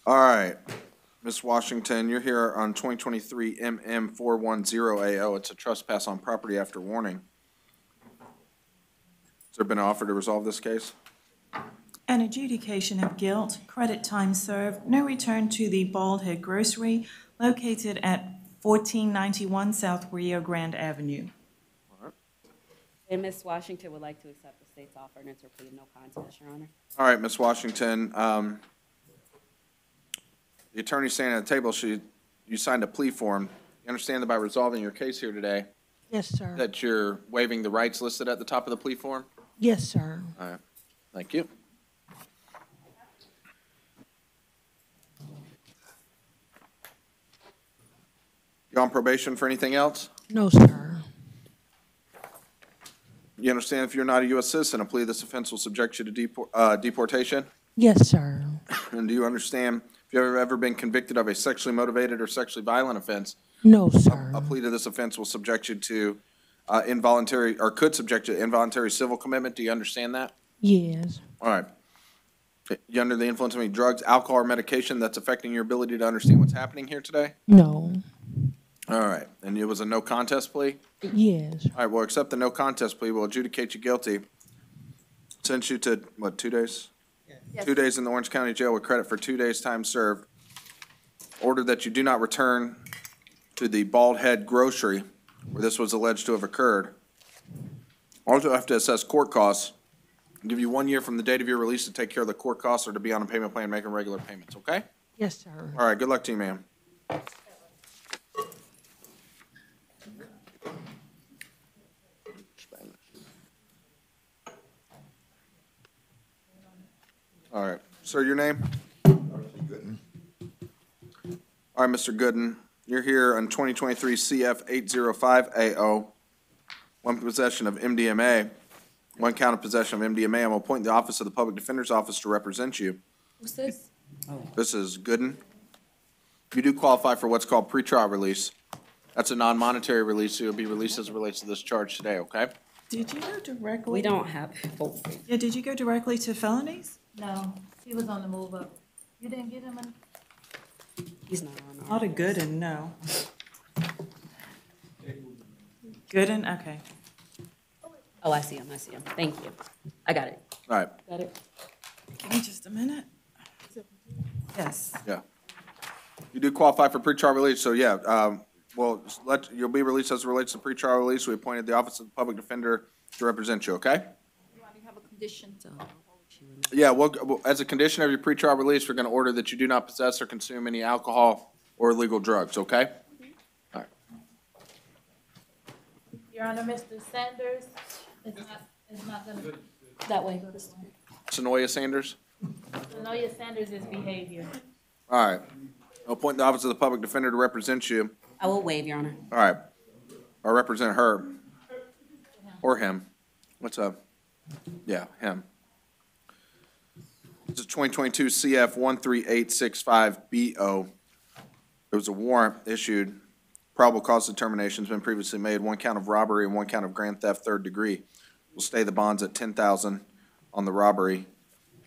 All right, Ms. Washington, you're here on 2023 MM410AO. It's a trespass on property after warning. Has there been an offer to resolve this case? An adjudication of guilt, credit time served, no return to the Bald Head Grocery located at 1491 South Rio Grande Avenue. And Ms. Washington would like to accept the state's offer and enter plea of no contest, Your Honor. All right, Ms. Washington, the attorney standing at the table, you signed a plea form. You understand that by resolving your case here today, Yes, sir. that you're waiving the rights listed at the top of the plea form? Yes, sir. All right, thank you. You on probation for anything else? No, sir. You understand if you're not a U.S. citizen, a plea of this offense will subject you to deportation? Yes, sir. And do you understand if you've ever been convicted of a sexually motivated or sexually violent offense, No, sir. a plea to this offense will subject you to involuntary, or could subject you to involuntary civil commitment? Do you understand that? Yes. All right. You under the influence of any drugs, alcohol, or medication that's affecting your ability to understand what's happening here today? No. All right. And it was a no contest plea? Yes. All right, we'll accept the no contest plea. We'll adjudicate you guilty. Sentence you to, what, 2 days? Yes. 2 days in the Orange County Jail with credit for 2 days' time served. Order that you do not return to the Bald Head Grocery where this was alleged to have occurred. Also have to assess court costs. I'll give you 1 year from the date of your release to take care of the court costs or to be on a payment plan making regular payments, okay? Yes, sir. All right, good luck to you, ma'am. All right, sir, your name? Gooden. All right, Mr. Gooden, you're here on 2023 CF 805AO, one possession of MDMA, one count of possession of MDMA. I'm appointing the Office of the Public Defender's Office to represent you. Who's this? This is Gooden. You do qualify for what's called pretrial release. That's a non-monetary release, so you'll be released as it relates to this charge today, okay? Did you go directly? We don't have, oh, Yeah, did you go directly to felonies? No, he was on the move up. You didn't get him in? he's not on our. Not a Gooden, no. Gooden, okay. Oh, I see him. Thank you. I got it. All right, Got it. Give me just a minute. Yes. yeah. You do qualify for pretrial release, so yeah, well, you'll be released as it relates to pretrial release. We appointed the Office of the Public Defender to represent you, okay? You want to have a condition? So, Yeah, well, as a condition of your pretrial release, we're going to order that you do not possess or consume any alcohol or illegal drugs, okay? All right. Your Honor, Mr. Sanders is not gonna, that way. Sonoya Sanders? Sonoya Sanders' behavior. All right. I'll appoint the Office of the Public Defender to represent you. I will waive, Your Honor. All right. Or represent her. Or him. What's up? Yeah, him. This is 2022 CF 13865BO. There was a warrant issued. Probable cause determination has been previously made. One count of robbery and one count of grand theft third degree. We'll stay the bonds at $10,000 on the robbery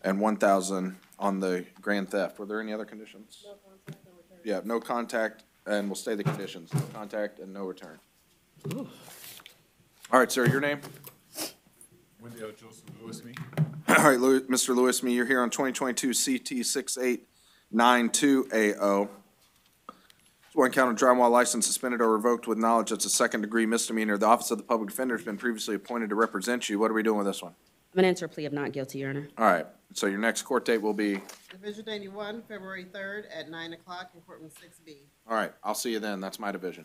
and $1,000 on the grand theft. Were there any other conditions? No contact, no return. Yeah, no contact, and we'll stay the conditions. No contact and no return. All right, sir, your name? Wendell Joseph Lewis, me. All right, Mr. Lewis, you're here on 2022 CT 6892AO. One count of driving while license suspended or revoked with knowledge that's a second-degree misdemeanor. The Office of the Public Defender has been previously appointed to represent you. What are we doing with this one? I'm going to enter a plea of not guilty, Your Honor. All right, so your next court date will be, Division 91, February 3rd at 9 o'clock in courtroom 6B. all right, I'll see you then. That's my division.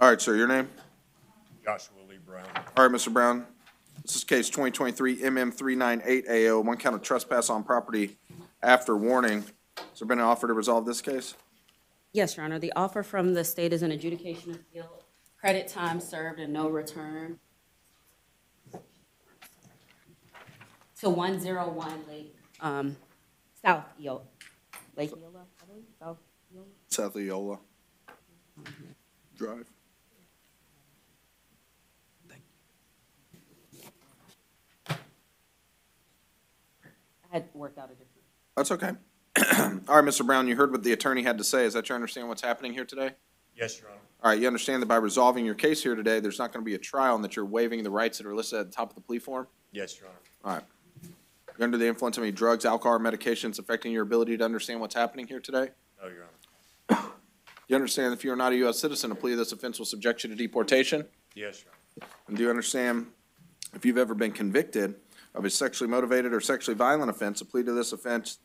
All right, sir, your name? Joshua Lee Brown. All right, Mr. Brown. This is case 2023 MM398AO, one count of trespass on property after warning. Has there been an offer to resolve this case? Yes, Your Honor. The offer from the state is an adjudication of guilt, credit time served, and no return to 101 Lake, South Eola. Lake Eola, I believe, South Eola. South Eola. drive. I had worked out a different. That's okay. All right, Mr. Brown, you heard what the attorney had to say. Is that you understand what's happening here today? Yes, Your Honor. All right, you understand that by resolving your case here today, there's not going to be a trial and that you're waiving the rights that are listed at the top of the plea form? Yes, Your Honor. All right. You're under the influence of any drugs, alcohol, or medications affecting your ability to understand what's happening here today? No, Your Honor. You understand if you're not a U.S. citizen, a plea of this offense will subject you to deportation? Yes, Your Honor. And do you understand if you've ever been convicted of a sexually motivated or sexually violent offense, a plea to this offense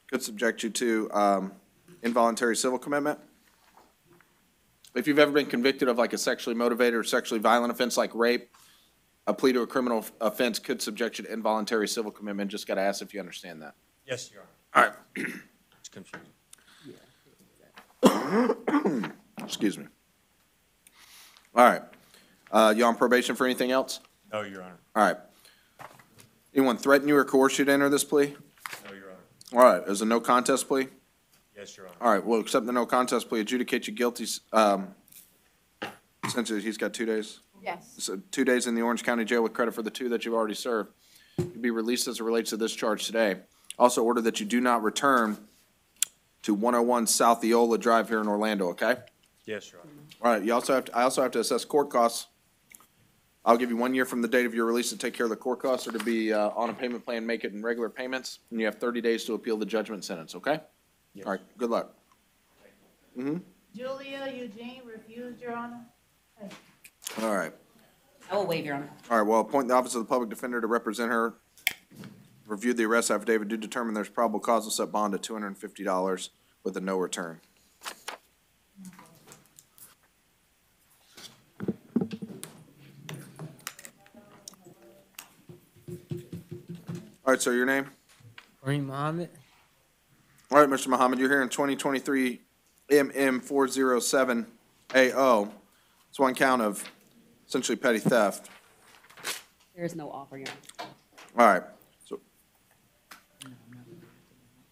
could subject you to involuntary civil commitment? If you've ever been convicted of like a sexually motivated or sexually violent offense like rape, a plea to a criminal offense could subject you to involuntary civil commitment. Just got to ask if you understand that. Yes, Your Honor. All right. It's confusing. Excuse me. All right. You on probation for anything else? No, Your Honor. All right. Anyone threaten you or coerce you to enter this plea? No, Your Honor. All right. Is a no contest plea? Yes, Your Honor. All right. We'll accept the no contest plea, adjudicate you guilty. Essentially, he's got 2 days. Yes. So 2 days in the Orange County Jail with credit for the 2 that you've already served. You'll be released as it relates to this charge today. Also order that you do not return to 101 South Eola Drive here in Orlando, okay? Yes, Your Honor. All right, I also have to assess court costs. I'll give you 1 year from the date of your release to take care of the court costs or to be on a payment plan, make it in regular payments, and you have 30 days to appeal the judgment sentence, okay? Yes. All right, good luck. Julia Eugene refused, Your Honor. All right. I will waive, Your Honor. All right, well, appoint the Office of the Public Defender to represent her. Review the arrest affidavit, do determine there's probable cause, will set bond at $250 with a no return. All right, sir, your name? Kareem Mohammed. All right, Mr. Muhammad, you're here in 2023 MM407AO. It's one count of essentially petty theft. There is no offer, Your Honor. All right.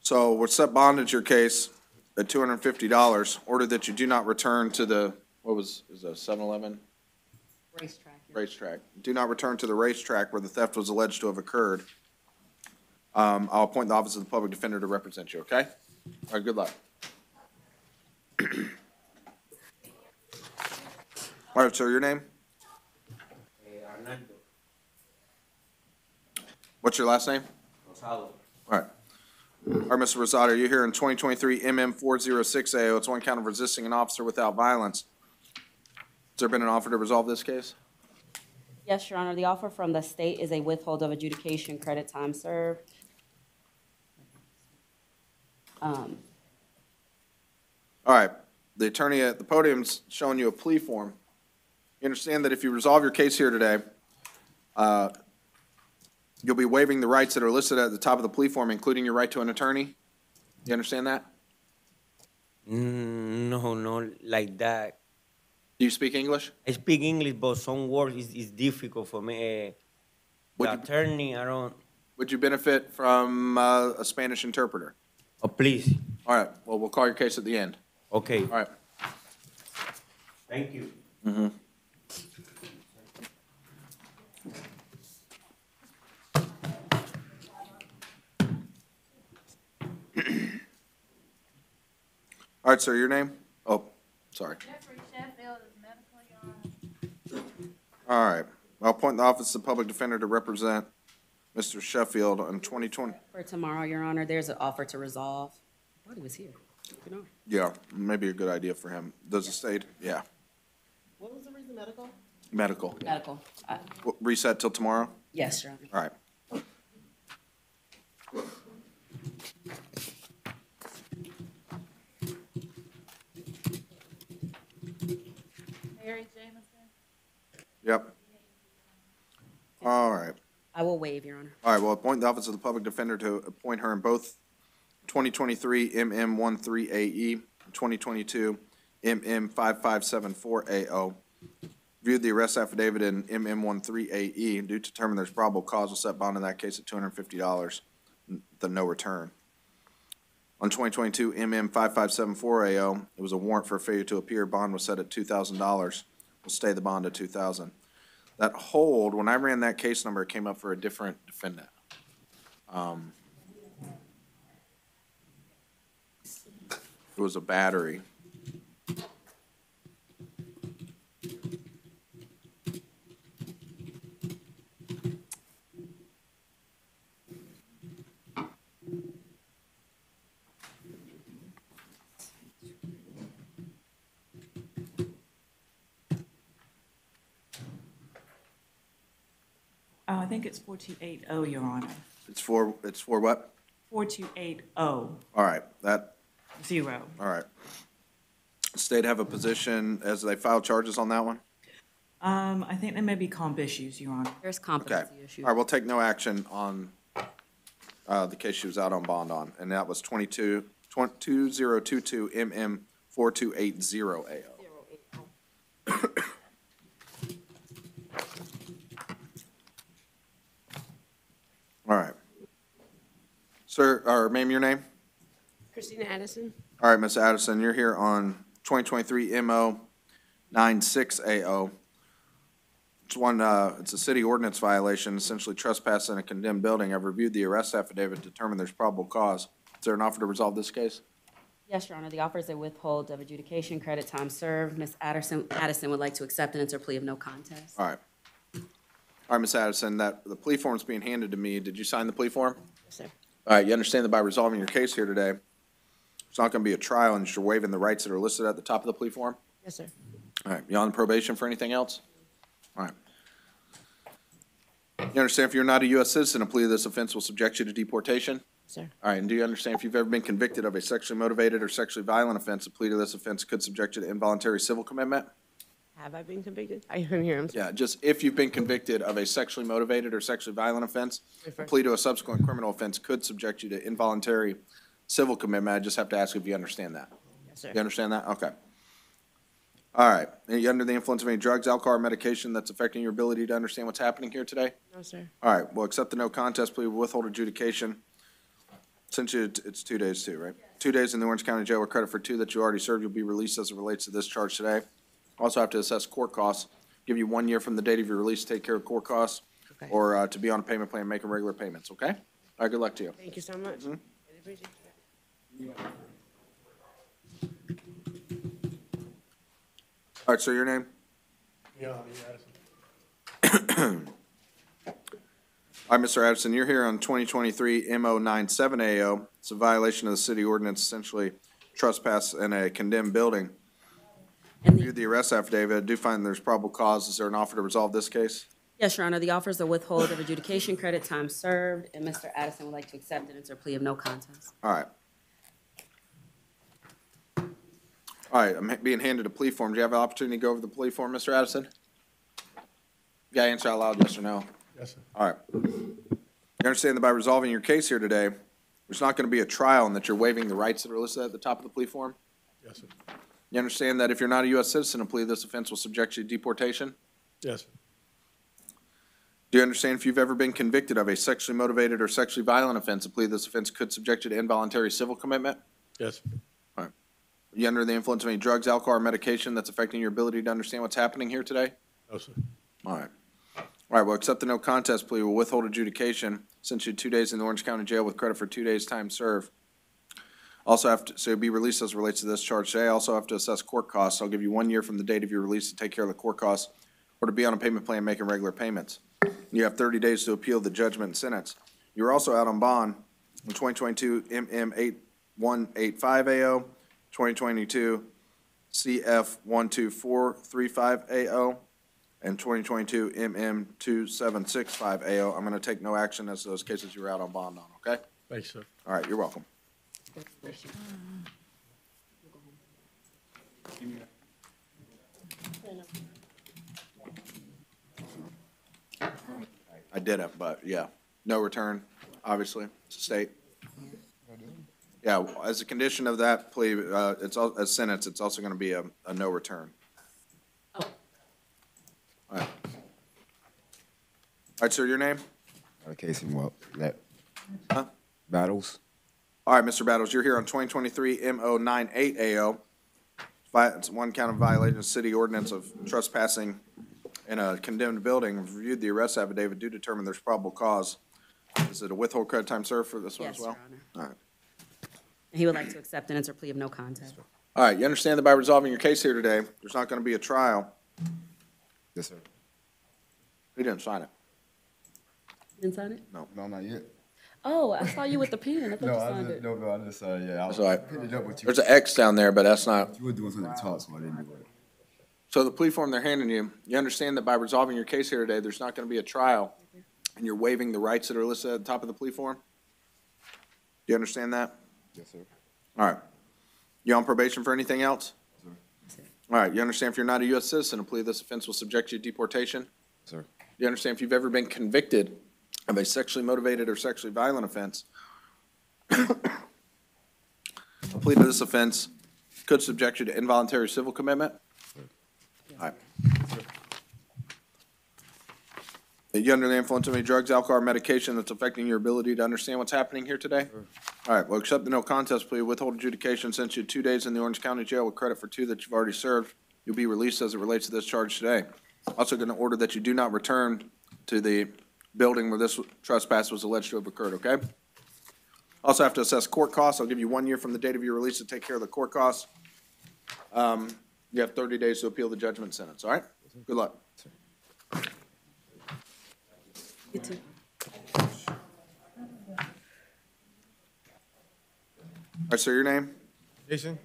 So we're set bondage your case at $250. Order that you do not return to the, is that 7-Eleven? Racetrack. Racetrack. Do not return to the racetrack where the theft was alleged to have occurred. I'll appoint the Office of the Public Defender to represent you, okay? All right, good luck. All right, sir, your name? Arnaldo What's your last name? Rosado. All right. All right, Mr. Rosado, you're here in 2023 MM406AO. It's one count of resisting an officer without violence. Has there been an offer to resolve this case? Yes, Your Honor. The offer from the state is a withhold of adjudication, credit time served. All right, the attorney at the podium's showing you a plea form. You understand that if you resolve your case here today, you'll be waiving the rights that are listed at the top of the plea form, including your right to an attorney? You understand that? No, no, like that. Do you speak English? I speak English, but some words is difficult for me. Would The you- attorney, I don't. Would you benefit from a Spanish interpreter? Oh, please. All right, well, we'll call your case at the end. Okay. All right. Thank you. All right, sir, your name? Oh, sorry. Jeffrey Sheffield is medical, Your Honor. All right. I'll appoint the Office of Public Defender to represent Mr. Sheffield on 2020. For tomorrow, Your Honor, there's an offer to resolve. I thought he was here. You know. Yeah, maybe a good idea for him. Does the state? Yeah, What was the reason, medical? medical. Medical. Reset till tomorrow? Yes, Your Honor. All right. Mary Jameson. Yep. All right. I will waive, Your Honor. All right, well, appoint the Office of the Public Defender to appoint her in both 2023 MM13AE, 2022 MM5574AO. Viewed the arrest affidavit in MM13AE, and do determine there's probable cause will set bond in that case at $250, the no return. On 2022 MM 5574 AO, it was a warrant for failure to appear. Bond was set at $2,000. We'll stay the bond at $2,000. That hold, when I ran that case number, it came up for a different defendant. It was a battery. I think it's 4280, Your Honor. It's for what? 4280, All right, that, 0. all right. State have a position as they file charges on that one? I think there may be comp issues, Your Honor. There's Okay. competency All issues. right, we'll take no action on the case she was out on bond on, and that was 2022 MM 4280 AO. All right. Sir, or ma'am, your name? Christina Addison. All right, Ms. Addison, you're here on 2023 MO 96AO. It's one, it's a city ordinance violation, essentially trespass in a condemned building. I've reviewed the arrest affidavit, determined there's probable cause. Is there an offer to resolve this case? Yes, Your Honor, the offer is a withhold of adjudication, credit time served. Ms. Addison would like to accept and enter a plea of no contest. All right. All right, Ms. Addison, the plea form's being handed to me. Did you sign the plea form? Yes, sir. All right, you understand that by resolving your case here today, it's not going to be a trial and you're waiving the rights that are listed at the top of the plea form? Yes, sir. All right, you on probation for anything else? All right. You understand if you're not a U.S. citizen, a plea of this offense will subject you to deportation? Yes, sir. All right, and do you understand if you've ever been convicted of a sexually motivated or sexually violent offense, a plea to this offense could subject you to involuntary civil commitment? Have I been convicted? I didn't hear him. Yeah, just if you've been convicted of a sexually motivated or sexually violent offense, a plea to a subsequent criminal offense could subject you to involuntary civil commitment. I just have to ask if you understand that. Yes, sir. You understand that? Okay. All right. Are you under the influence of any drugs, alcohol, or medication that's affecting your ability to understand what's happening here today? No, sir. All right, well, accept the no contest plea, withhold adjudication. Since it's 2 days too, right? 2 days in the Orange County Jail with credit for 2 that you already served, you'll be released as it relates to this charge today. Also have to assess court costs, give you 1 year from the date of your release to take care of court costs, Okay. or to be on a payment plan, making regular payments, okay? All right, good luck to you. Thank you so much. Really appreciate it. All right, sir, your name? All right, Mr. Addison, you're here on 2023 MO 97AO. It's a violation of the city ordinance, essentially trespass in a condemned building. And Reviewed the arrest affidavit. I do find there's probable cause. Is there an offer to resolve this case? Yes, Your Honor, the offer is a withhold of adjudication, credit time served, and Mr. Addison would like to accept and enter a plea of no contest. All right. All right, I'm being handed a plea form. Do you have an opportunity to go over the plea form, Mr. Addison? You gotta answer out loud, yes or no. Yes, sir. All right. You understand that by resolving your case here today, there's not going to be a trial and that you're waiving the rights that are listed at the top of the plea form? Yes, sir. You understand that if you're not a U.S. citizen, a plea of this offense will subject you to deportation? Yes, sir. Do you understand if you've ever been convicted of a sexually motivated or sexually violent offense, a plea of this offense could subject you to involuntary civil commitment? Yes, sir. Are you under the influence of any drugs, alcohol, or medication that's affecting your ability to understand what's happening here today? No, sir. All right. All right, well, accept the no contest plea. We'll withhold adjudication. Since you 2 days in the Orange County Jail with credit for 2 days' time served. Also have to, so you'll be released as it relates to this charge today. Also have to assess court costs. I'll give you 1 year from the date of your release to take care of the court costs or to be on a payment plan making regular payments. You have 30 days to appeal the judgment and sentence. You're also out on bond in 2022 MM 8185 AO, 2022 CF 12435 AO, and 2022 MM 2765 AO. I'm going to take no action as those cases you were out on bond on, okay? Thanks, sir. All right, you're welcome. I didn't, but yeah, no return, obviously, it's a state. Yeah, as a condition of that plea, it's, a sentence, it's also going to be a no return. Oh. All right. All right, sir, your name? Casey, what, that, Huh? Battles? All right, Mr. Battles, you're here on 2023 MO98AO. It's one count of violation of city ordinance of trespassing in a condemned building. We've reviewed the arrest affidavit. Do determine there's probable cause. Is it a withhold credit time served for this one Yes, as well? Your Honor. All right. He would like to accept and enter plea of no contest. All right, you understand that by resolving your case here today, there's not going to be a trial. Yes, sir. He didn't sign it. Didn't sign it? No, not yet. Oh, I saw you with the pen. I thought No, you I signed just, it. no, I just, yeah, I That's all right. picked it up with you. There's an X down there, but that's not. You were doing something to talk, so I didn't do it. So the plea form they're handing you, you understand that by resolving your case here today, there's not going to be a trial, and you're waiving the rights that are listed at the top of the plea form? Do you understand that? Yes, sir. All right. You on probation for anything else? Sir. All right, you understand if you're not a U.S. citizen, a plea of this offense will subject you to deportation? Sir. You understand if you've ever been convicted of a sexually motivated or sexually violent offense, a plea to this offense could subject you to involuntary civil commitment? All right. Are you under the influence of any drugs, alcohol, or medication that's affecting your ability to understand what's happening here today? All right, well, accept the no contest plea, withhold adjudication, since you 2 days in the Orange County Jail with credit for 2 that you've already served. You'll be released as it relates to this charge today. Also going to order that you do not return to the building where this trespass was alleged to have occurred, okay? Also have to assess court costs. I'll give you 1 year from the date of your release to take care of the court costs. You have 30 days to appeal the judgment sentence, all right? Good luck. You too. All right, sir, your name? Jason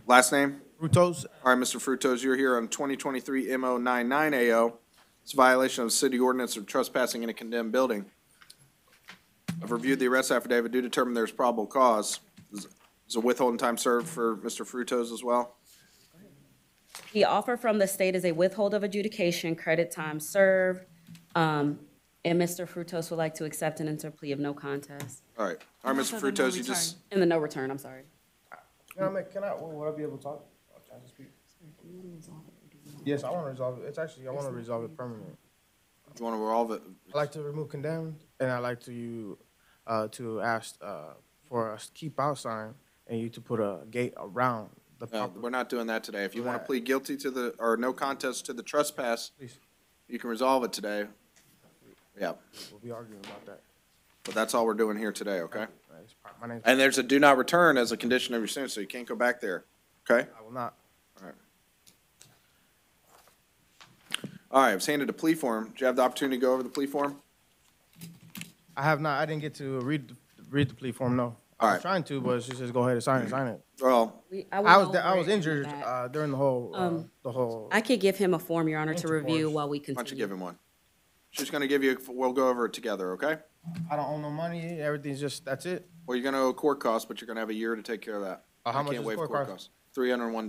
Last name? Frutos, All right, Mr. Frutos, you're here on 2023 MO99AO. It's a violation of city ordinance of trespassing in a condemned building. I've reviewed the arrest affidavit. Do determine there's probable cause. Is a withholding time served for Mr. Frutos as well? The offer from the state is a withhold of adjudication, credit time served. And Mr. Frutos would like to accept and enter plea of no contest. All right, Mr. Also the no Frutos, you just, And the no return, I'm sorry. would I be able to talk? I'll try to speak. Yes, I want to resolve it. I want to resolve it permanently. you want to resolve it? I like to remove condemned, and I like to ask for a keep out sign and you to put a gate around the No, property. we're not doing that today. If you want to Right. plead guilty to the, or no contest to the trespass, Please, you can resolve it today. Yeah, we'll be arguing about that. but that's all we're doing here today, okay? My name's, And there's a do not return as a condition of your sentence, so you can't go back there, okay? I will not. All right, I was handed a plea form. Did you have the opportunity to go over the plea form? I have not, I didn't get to read the plea form, no. All I right. was trying to, but she says go ahead and sign it. Well, I I went was over it in the injured back. during the whole. I could give him a form, Your Honor, to review Intercourse. while we why don't you give continue. him one? She's gonna give you, we'll go over it together, okay? I don't owe no money. Everything's just, that's it. Well, you're gonna owe court costs, but you're gonna have a year to take care of that. How I much can't is waive court cost? $301.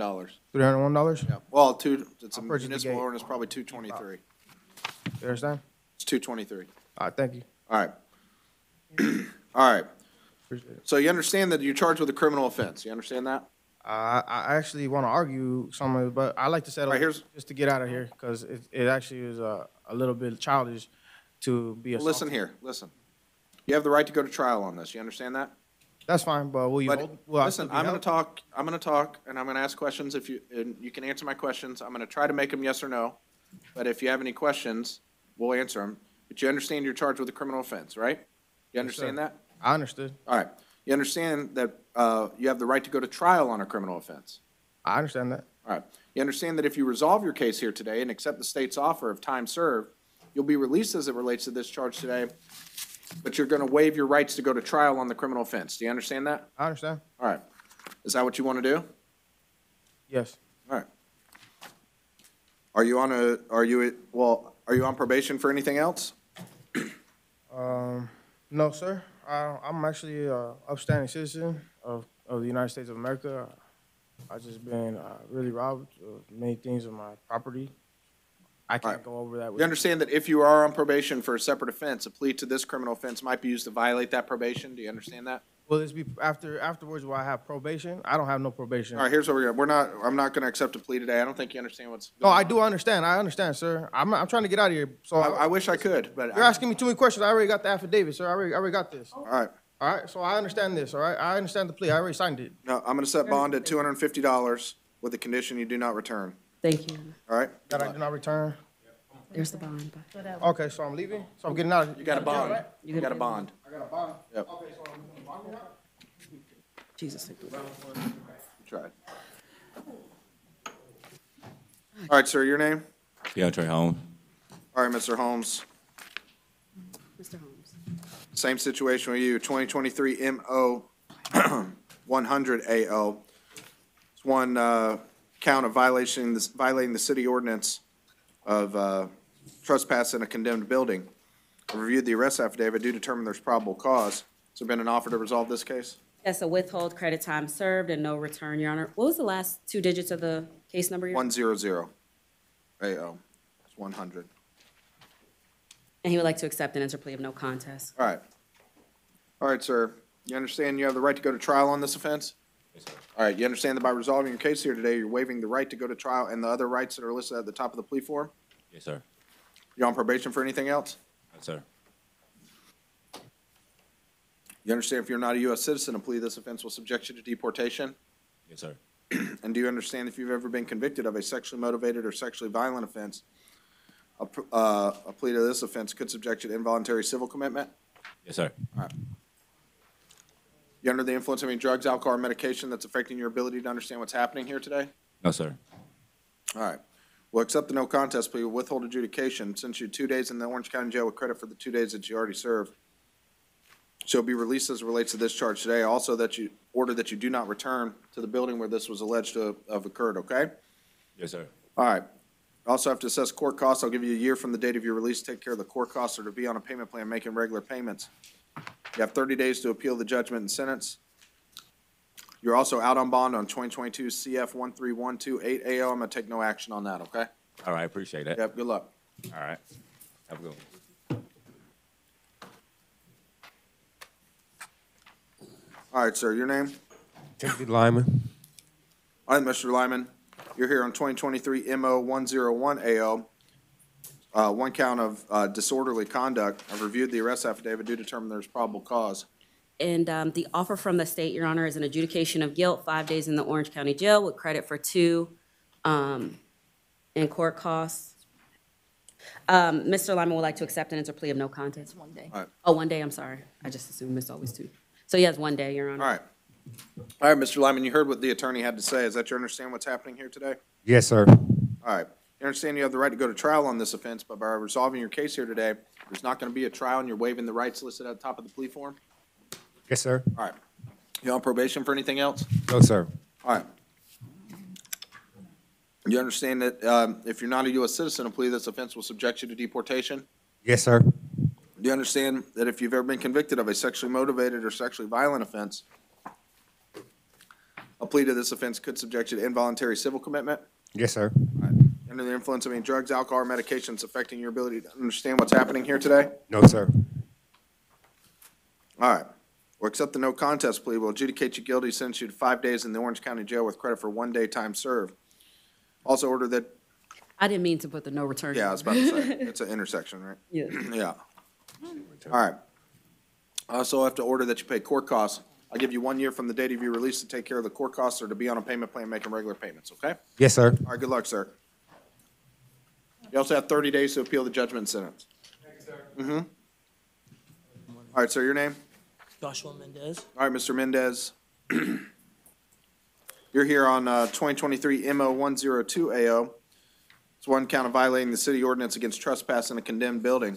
$301? Yeah, well, it's a I'll purchase the municipal gate. ordinance, probably $223. You understand? It's $223. All right, thank you. All right. All right, Appreciate it. so you understand that you're charged with a criminal offense, you understand that? I actually want to argue some of it, but I like to settle Right, here's- just to get out of here because it actually is a little bit childish to be assaulted. Listen here, listen. You have the right to go to trial on this, you understand that? That's fine, but will you But, hold? Will I listen, still be I'm gonna held? talk, and I'm gonna ask questions and you can answer my questions. I'm gonna try to make them yes or no. But if you have any questions, we'll answer them. But you understand you're charged with a criminal offense, right? You understand sir. that? I understood. All right. You understand that, you have the right to go to trial on a criminal offense? I understand that. All right. You understand that if you resolve your case here today and accept the state's offer of time served, you'll be released as it relates to this charge today, but you're gonna waive your rights to go to trial on the criminal offense. Do you understand that? I understand. All right. Is that what you want to do? Yes. All right. Are you on probation for anything else? No, sir. I'm actually a upstanding citizen of the United States of America. I just been really robbed of many things of my property. I can't Alright. go over that with You understand that if you are on probation for a separate offense, a plea to this criminal offense might be used to violate that probation? Do you understand that? Will this be afterwards where I have probation? I don't have no probation. All right, here's what I'm not gonna accept a plea today. I don't think you understand what's No, going I on. do understand. I understand, sir. I'm trying to get out of here. So I wish I could, but, you're asking me too many questions. I already got the affidavit, sir. I already got this. all right. All right, so I understand this, all right? I understand the plea. I already signed it. No, I'm gonna set bond at $250 with the condition you do not return, Thank you. all right? That I did not return. There's the bond. Okay, so I'm leaving? So I'm getting out of. You got a bond. You got a bond. I got a bond? Yep. Okay, so I'm bonding out? Jesus. Tried. All right, sir, your name? DeAndre Holmes. All right, Mr. Holmes, Mr. Holmes. same situation with you, 2023 MO 100 AO. It's one count of violating the city ordinance of trespassing a condemned building. I reviewed the arrest affidavit, do determine there's probable cause. Has there been an offer to resolve this case? Yes, a withhold credit time served and no return, Your Honor. What was the last two digits of the case number? Your- 100 AO, it's 100. And he would like to accept an interplea of no contest. All right. All right, sir. You understand you have the right to go to trial on this offense? Yes, sir. All right, you understand that by resolving your case here today, you're waiving the right to go to trial and the other rights that are listed at the top of the plea form? Yes, sir. You on probation for anything else? Yes, sir. You understand if you're not a U.S. citizen, a plea to this offense will subject you to deportation? Yes, sir. And do you understand if you've ever been convicted of a sexually motivated or sexually violent offense, a plea to this offense could subject you to involuntary civil commitment? Yes, sir. You under the influence of any drugs, alcohol, or medication that's affecting your ability to understand what's happening here today? No, sir. All right. Well, accept the no contest plea, withhold adjudication, since you're 2 days in the Orange County Jail with credit for the 2 days that you already served. She'll be released as it relates to this charge today. Also, that you order that you do not return to the building where this was alleged to have occurred, okay? Yes, sir. All right. Also have to assess court costs. I'll give you a year from the date of your release to take care of the court costs or to be on a payment plan making regular payments. You have 30 days to appeal the judgment and sentence. You're also out on bond on 2022 CF 13128 AO. I'm going to take no action on that, okay? All right, appreciate that. Yep, good luck. All right. Have a good one. All right, sir, your name? Timothy Lyman. All right, Mr. Lyman, you're here on 2023 MO 101 AO. One count of disorderly conduct. I've reviewed the arrest affidavit. Do determine there's probable cause. And the offer from the state, Your Honor, is an adjudication of guilt, 5 days in the Orange County Jail with credit for 2 in court costs. Mr. Lyman would like to accept an interplea of no contest. 1 day. All right. Oh, 1 day, I'm sorry. I just assumed it's always 2. So he has 1 day, Your Honor. All right. All right, Mr. Lyman, you heard what the attorney had to say. Is that you understand what's happening here today? Yes, sir. All right. You understand you have the right to go to trial on this offense, but by resolving your case here today, there's not going to be a trial and you're waiving the rights listed at the top of the plea form? Yes, sir. All right. You on probation for anything else? No, sir. All right. You understand that if you're not a U.S. citizen, a plea to this offense will subject you to deportation? Yes, sir. Do you understand that if you've ever been convicted of a sexually motivated or sexually violent offense, a plea to this offense could subject you to involuntary civil commitment? Yes, sir. Under the influence of any drugs, alcohol, or medications affecting your ability to understand what's happening here today? No, sir. All right. We'll accept the no contest plea. We'll adjudicate you guilty, sentence you to 5 days in the Orange County Jail with credit for 1 day time served. Also order that, I didn't mean to put the no return. yeah, I was about to say, it's an intersection, right? Yeah. Yeah. All right. Also have to order that you pay court costs. I'll give you 1 year from the date of your release to take care of the court costs or to be on a payment plan making regular payments, okay? Yes, sir. All right, good luck, sir. You also have 30 days to appeal the judgment and sentence. Thank you, sir. Mm-hmm. All right, sir, your name? Joshua Mendez. All right, Mr. Mendez. You're here on 2023 MO 102 AO. It's one count of violating the city ordinance against trespass in a condemned building.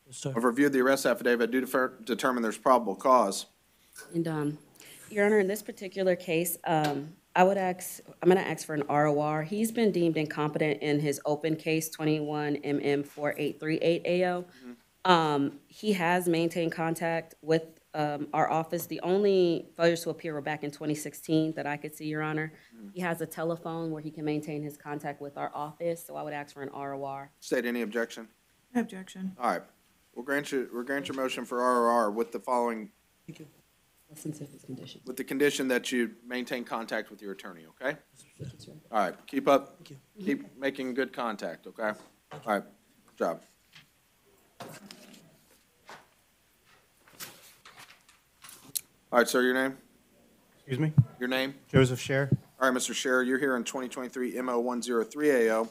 Yes, sir. I've reviewed the arrest affidavit. Do determine there's probable cause. And, Your Honor, in this particular case, I'm going to ask for an ROR. He's been deemed incompetent in his open case, 21 MM 4838 AO. He has maintained contact with our office. The only failures to appear were back in 2016 that I could see, Your Honor. He has a telephone where he can maintain his contact with our office, so I would ask for an ROR. State any objection? No objection. All right. We'll grant your motion for ROR with the following, Listen to his conditions. with the condition that you maintain contact with your attorney, okay? All right. Keep up. Keep making good contact, okay? All right. Good job. All right, sir, your name? Excuse me? Your name? Joseph Scher. All right, Mr. Scherer, you're here in 2023 MO103AO,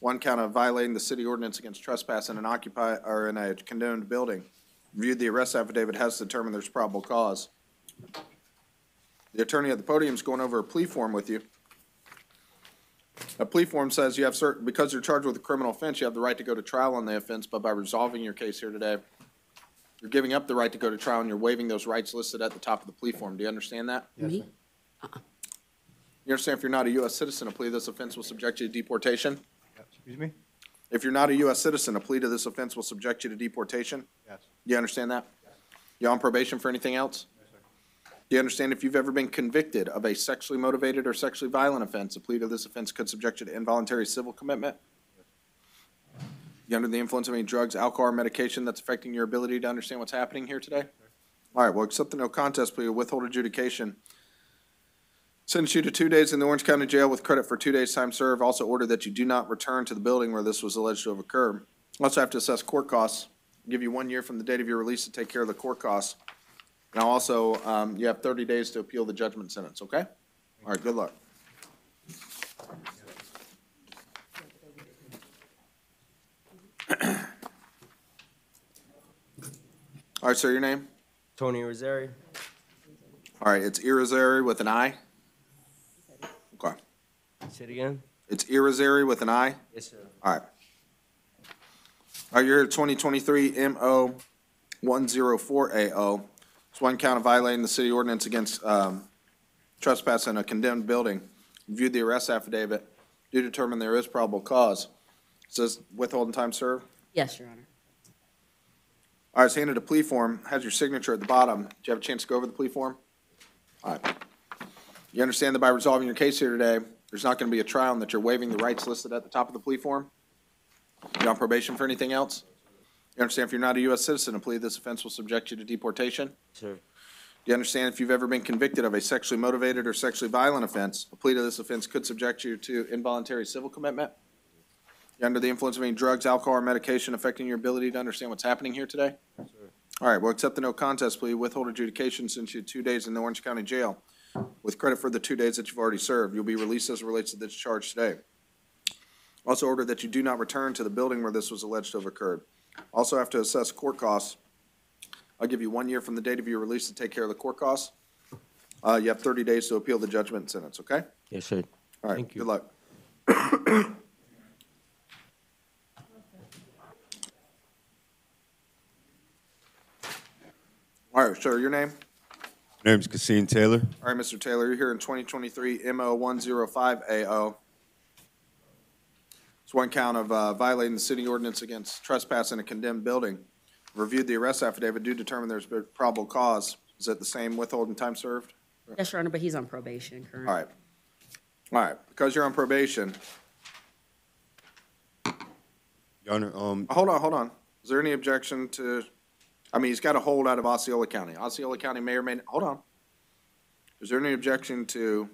one count of violating the city ordinance against trespass in an or in a condemned building. Reviewed the arrest affidavit, has determined there's probable cause. The attorney at the podium is going over a plea form with you. A plea form says you have because you're charged with a criminal offense, you have the right to go to trial on the offense, but by resolving your case here today, you're giving up the right to go to trial and you're waiving those rights listed at the top of the plea form. Do you understand that? Me? You understand if you're not a U.S. citizen, a plea to this offense will subject you to deportation? Excuse me? If you're not a U.S. citizen, a plea to this offense will subject you to deportation? Yes. Do you understand that? You on probation for anything else? Yes, sir. Do you understand if you've ever been convicted of a sexually motivated or sexually violent offense, a plea to this offense could subject you to involuntary civil commitment? You under the influence of any drugs, alcohol, or medication that's affecting your ability to understand what's happening here today? All right, well, accept the no contest plea, withhold adjudication. Sentence you to 2 days in the Orange County Jail with credit for 2 days' time served. Also order that you do not return to the building where this was alleged to have occurred. Also have to assess court costs. Give you 1 year from the date of your release to take care of the court costs. Now also, you have 30 days to appeal the judgment sentence, okay? All right, good luck. All right, sir, your name? Tony Rosari. All right, it's Irizarry with an I? Okay. Say it again? It's Irizarry with an I? Yes, sir. All right. All right, you're here 2023 MO104AO. It's one count of violating the city ordinance against trespass in a condemned building. Reviewed the arrest affidavit. Do determine there is probable cause. It says withholding time served. Yes, Your Honor. All right, it's handed a plea form, has your signature at the bottom. Do you have a chance to go over the plea form? All right. You understand that by resolving your case here today, there's not going to be a trial and that you're waiving the rights listed at the top of the plea form? You on probation for anything else? You understand if you're not a U.S. citizen, a plea to this offense will subject you to deportation? Sir. Do you understand if you've ever been convicted of a sexually motivated or sexually violent offense, a plea to this offense could subject you to involuntary civil commitment? You under the influence of any drugs, alcohol, or medication affecting your ability to understand what's happening here today? Yes, sir. All right, well, accept the no contest plea, withhold adjudication since you had 2 days in the Orange County Jail. With credit for the 2 days that you've already served, you'll be released as it relates to this charge today. Also order that you do not return to the building where this was alleged to have occurred. Also have to assess court costs. I'll give you 1 year from the date of your release to take care of the court costs. You have 30 days to appeal the judgment and sentence, okay? Yes, sir. All right, Thank you. good luck. All right, sir, your name? My name's Cassine Taylor. All right, Mr. Taylor, you're here in 2023 MO105AO. It's one count of violating the city ordinance against trespass in a condemned building. Reviewed the arrest affidavit, do determine there's been probable cause. Is it the same withholding time served? Yes, Your Honor, but he's on probation currently. All right. All right, because you're on probation. Your Honor, Hold on. Is there any objection to, I mean, he's got a hold out of Osceola County. Osceola County may or may not, hold on. Is there any objection to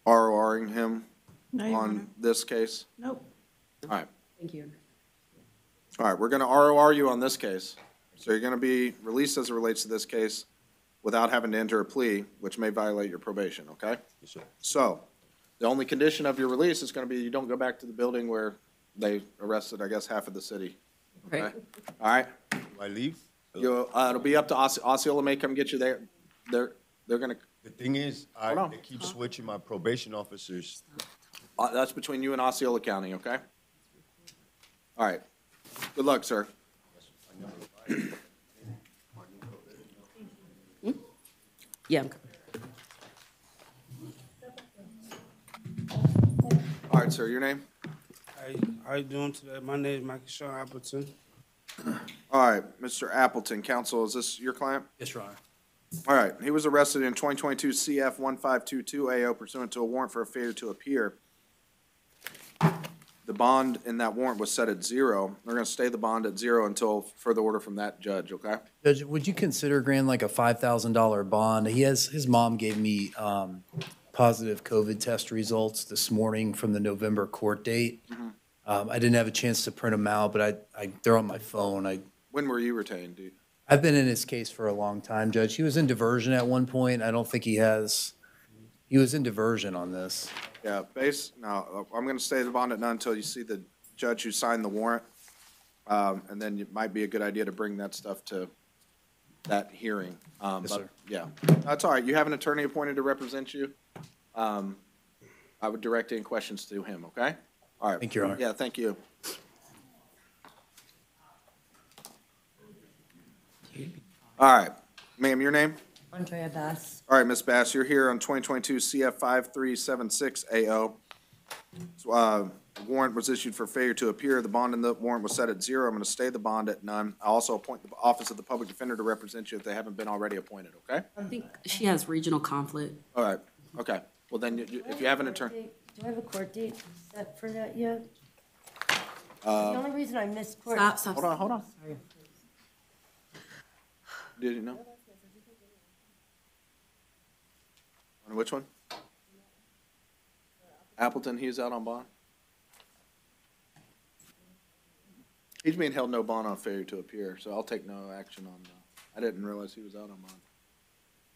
RORing him No, Your Honor. on this case? Nope. All right. Thank you, Your Honor. All right, we're going to ROR you on this case. So you're going to be released as it relates to this case without having to enter a plea, which may violate your probation, okay? yes, sir. So the only condition of your release is going to be you don't go back to the building where they arrested, I guess, half of the city. Okay? Right. All right? Do I leave? It'll be up to Osceola may come get you there. They're going to, The thing is, Hold on. they keep switching my probation officers. that's between you and Osceola County, okay? All right. Good luck, sir. Yeah, I'm covered. All right, sir, your name? How you doing today? My name is Michael Sean Appleton. All right, Mr. Appleton, counsel, is this your client? Yes, Your Honor. All right, he was arrested in 2022 CF 1522AO pursuant to a warrant for a failure to appear. The bond in that warrant was set at 0. We're going to stay the bond at 0 until further order from that judge, okay? Judge, would you consider granting like a $5,000 bond? His mom gave me positive COVID test results this morning from the November court date. I didn't have a chance to print them out, but they're on my phone. When were you retained? I've been in his case for a long time, Judge. He was in diversion at one point. I don't think he was in diversion on this. Yeah, now, I'm gonna stay the bond at none until you see the judge who signed the warrant. And then it might be a good idea to bring that stuff to that hearing. Yes, But, sir. yeah, that's all right. You have an attorney appointed to represent you. I would direct any questions to him, okay? All right. Thank you, Your Honor. Yeah, thank you. All right, ma'am, your name? Andrea Bass. All right, Ms. Bass, you're here on 2022 CF 5376 AO. Warrant was issued for failure to appear. The bond in the warrant was set at 0. I'm going to stay the bond at none. I also appoint the Office of the Public Defender to represent you if they haven't been already appointed, okay? I think she has regional conflict. All right, okay. Well, then, if you have an attorney, Do I have a court date set for that yet? The uh, only reason I missed court. Stop. hold on. Sorry. Did you know? On which one? Appleton, he's out on bond? He's being held no bond on failure to appear, so I'll take no action on, I didn't realize he was out on bond.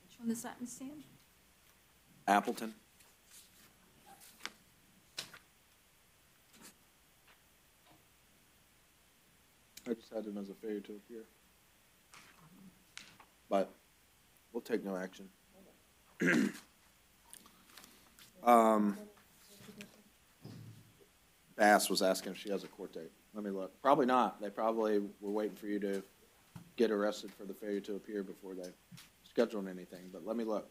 Which one is that, Ms. Sam? Appleton? I just had him as a failure to appear. But we'll take no action. Bass was asking if she has a court date. Let me look. Probably not. They probably were waiting for you to get arrested for the failure to appear before they scheduled anything, but let me look.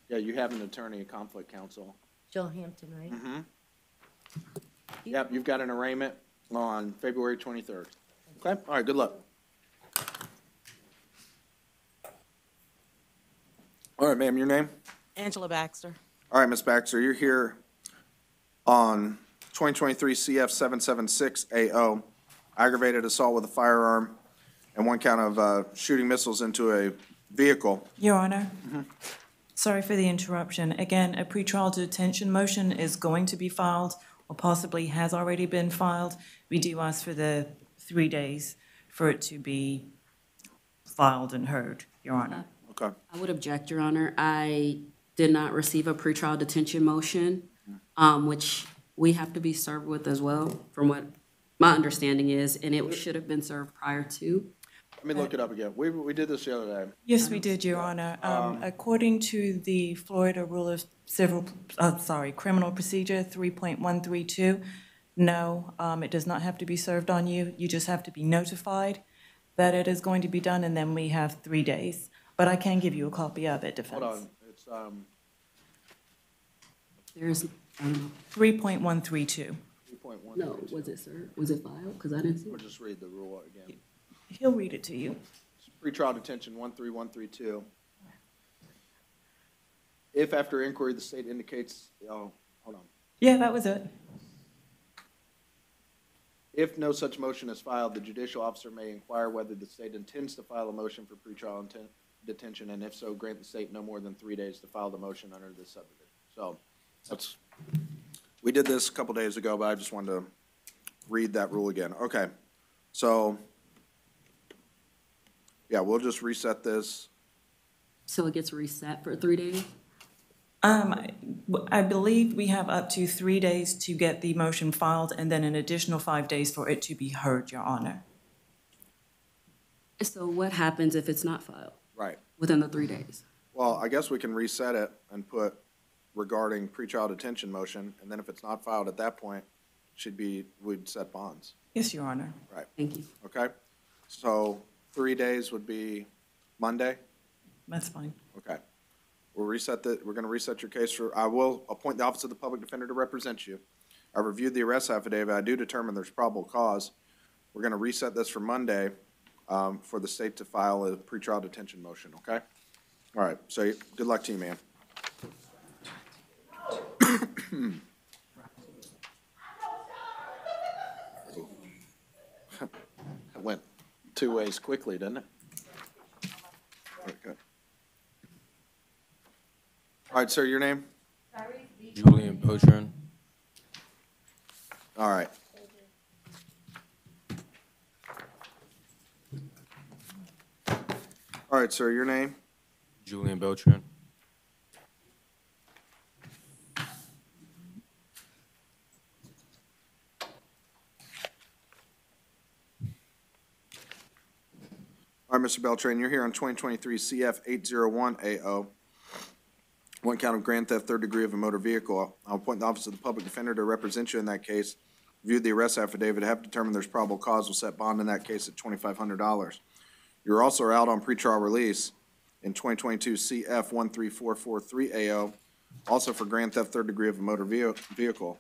Yeah, you have an attorney, a conflict counsel. Jill Hampton, right? Mm-hmm. Yep, you've got an arraignment on February 23rd. Okay, all right, good luck. All right, ma'am, your name? Angela Baxter. All right, Ms. Baxter, you're here on 2023 CF 776 AO, aggravated assault with a firearm and one count of shooting missiles into a vehicle. Your Honor, sorry for the interruption. Again, a pretrial detention motion is going to be filed or possibly has already been filed. We do ask for the 3 days for it to be filed and heard, Your Honor. Okay. I would object, Your Honor. I did not receive a pretrial detention motion, which we have to be served with as well, from what my understanding is, and it should have been served prior to. Let me look it up again. We did this the other day. Yes, we did, Your Honor. According to the Florida Rule of Criminal Procedure 3.132, no, it does not have to be served on you. You just have to be notified that it is going to be done, and then we have 3 days. But I can give you a copy of it, defense. Hold on, it's, There's, 3.132. 3.1. no, was it, sir? Was it filed? Because I didn't see We'll it. just read the rule again. He'll read it to you. Pretrial detention 13132. If after inquiry, the state indicates, hold on. Yeah, that was it. If no such motion is filed, the judicial officer may inquire whether the state intends to file a motion for pretrial detention, and if so, grant the state no more than 3 days to file the motion under this subdivision. So that's, we did this a couple days ago, but I just wanted to read that rule again. Okay, so, yeah, we'll just reset this. So it gets reset for 3 days? I believe we have up to 3 days to get the motion filed, and then an additional 5 days for it to be heard, Your Honor. So what happens if it's not filed Right. within the 3 days? Well, I guess we can reset it and put regarding pretrial detention motion, and then if it's not filed at that point, we'd set bonds. Yes, Your Honor. Right. Thank you. Okay? So 3 days would be Monday? That's fine. Okay. We're gonna reset your case I will appoint the Office of the Public Defender to represent you. I reviewed the arrest affidavit. I do determine there's probable cause. We're gonna reset this for Monday, for the state to file a pretrial detention motion, okay? All right, so good luck to you, man. It went 2 ways quickly, didn't it? Okay. All right, sir, your name? Julian Pochern. All right. right, sir, your name? Julian Beltran. All right, Mr. Beltran, you're here on 2023 CF 801AO. One count of grand theft, third degree of a motor vehicle. I'll appoint the Office of the Public Defender to represent you in that case. Review the arrest affidavit, have determined there's probable cause, will set bond in that case at $2,500. You're also out on pretrial release in 2022 CF 13443AO, also for grand theft, third degree of a motor vehicle.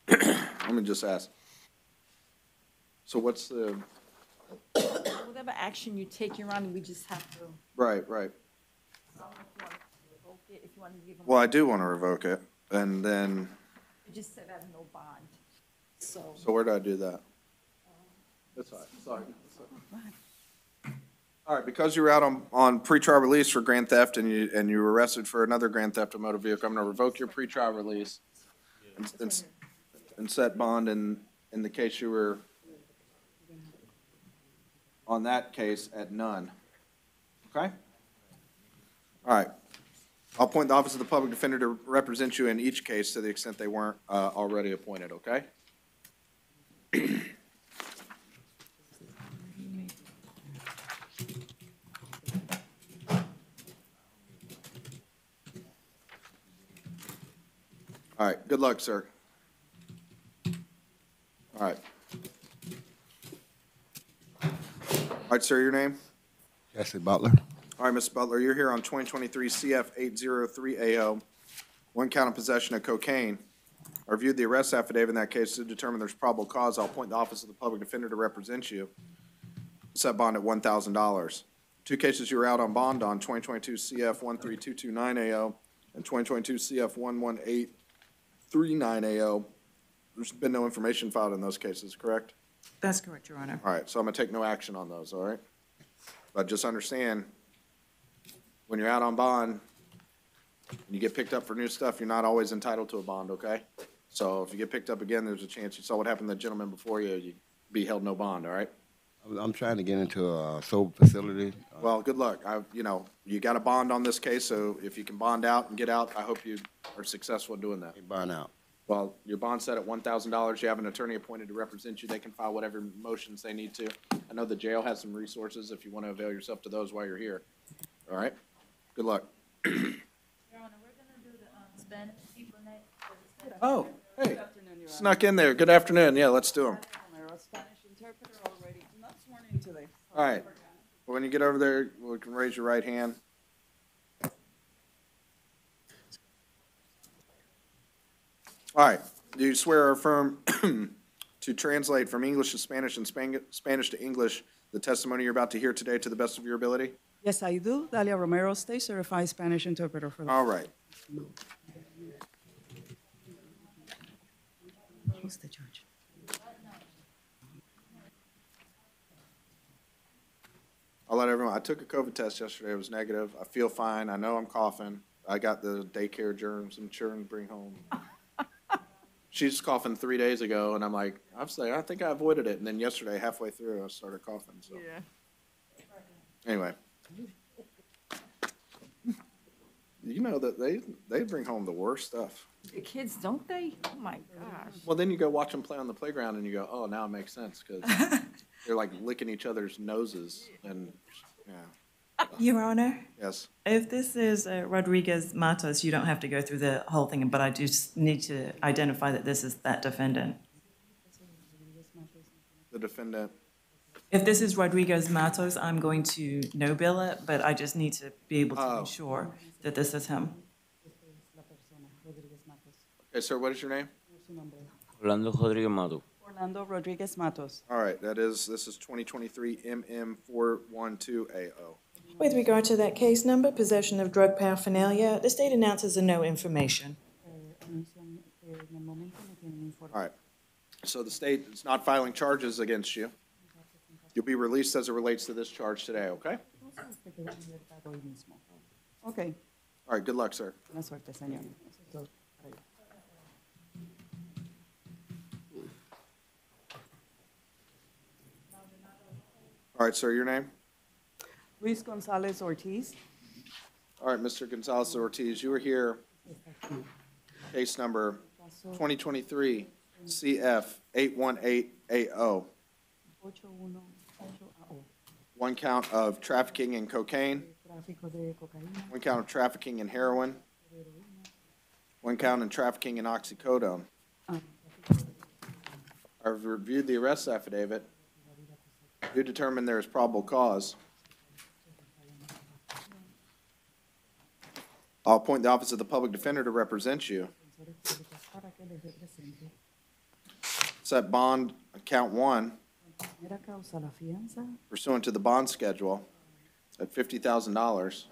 Let me just ask. So what's the, Whatever action you take, Your Honor, we just have to, right. if you want to give them, Well, I do want to revoke it, and then, you just said that no bond. So, so where do I do that? That's all right, sorry. All right, because you were out on pretrial release for grand theft and you were arrested for another grand theft of motor vehicle, I'm going to revoke your pretrial release and set bond in the case you were on that case at none. Okay? All right. I'll appoint the Office of the Public Defender to represent you in each case to the extent they weren't already appointed, okay? All right, good luck, sir. All right. All right, sir, your name? Jesse Butler. All right, Ms. Butler, you're here on 2023 CF 803AO, one count of possession of cocaine. I reviewed the arrest affidavit in that case to determine there's probable cause. I'll appoint the Office of the Public Defender to represent you. Set bond at $1,000. Two cases you were out on bond on, 2022 CF 13229AO and 2022 CF 11839AO. There's been no information filed in those cases, correct? That's correct, Your Honor. All right, so I'm going to take no action on those, all right? But just understand, when you're out on bond, and you get picked up for new stuff, you're not always entitled to a bond, okay? So if you get picked up again, there's a chance, you saw what happened to the gentleman before you, you'd be held no bond, all right? I'm trying to get into a sober facility. Well, good luck. You got a bond on this case, so if you can bond out and get out, I hope you are successful in doing that. Burn out. Well, your bond's set at $1,000. You have an attorney appointed to represent you. They can file whatever motions they need to. I know the jail has some resources if you want to avail yourself to those while you're here. All right? Good luck. Your Honor, we're gonna do the Spanish people next. Oh, hey, snuck in there. Good afternoon. Yeah, let's do them. Spanish interpreter already, not sworn in today. All right. Well, when you get over there, we can raise your right hand. All right. Do you swear or affirm to translate from English to Spanish and Spanish to English the testimony you're about to hear today to the best of your ability? Yes, I do. Dalia Romero, state certified Spanish interpreter for the. All right. Who's the judge? I'll let everyone, I took a COVID test yesterday. It was negative. I feel fine. I know I'm coughing. I got the daycare germs and children to bring home. She's coughing 3 days ago, and I'm like, I think I avoided it. And then yesterday, halfway through, I started coughing, so. Yeah. Anyway. You know that they bring home the worst stuff. the kids, don't they? Oh, my gosh. Well, then you go watch them play on the playground and you go, oh, now it makes sense because they're like licking each other's noses and, yeah. Your Honor, Yes. if this is Rodriguez Matos, you don't have to go through the whole thing, but I just need to identify that this is that defendant. The defendant. If this is Rodriguez Matos, I'm going to no bill it, but I just need to be able to ensure that this is him. Okay, sir, what is your name? Orlando Rodriguez Mato. Orlando Rodriguez Matos. All right, this is 2023 MM412AO. With regard to that case number, possession of drug paraphernalia, the state announces a no information. All right, So the state is not filing charges against you. You'll be released as it relates to this charge today, okay? Ok, All right, good luck, sir. buena suerte, señor. Eso es todo. All right, sir, your name? Luis Gonzalez Ortiz. All right, Mr. Gonzalez Ortiz, you were here, case number 2023 CF 818AO. 818AO. One count of trafficking in cocaine, Tráfico de cocaína, one count of trafficking in heroin, one count in trafficking in oxycodone. I've reviewed the arrest affidavit. You determined there is probable cause. I'll appoint the Office of the Public Defender to represent you. para que les represente. Set bond, count one, Primera causa, la fianza, pursuant to the bond schedule at $50,000.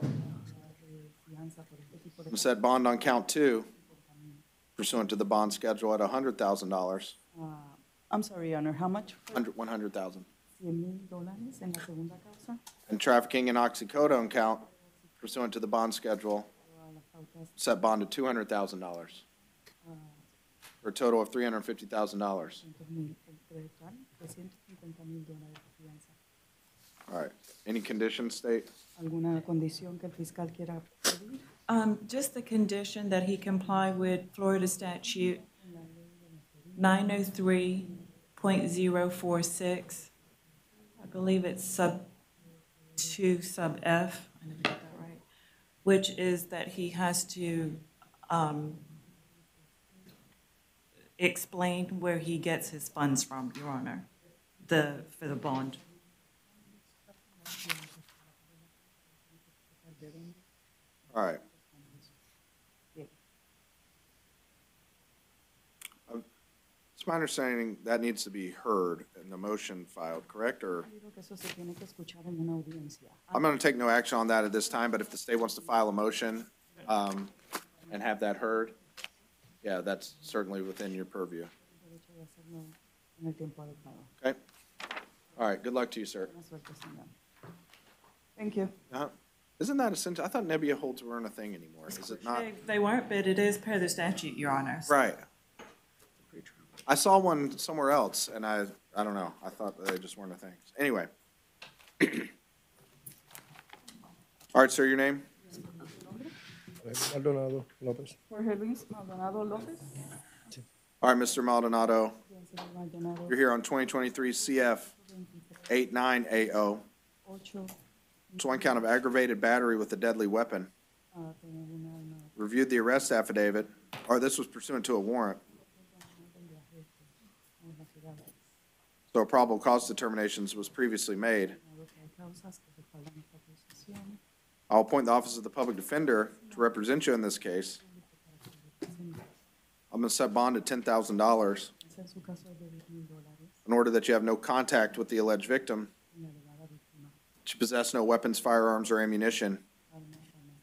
fianza por este tipo de. Set bond on count two, pursuant to the bond schedule at $100,000, I'm sorry, Your Honor, how much? $100,000. $100,000 en la segunda causa. And trafficking in oxycodone count pursuant to the bond schedule, Las pautas, set bond at $200,000, for a total of $350,000. $300,000, el total, $350,000 de fianza. All right. Any conditions, state? ¿Alguna condición que el fiscal quiera pedir? Just the condition that he comply with Florida statute 903.046. I believe it's sub 2 sub F, I never got that right, which is that he has to explain where he gets his funds from, Your Honor, for the bond. All right. It's my understanding that needs to be heard in the motion filed, correct? Or Digo que eso se tiene que escuchar en una audiencia. I'm going to take no action on that at this time, but if the state wants to file a motion and have that heard, yeah, that's certainly within your purview. Derecho de hacerlo en el tiempo adecuado. Okay? All right, good luck to you, sir. Buena suerte, señor. Thank you. Isn't that essential? I thought Nebia holds weren't a thing anymore. Is it not? They weren't, but it is per the statute, Your Honor. Right. I saw one somewhere else, and I don't know. I thought they just weren't a thing. Anyway. All right, sir, your name? Maldonado Lopez. Jorge Luis Maldonado Lopez. All right, Mr. Maldonado, Bien, señor Maldonado. you're here on 2023 CF 89AO. 8, It's one count of aggravated battery with a deadly weapon. tener una Reviewed the arrest affidavit, or this was pursuant to a warrant, so a probable cause determinations was previously made. causas que respaldan esta acusación. I'll appoint the Office of the Public Defender to represent you in this case. I'm going to set bond at $10,000 Ese es su caso de $10,000 in order that you have no contact with the alleged victim, en la alegada víctima. that you possess no weapons, firearms, or ammunition. Armas, armas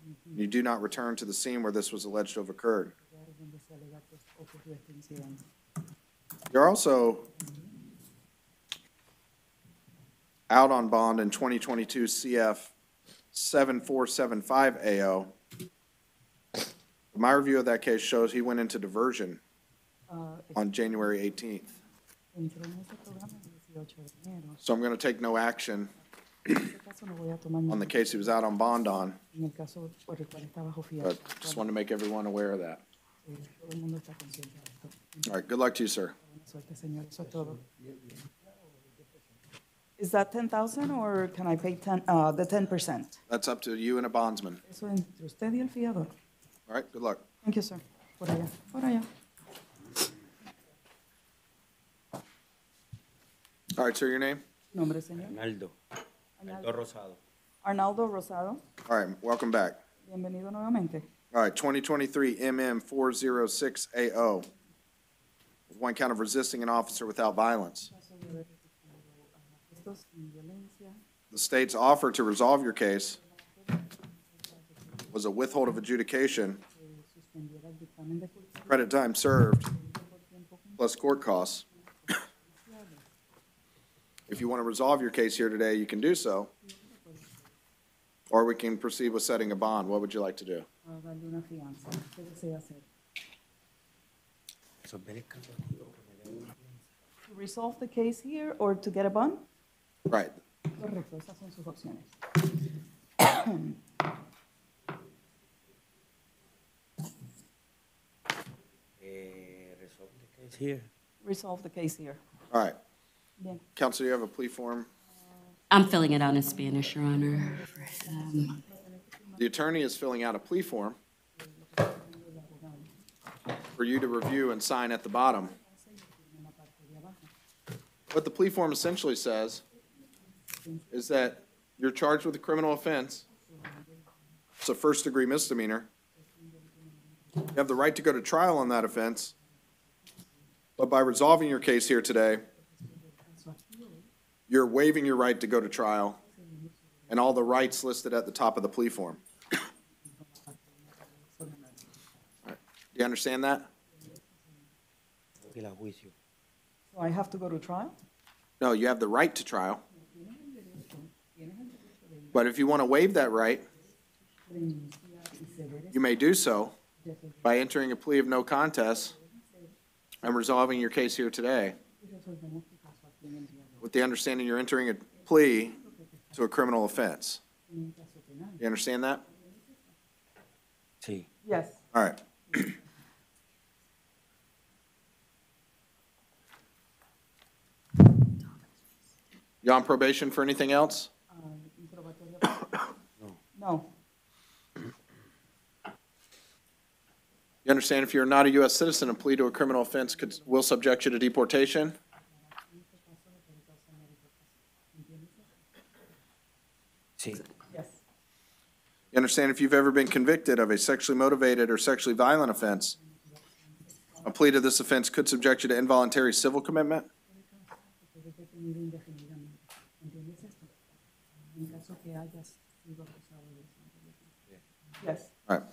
de fuego, You do not return to the scene where this was alleged to have occurred. lugar donde se alega que ocurrió este incidente. You're also out on bond in 2022 CF 7475AO. My review of that case shows he went into diversion on January 18th. Entró en ese programa el 18 de enero. So I'm going to take no action En este caso no voy a tomar on the ningún case he was out on bond on, en el caso por el cual está bajo fianza. but just want to make everyone aware of that. Todo el mundo está consciente de esto. All right, good luck to you, sir. Buena suerte, señor. Eso es todo. Is that 10,000 or can I pay the 10%? That's up to you and a bondsman. Eso entre usted y el fiador. All right, good luck. Thank you, sir. Por allá. Por allá. All right, sir, your name? Nombre, señor. Arnaldo. Arnaldo Rosado. Arnaldo Rosado. All right, welcome back. Bienvenido nuevamente. All right, 2023 MM406AO. With one count of resisting an officer without violence. Caso de haber resistido arrestos sin violencia. The state's offer to resolve your case was a withhold of adjudication, Suspendiera el dictamen de juicio credit time served, por tiempo cumplido plus court costs. If you want to resolve your case here today, you can do so. Or we can proceed with setting a bond. What would you like to do? To resolve the case here or to get a bond? Right. Correcto, esas son sus opciones. Resolve the case here. Resolve the case here. All right. Bien. Counsel, you have a plea form? I'm filling it out in Spanish, Your Honor. The attorney is filling out a plea form for you to review and sign at the bottom. What the plea form essentially says is that you're charged with a criminal offense. It's a first-degree misdemeanor. You have the right to go to trial on that offense, but by resolving your case here today, you're waiving your right to go to trial and all the rights listed at the top of the plea form. Do you understand that? So I have to go to trial? No, you have the right to trial. But if you want to waive that right, you may do so by entering a plea of no contest and resolving your case here today, with the understanding you're entering a plea to a criminal offense. You understand that? Sí. Yes. All right. You on probation for anything else? No. You understand if you're not a U.S. citizen, a plea to a criminal offense will subject you to deportation? Sí. Yes. You understand if you've ever been convicted of a sexually motivated or sexually violent offense, a plea to this offense could subject you to involuntary civil commitment? Yes. All right.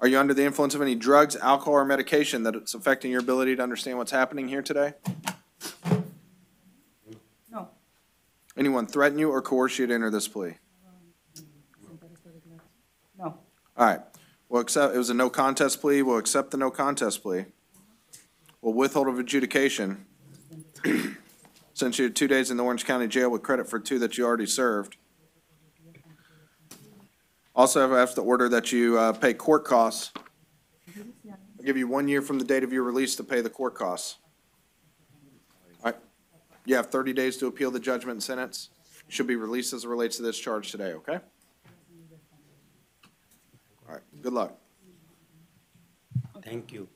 Are you under the influence of any drugs, alcohol, or medication that it's affecting your ability to understand what's happening here today? No. Anyone threaten you or coerce you to enter this plea? No. All right. We'll accept, it was a no contest plea. We'll accept the no contest plea. We'll withhold of adjudication. Sent you 2 days in the Orange County Jail with credit for 2 that you already served. Also, I have to order that you pay court costs. I'll give you 1 year from the date of your release to pay the court costs. All right. You have 30 days to appeal the judgment and sentence. You should be released as it relates to this charge today, okay? All right. Good luck. Thank you.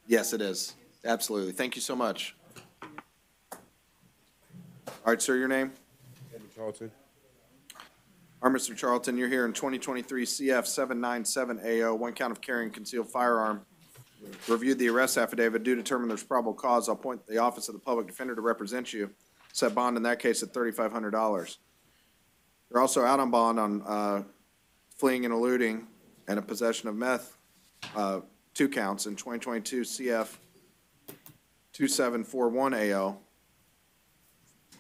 Yes, it is. Absolutely. Thank you so much. All right, sir, your name? Charlton. All right, Mr. Charlton, you're here in 2023 CF 797AO, 1 count of carrying concealed firearm. Reviewed the arrest affidavit. Do determine there's probable cause. I'll appoint the Office of the Public Defender to represent you. Set bond in that case at $3,500. You're also out on bond on fleeing and eluding and a possession of meth, 2 counts in 2022 CF 2741AO.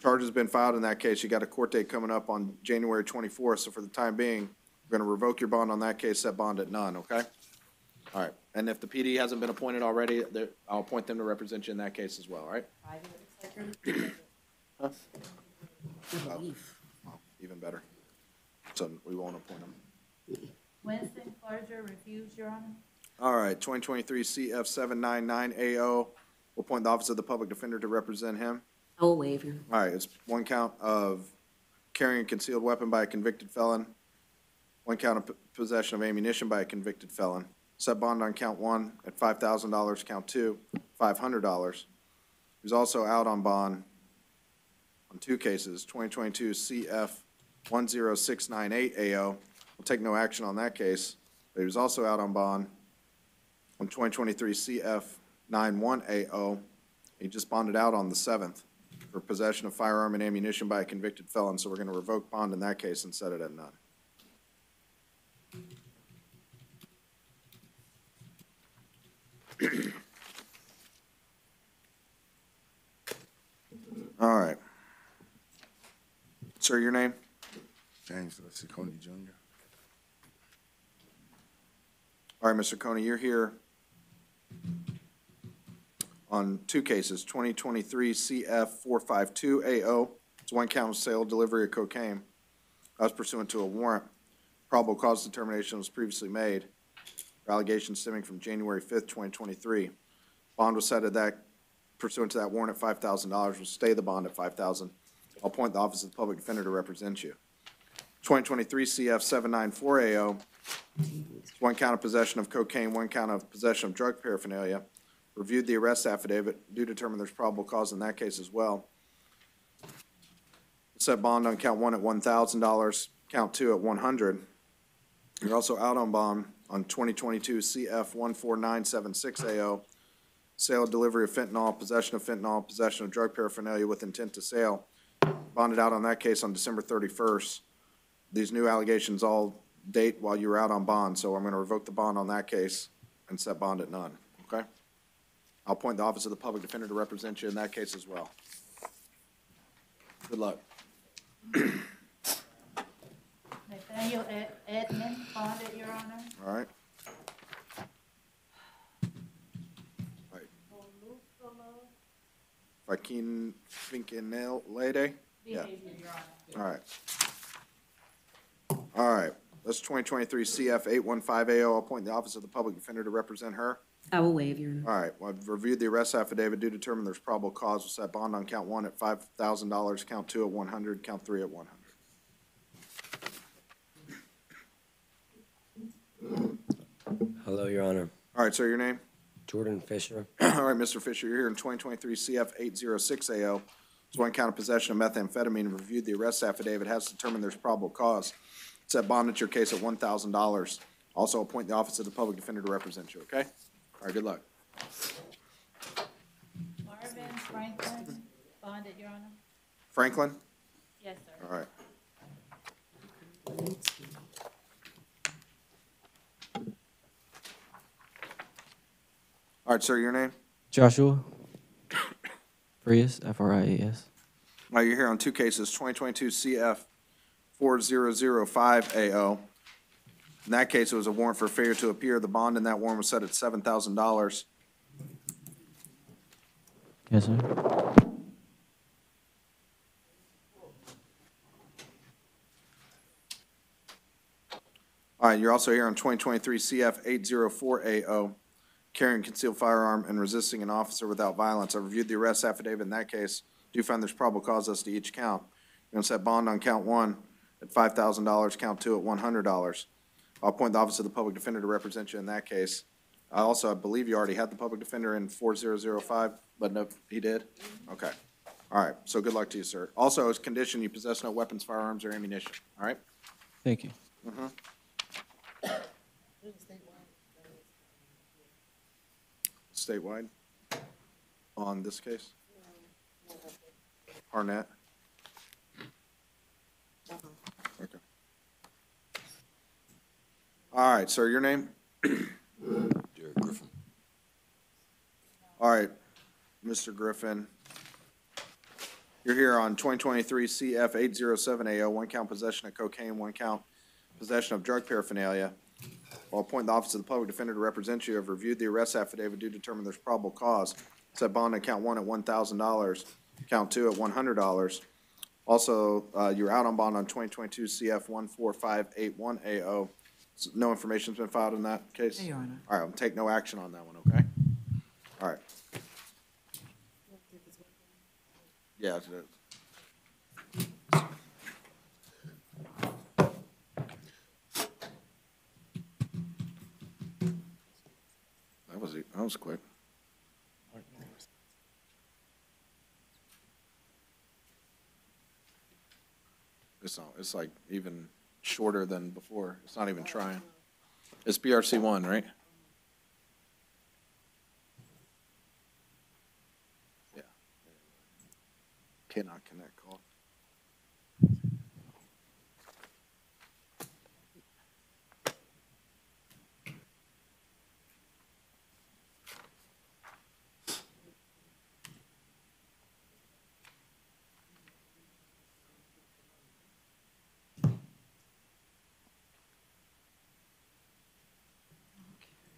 Charge has been filed in that case. You got a court date coming up on January 24th, so for the time being, we're going to revoke your bond on that case, set bond at none, okay? All right, and if the PD hasn't been appointed already, I'll appoint them to represent you in that case as well, all right? Huh? Oh, even better. So we won't appoint them. Winston Closure refused, Your Honor. All right, 2023 CF 799AO, we'll appoint the Office of the Public Defender to represent him. I will waive your. All right, it's 1 count of carrying a concealed weapon by a convicted felon, 1 count of possession of ammunition by a convicted felon. Set bond on count 1 at $5,000, count 2, $500. He's also out on bond on 2 cases, 2022 CF 10698AO. We'll take no action on that case, but he was also out on bond on 2023 CF 91AO. He just bonded out on the 7th. for possession of firearm and ammunition by a convicted felon, so we're going to revoke bond in that case and set it at none. All right. Sir, your name? James Ciccone Jr. All right, Mr. Coney, you're here on two cases, 2023 CF 452AO. It's one count of sale, delivery of cocaine. That was pursuant to a warrant. Probable cause determination was previously made. Allegations stemming from January 5th, 2023. Bond was set at that, pursuant to that warrant at $5,000. We'll stay the bond at $5,000. I'll appoint the Office of the Public Defender to represent you. 2023 CF 794AO. One count of possession of cocaine, one count of possession of drug paraphernalia. Reviewed the arrest affidavit. Do determine there's probable cause in that case as well. Set bond on count one at $1,000, count two at $100. You're also out on bond on 2022 CF 14976AO. Sale, delivery of fentanyl, possession of drug paraphernalia with intent to sale. Bonded out on that case on December 31st. These new allegations all date while you were out on bond, so I'm going to revoke the bond on that case and set bond at none, okay? I'll appoint the Office of the Public Defender to represent you in that case as well. Good luck. Nathaniel Edmond, bonded, Your Honor. All right. Joaquin Fincanelade? Yeah. All right. All right. That's 2023 CF 815AO. I'll appoint the Office of the Public Defender to represent her. I will waive, Your Honor. All right. Well, I've reviewed the arrest affidavit. Do determine there's probable cause. We'll set bond on count one at $5,000, count two at $100, count three at $100. Hello, Your Honor. All right, sir, your name? Jordan Fisher. All right, Mr. Fisher, you're here in 2023 CF 806AO. It's one count of possession of methamphetamine. Reviewed the arrest affidavit. Has determined there's probable cause. Set bond at your case at $1,000. Also appoint the Office of the Public Defender to represent you, okay? All right, good luck. Marvin Franklin, bonded, Your Honor. Franklin? Yes, sir. All right. All right, sir, your name? Joshua Frias, Frias. All right, you're here on two cases, 2022 CF 4005AO. In that case, it was a warrant for failure to appear. The bond in that warrant was set at $7,000. Yes, sir. All right, you're also here on 2023 CF 804AO, carrying concealed firearm and resisting an officer without violence. I reviewed the arrest affidavit in that case. Do find there's probable cause as to each count. You're going to set bond on count one at $5,000, count two at $100. I'll appoint the Office of the Public Defender to represent you in that case. I believe you already had the Public Defender in 4005, but no, he did? Okay. All right, so good luck to you, sir. Also, as a condition, you possess no weapons, firearms, or ammunition, all right? Thank you. Statewide on this case? Arnett? Okay. All right, sir, your name? Derek Griffin. All right, Mr. Griffin. You're here on 2023 CF 807AO, one count possession of cocaine, one count possession of drug paraphernalia. I'll appoint the Office of the Public Defender to represent you. I've reviewed the arrest affidavit. Do determine there's probable cause. Set bond on count one at $1,000, count two at $100. Also, you're out on bond on 2022 CF 14581AO. So no information's been filed in that case? Your Honor. All right, I'll take no action on that one, okay? All right. Yeah, it's it. That was quick. It's like even shorter than before. It's not even trying. It's BRC 1, right? Yeah. Cannot connect call.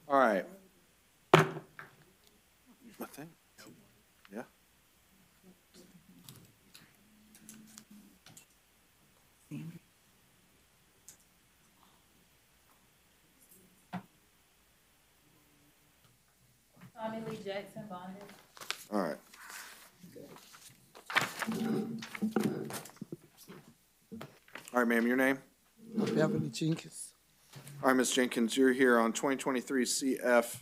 All right. I think. Yeah. Tommy Lee Jackson bonded. All right. All right, ma'am, your name? Beverly Jenkins. All right, Ms. Jenkins, you're here on 2023 CF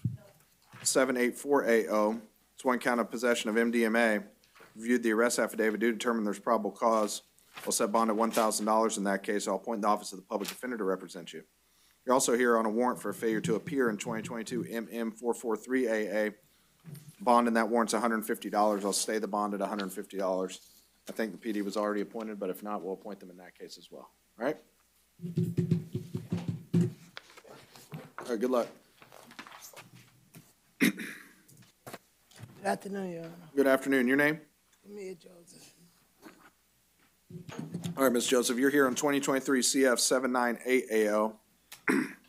784AO. It's one count of possession of MDMA. Reviewed the arrest affidavit, do determine there's probable cause. We'll set bond at $1,000 in that case. I'll appoint the Office of the Public Defender to represent you. You're also here on a warrant for a failure to appear in 2022 MM443AA. Bond in that warrant's $150. I'll stay the bond at $150. I think the PD was already appointed, but if not, we'll appoint them in that case as well. All right? All right, good luck. Good afternoon, Your Honor. Good afternoon. Your name? Amir Joseph. All right, Ms. Joseph, you're here on 2023 CF 798AO.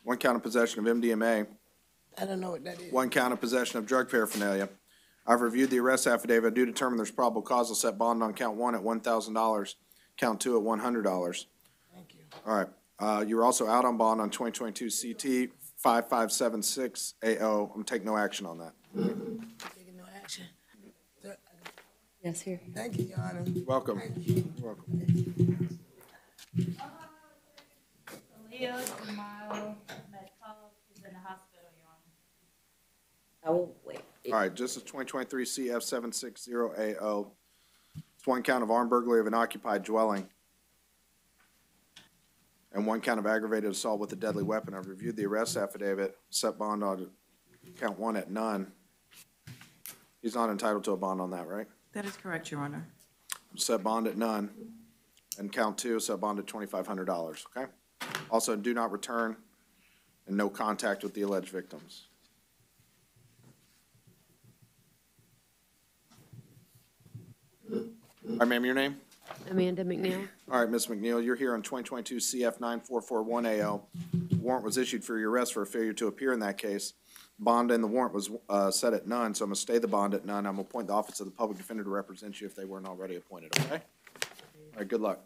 One count of possession of MDMA. I don't know what that is. One count of possession of drug paraphernalia. I've reviewed the arrest affidavit. I do determine there's probable cause. I'll set bond on count one at $1,000, count two at $100. Thank you. All right. You were also out on bond on 2022 CT 5576AO. I'm taking no action on that. Taking no action. Yes, here. Thank you, Your Honor. Welcome. Thank you. You're welcome. Leo Jamal Metcalf is in the hospital, Your Honor. I will wait. All right, just as 2023 CF 760AO. It's one count of armed burglary of an occupied dwelling and one count of aggravated assault with a deadly weapon. I've reviewed the arrest affidavit, set bond on count one at none. He's not entitled to a bond on that, right? That is correct, Your Honor. Set bond at none. And count two, set bond at $2,500, okay? Also, do not return and no contact with the alleged victims. All right, ma'am, your name? Amanda McNeil. All right, Ms. McNeil, you're here on 2022 CF 9441AO. Warrant was issued for your arrest for a failure to appear in that case. Bond in the warrant was set at none, so I'm going to stay the bond at none. I'm going to appoint the Office of the Public Defender to represent you if they weren't already appointed, okay? All right, good luck.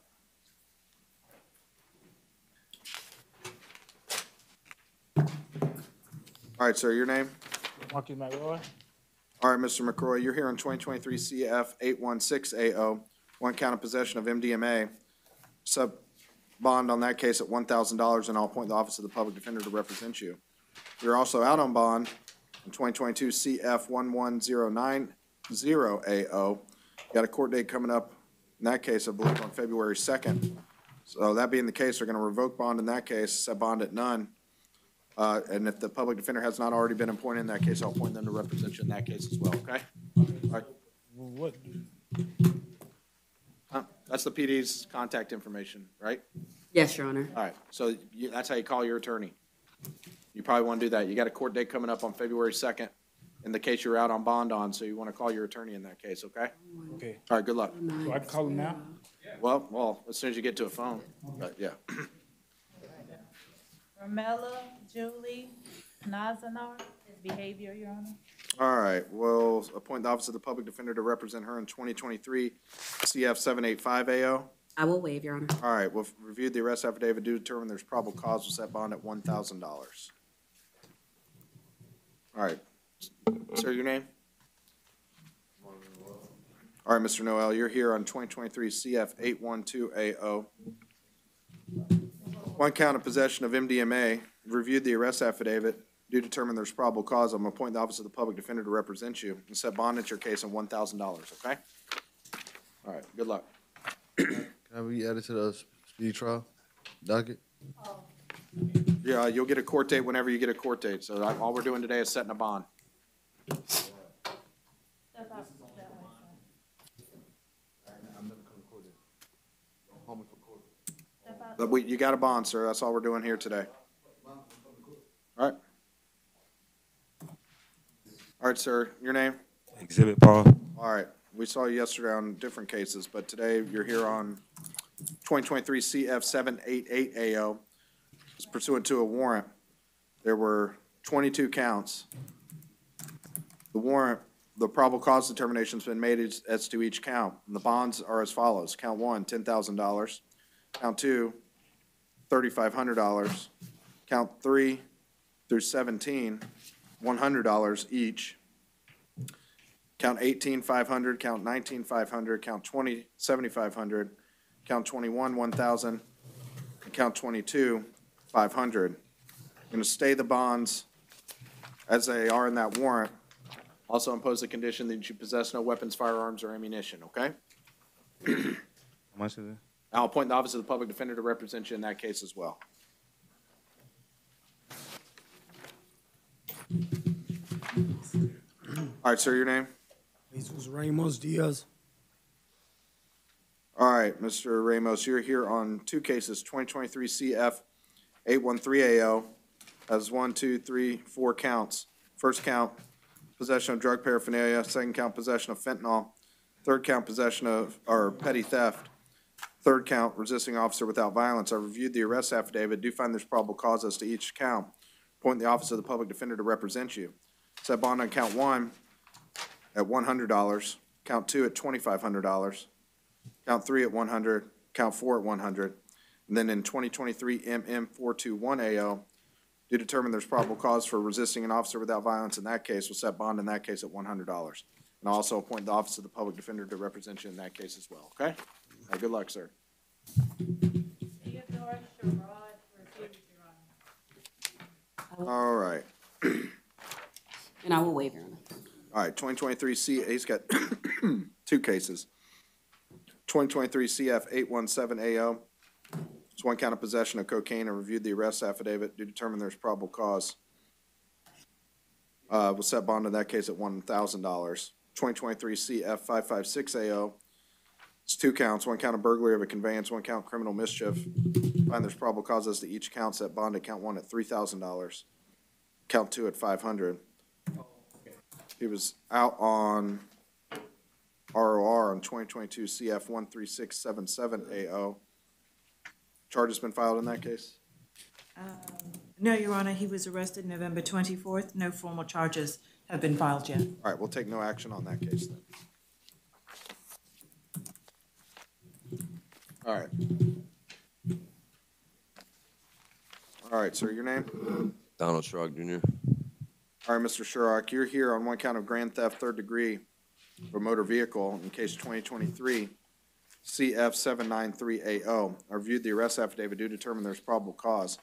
All right, sir, your name? Marcus McRoy. All right, Mr. McCroy, you're here on 2023 CF 816AO, one count of possession of MDMA. Sub bond on that case at $1,000, and I'll appoint the Office of the Public Defender to represent you. You're also out on bond in 2022 CF 11090AO. Got a court date coming up in that case, I believe, on February 2nd. So that being the case, they're going to revoke bond in that case, set bond at none. And if the public defender has not already been appointed in that case, I'll appoint them to represent you in that case as well, okay? All right. What? That's the PD's contact information, right? Yes, Your Honor. All right, so that's how you call your attorney. You probably want to do that. You got a court date coming up on February 2nd in the case you're out on bond on, so you want to call your attorney in that case, okay? Okay. All right, good luck. So I can call him now? Well, as soon as you get to a phone, but yeah. Ramella Julie Nazanar, his behavior, Your Honor. All right, we'll appoint the Office of the Public Defender to represent her in 2023 CF 785AO. I will waive, Your Honor. All right, we've reviewed the arrest affidavit, do determine there's probable cause, we'll set bond at $1,000. All right, sir, your name? All right, Mr. Noel, you're here on 2023 CF 812AO. One count of possession of MDMA, reviewed the arrest affidavit, do determine there's probable cause, I'm going to appoint the Office of the Public Defender to represent you and set bond at your case on $1,000, okay? All right, good luck. Can we add it to the speed trial docket? Yeah, you'll get a court date whenever you get a court date, so all we're doing today is setting a bond. Step out that way, sir. But you got a bond, sir. That's all we're doing here today. All right. All right, sir. Your name? Exhibit Paul. All right. We saw you yesterday on different cases, but today you're here on 2023 CF 788 AO. It's pursuant to a warrant. There were 22 counts. The warrant, the probable cause determination's been made as to each count. And the bonds are as follows. Count one, $10,000. Count two, $3,500. Count 3 through 17, $100 each. Count 18, $500. Count 19, $500. Count 20, $7,500. Count 21, $1,000. And count 22, $500. I'm going to stay the bonds as they are in that warrant. Also impose the condition that you possess no weapons, firearms, or ammunition, okay? How much is it? I'll appoint the Office of the Public Defender to represent you in that case as well. All right, sir, your name? Jesus Ramos Diaz. All right, Mr. Ramos, you're here on two cases, 2023 CF 813 AO. Has 1, 2, 3, 4 counts. First count, possession of drug paraphernalia. Second count, possession of fentanyl. Third count, possession of, or petty theft. Third count, resisting officer without violence. I reviewed the arrest affidavit. Do find there's probable cause as to each count. Appoint the Office of the Public Defender to represent you. Set bond on count one at $100. Count two at $2,500. Count three at $100. Count four at $100. And then in 2023 MM 421 AO, do determine there's probable cause for resisting an officer without violence in that case. We'll set bond in that case at $100. And I'll also appoint the Office of the Public Defender to represent you in that case as well, okay? All right, good luck, sir. Theodore Sherrod refused, Your Honor. All right. And I will waive, Your Honor. All right, 2023 C, he's got two cases. 2023 CF 817 AO. It's one count of possession of cocaine and reviewed the arrest affidavit. Do determine there's probable cause. We'll set bond in that case at $1,000. 2023 CF 556 AO. It's two counts, one count of burglary of a conveyance, one count criminal mischief. Find there's probable causes to each count. Set bond at count one at $3,000. Count two at $500. He was out on ROR on 2022 CF 13677 AO. Charge has been filed in that case? No, Your Honor, he was arrested November 24th. No formal charges have been filed yet. All right, we'll take no action on that case then. All right. All right, sir, your name? Donald Shrug Jr. All right, Mr. Sherrock, you're here on one count of grand theft, third degree, for motor vehicle in case 2023 CF 793 AO. I reviewed the arrest affidavit. Do determine there's probable cause.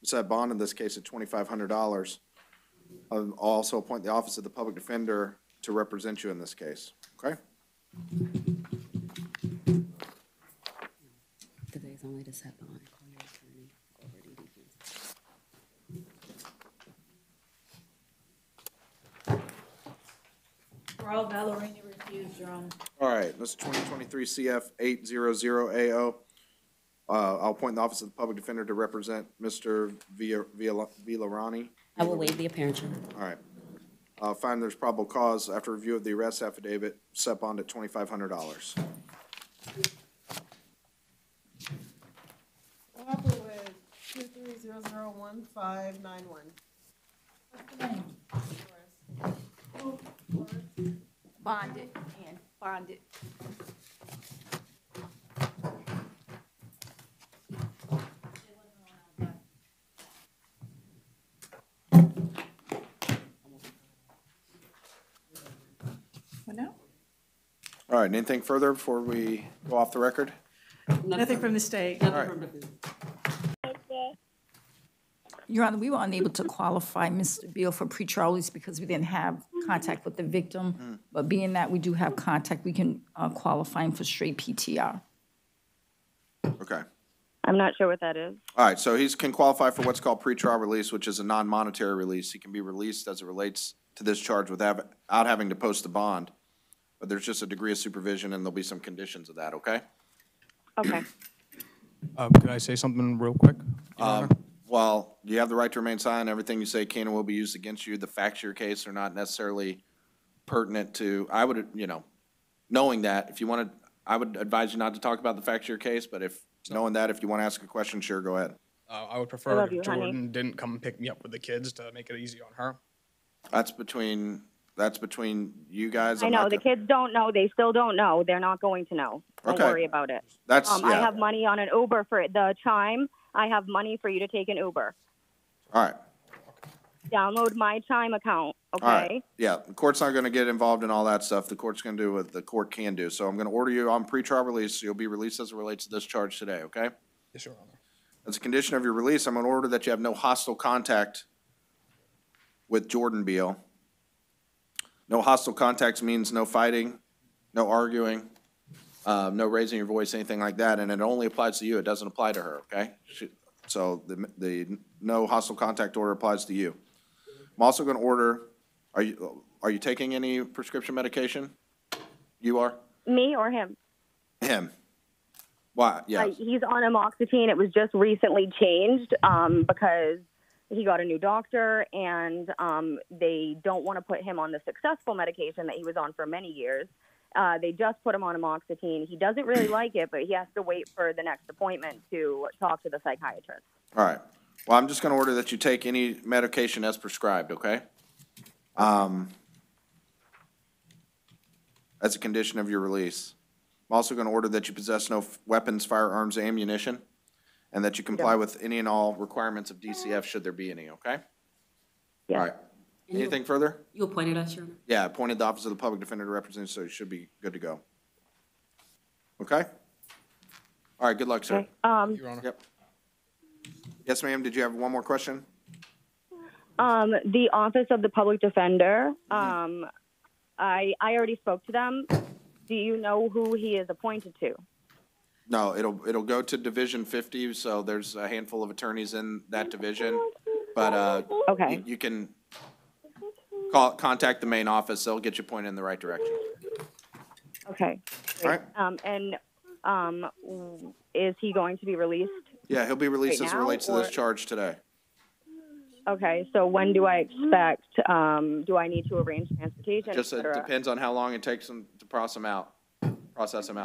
We set bond in this case at $2,500. I'll also appoint the Office of the Public Defender to represent you in this case, okay? Today's only to set bond. Call your attorney. Go over DDP. Raul Ballerini refused, Your Honor. All right, this is 2023 CF 800 AO. I'll appoint the Office of the Public Defender to represent Mr. Villarani. I will waive the appearance, Your Honor. All right. Find there's probable cause after review of the arrest affidavit, set bond at $2,500. Robert with 23001-591. What's the name? Bonded and bonded. What now? All right, anything further before we go off the record? Nothing from the state. All right. Your Honor, we were unable to qualify Mr. Beal for pretrial release because we didn't have contact with the victim. But being that we do have contact, we can qualify him for straight PTR. Okay. I'm not sure what that is. All right, so he can qualify for what's called pretrial release, which is a non-monetary release. He can be released as it relates to this charge without having to post a bond. But there's just a degree of supervision and there'll be some conditions of that, okay? Okay. Could I say something real quick? Your Honor? While you have the right to remain silent, everything you say can and will be used against you. The facts of your case are not necessarily pertinent to, I would, knowing that, if you want to, I would advise you not to talk about the facts of your case, but if, knowing that, if you want to ask a question, sure, go ahead. I would prefer if Jordan didn't come and pick me up with the kids to make it easy on her. That's between you guys. I I'm know, not the gonna- kids don't know, they still don't know, they're not going to know. Don't Okay. worry about it. That's, I yeah, have money on an Uber for the Chime, I have money for you to take an Uber. all right. Download my Chime account, All right, okay? yeah, the court's not gonna get involved in all that stuff. The court's gonna do what the court can do. So I'm gonna order you on pretrial release. You'll be released as it relates to this charge today, okay? Yes, Your Honor. As a condition of your release, I'm gonna order that you have no hostile contact with Jordan Beal. No hostile contacts means no fighting, no arguing, no raising your voice, anything like that, and it only applies to you. It doesn't apply to her, okay? So the no hostile contact order applies to you. I'm also gonna order, are you taking any prescription medication? You are? Me or him? Him. Why? Yeah. He's on amoxicillin. It was just recently changed because he got a new doctor, and they don't want to put him on the successful medication that he was on for many years. They just put him on amoxicillin. He doesn't really like it, but he has to wait for the next appointment to talk to the psychiatrist. All right. Well, I'm just gonna order that you take any medication as prescribed, okay? As a condition of your release. I'm also gonna order that you possess no weapons, firearms, ammunition, and that you comply with any and all requirements of DCF should there be any, okay? Yeah. All right. Anything further? You appointed us, Your Honor? Yeah, appointed the Office of the Public Defender to represent, so you should be good to go. Okay? All right, good luck, sir. Okay. Your Honor. Yep. Yes, ma'am, did you have one more question? The Office of the Public Defender, Mm-hmm. I already spoke to them. Do you know who he is appointed to? No, it'll go to Division 50, so there's a handful of attorneys in that division. But Okay. you can contact the main office, they'll get you pointed in the right direction. Okay. All right? Is he going to be released? Yeah, he'll be released Right as it now, relates to this or- charge today. Okay, so when do I expect, do I need to arrange transportation, et Just it cetera? depends on how long it takes them to process him out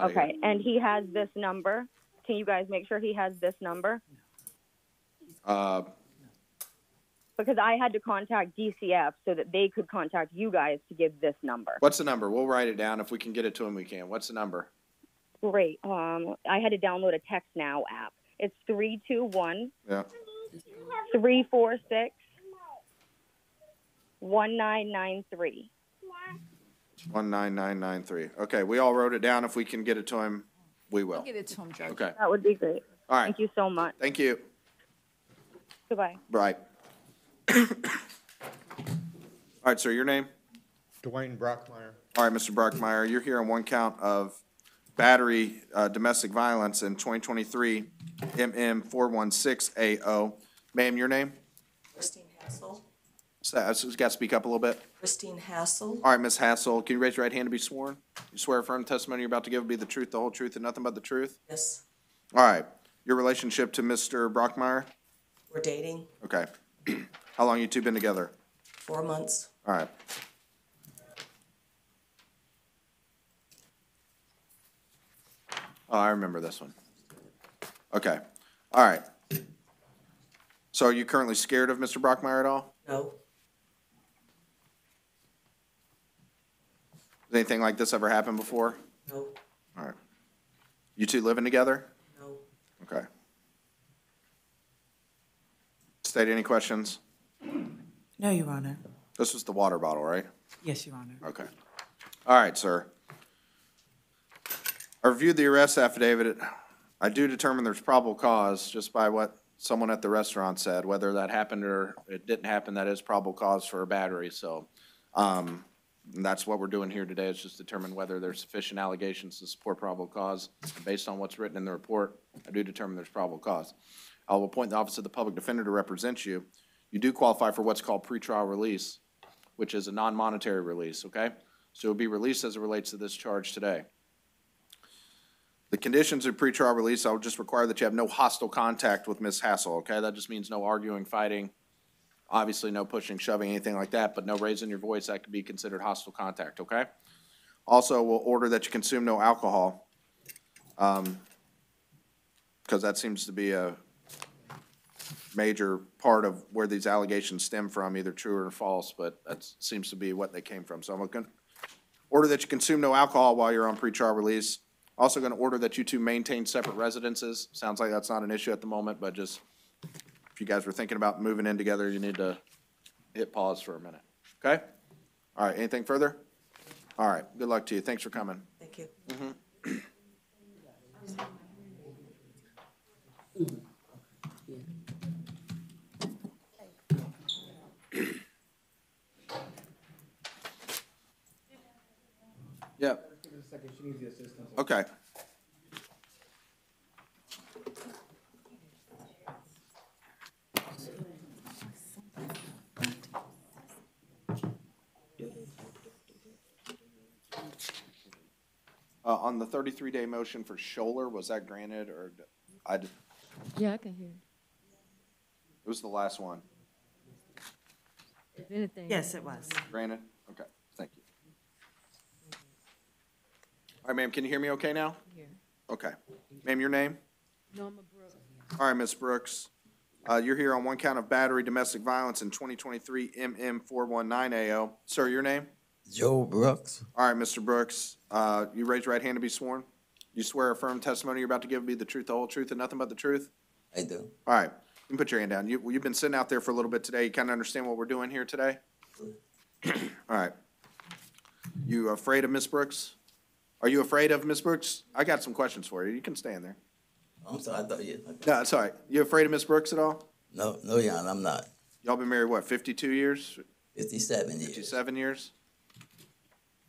of here. Okay, and he has this number? Can you guys make sure he has this number? Because I had to contact DCF so that they could contact you guys to give this number. What's the number? We'll write it down. If we can get it to him, we can. What's the number? Great. I had to download a Text Now app. It's 321 Yeah. 346 1993. 19993. Okay, we all wrote it down. If we can get it to him, we will. I'll get it to him, Judge. Okay, That would be great. all right. Thank you so much. Thank you. Goodbye. Right. All right, sir, your name? Dwayne Brockmeyer. All right, Mr. Brockmeyer, you're here on one count of battery, domestic violence in 2023 MM416AO. Ma'am, your name? Christine Hassel. You got to speak up a little bit. Christine Hassel. All right, Ms. Hassel, can you raise your right hand to be sworn? You swear affirm the testimony you're about to give will be the truth, the whole truth, and nothing but the truth? Yes. All right. Your relationship to Mr. Brockmeyer? We're dating. Okay. How long you two been together? 4 months. All right. Oh, I remember this one. Okay. All right. So are you currently scared of Mr. Brockmeyer at all? No. Has anything like this ever happened before? No. All right. You two living together? No. Okay. State any questions? No, Your Honor. This was the water bottle, right? Yes, Your Honor. Okay. All right, sir. I reviewed the arrest affidavit. I do determine there's probable cause just by what someone at the restaurant said. Whether that happened or it didn't happen, that is probable cause for a battery. So and that's what we're doing here today, is just determine whether there's sufficient allegations to support probable cause. Based on what's written in the report, I do determine there's probable cause. I will appoint the Office of the Public Defender to represent you. You do qualify for what's called pretrial release, which is a non-monetary release, okay? So you'll be released as it relates to this charge today. The conditions of pretrial release, I'll just require that you have no hostile contact with Ms. Hassel, okay? That just means no arguing, fighting, obviously no pushing, shoving, anything like that, but no raising your voice, that could be considered hostile contact, okay? Also, we'll order that you consume no alcohol, because that seems to be a major part of where these allegations stem from, either true or false, but that seems to be what they came from. So I'm going to order that you consume no alcohol while you're on pretrial release. Also going to order that you two maintain separate residences. Sounds like that's not an issue at the moment, but just if you guys were thinking about moving in together, you need to hit pause for a minute. Okay? All right, anything further? All right, good luck to you. Thanks for coming. Thank you. Yep. Okay. On the 33-day motion for Scholler, was that granted or Yeah, I can hear. it was the last one? If anything. Yes, it was. Granted? Okay, thank you. All right, ma'am, can you hear me okay now? Yeah. Okay. Ma'am, your name? Norma Brooks. All right, Ms. Brooks. You're here on one count of battery, domestic violence in 2023 MM419AO. Sir, your name? Joe Brooks. All right, Mr. Brooks, you raise your right hand to be sworn. You swear a firm testimony you're about to give will be the truth, the whole truth, and nothing but the truth? I do. All right, you can put your hand down. You've been sitting out there for a little bit today. You kind of understand what we're doing here today? All right. You afraid of Ms. Brooks? Are you afraid of Ms. Brooks? I got some questions for you. You can stay in there. I'm sorry, I thought you. No, it's all right. You afraid of Ms. Brooks at all? No, no, Your Honor, I'm not. Y'all been married, what, 52 years? 57 years. 57 years?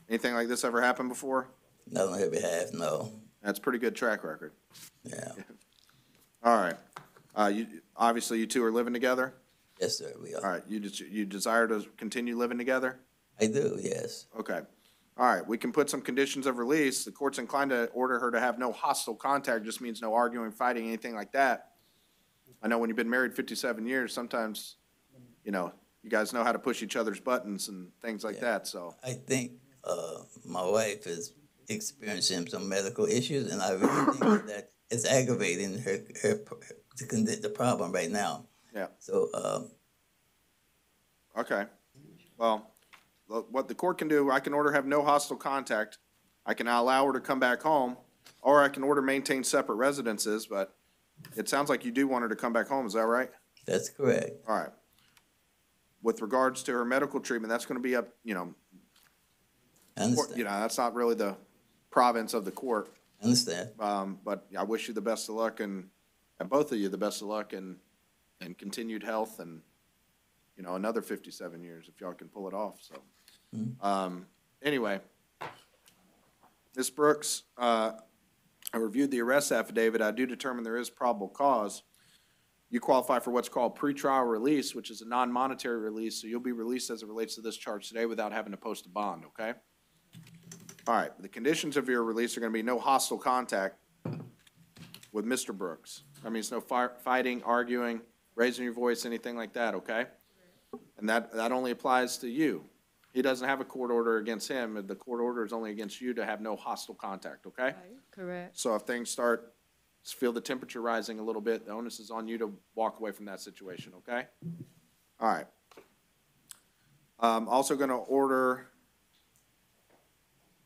Anything like this ever happened before? Not on her behalf, no. That's a pretty good track record. Yeah. All right. Obviously, you two are living together? Yes, sir, we are. All right. You desire to continue living together? I do, yes. Okay. All right. We can put some conditions of release. The court's inclined to order her to have no hostile contact, just means no arguing, fighting, anything like that. I know when you've been married 57 years, sometimes, you guys know how to push each other's buttons and things like that, so. I think my wife is experiencing some medical issues, and I really think that it's aggravating the problem right now. Yeah. So, Okay. Well, what the court can do, I can order have no hostile contact. I can allow her to come back home, or I can order maintain separate residences, but it sounds like you do want her to come back home, is that right? that's correct. All right. With regards to her medical treatment, that's gonna be up, I understand. that's not really the province of the court. I understand. But I wish you the best of luck and both of you the best of luck and continued health and, another 57 years if y'all can pull it off, so. Anyway, Ms. Brooks, I reviewed the arrest affidavit. I do determine there is probable cause. You qualify for what's called pretrial release, which is a non-monetary release, so you'll be released as it relates to this charge today without having to post a bond, okay? All right, the conditions of your release are gonna be no hostile contact with Mr. Brooks. That means no fighting, arguing, raising your voice, anything like that, okay? And that only applies to you. He doesn't have a court order against him, the court order is only against you to have no hostile contact, okay? Correct. So if things start, feel the temperature rising a little bit, the onus is on you to walk away from that situation, okay? All right. Also gonna order,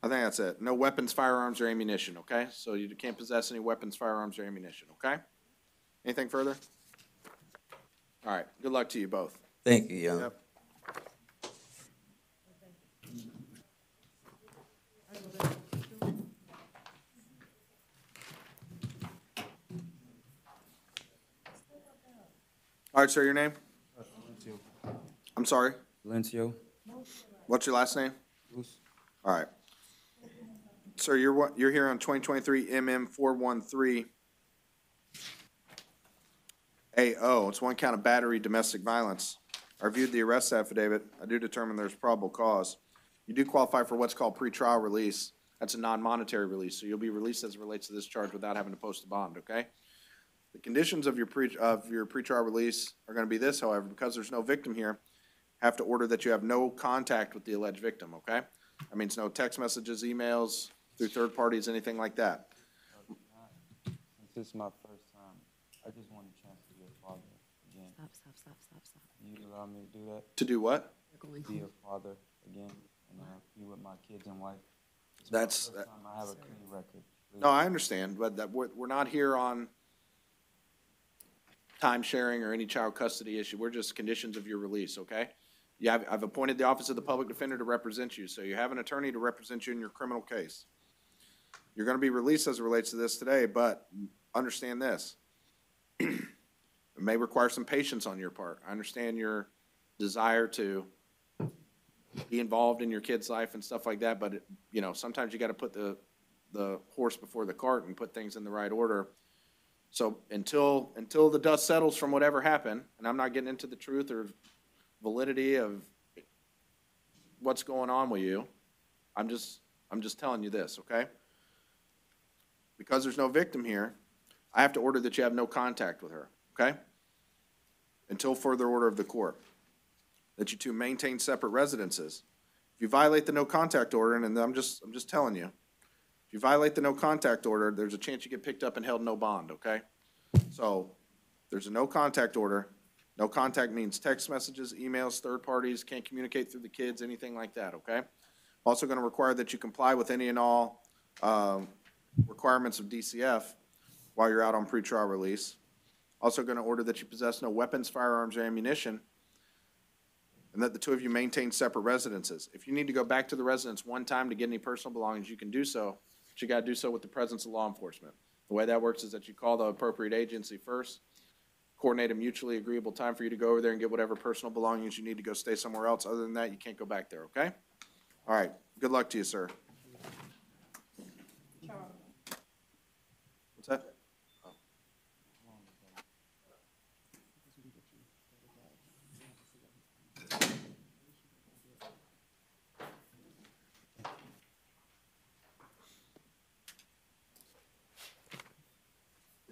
I think that's it, no weapons, firearms, or ammunition, okay? So you can't possess any weapons, firearms, or ammunition, okay? Anything further? All right, good luck to you both. Thank you, Your Honor. Yep. All right, sir, your name? I'm sorry? Valencio. What's your last name? All right. Sir, you're here on 2023 MM413 AO. It's one count of battery, domestic violence. I reviewed the arrest affidavit. I do determine there's probable cause. You do qualify for what's called pretrial release. That's a non-monetary release, so you'll be released as it relates to this charge without having to post a bond, okay? The conditions of your pretrial release are gonna be this, however, because there's no victim here, have to order that you have no contact with the alleged victim, okay? That means no text messages, emails, through third parties, anything like that. Since this is my first time, I just want a chance to be a father again. Stop. You allow me to do that? To do what? Be a father again and be with my kids and wife. It's That's- my first time I have a clean record. Please. No, I understand, but that, we're not here on time sharing or any child custody issue. We're just conditions of your release, okay? Yeah, I've appointed the Office of the Public Defender to represent you, so you have an attorney to represent you in your criminal case. You're gonna be released as it relates to this today, but understand this. It may require some patience on your part. I understand your desire to be involved in your kid's life and stuff like that, but, you know, sometimes you gotta put the horse before the cart and put things in the right order. So until the dust settles from whatever happened, and I'm not getting into the truth or validity of what's going on with you, I'm just telling you this, okay? Because there's no victim here, I have to order that you have no contact with her, okay? Until further order of the court. That you two maintain separate residences. If you violate the no contact order, and I'm just telling you, if you violate the no contact order, there's a chance you get picked up and held no bond, okay? So, there's a no contact order. No contact means text messages, emails, third parties, can't communicate through the kids, anything like that, okay? Also gonna require that you comply with any and all, requirements of DCF while you're out on pretrial release. Also gonna order that you possess no weapons, firearms, or ammunition, and that the two of you maintain separate residences. If you need to go back to the residence one time to get any personal belongings, you can do so, but you gotta do so with the presence of law enforcement. The way that works is that you call the appropriate agency first, coordinate a mutually agreeable time for you to go over there and get whatever personal belongings you need to go stay somewhere else. Other than that, you can't go back there, okay? All right, good luck to you, sir. What's that? Oh.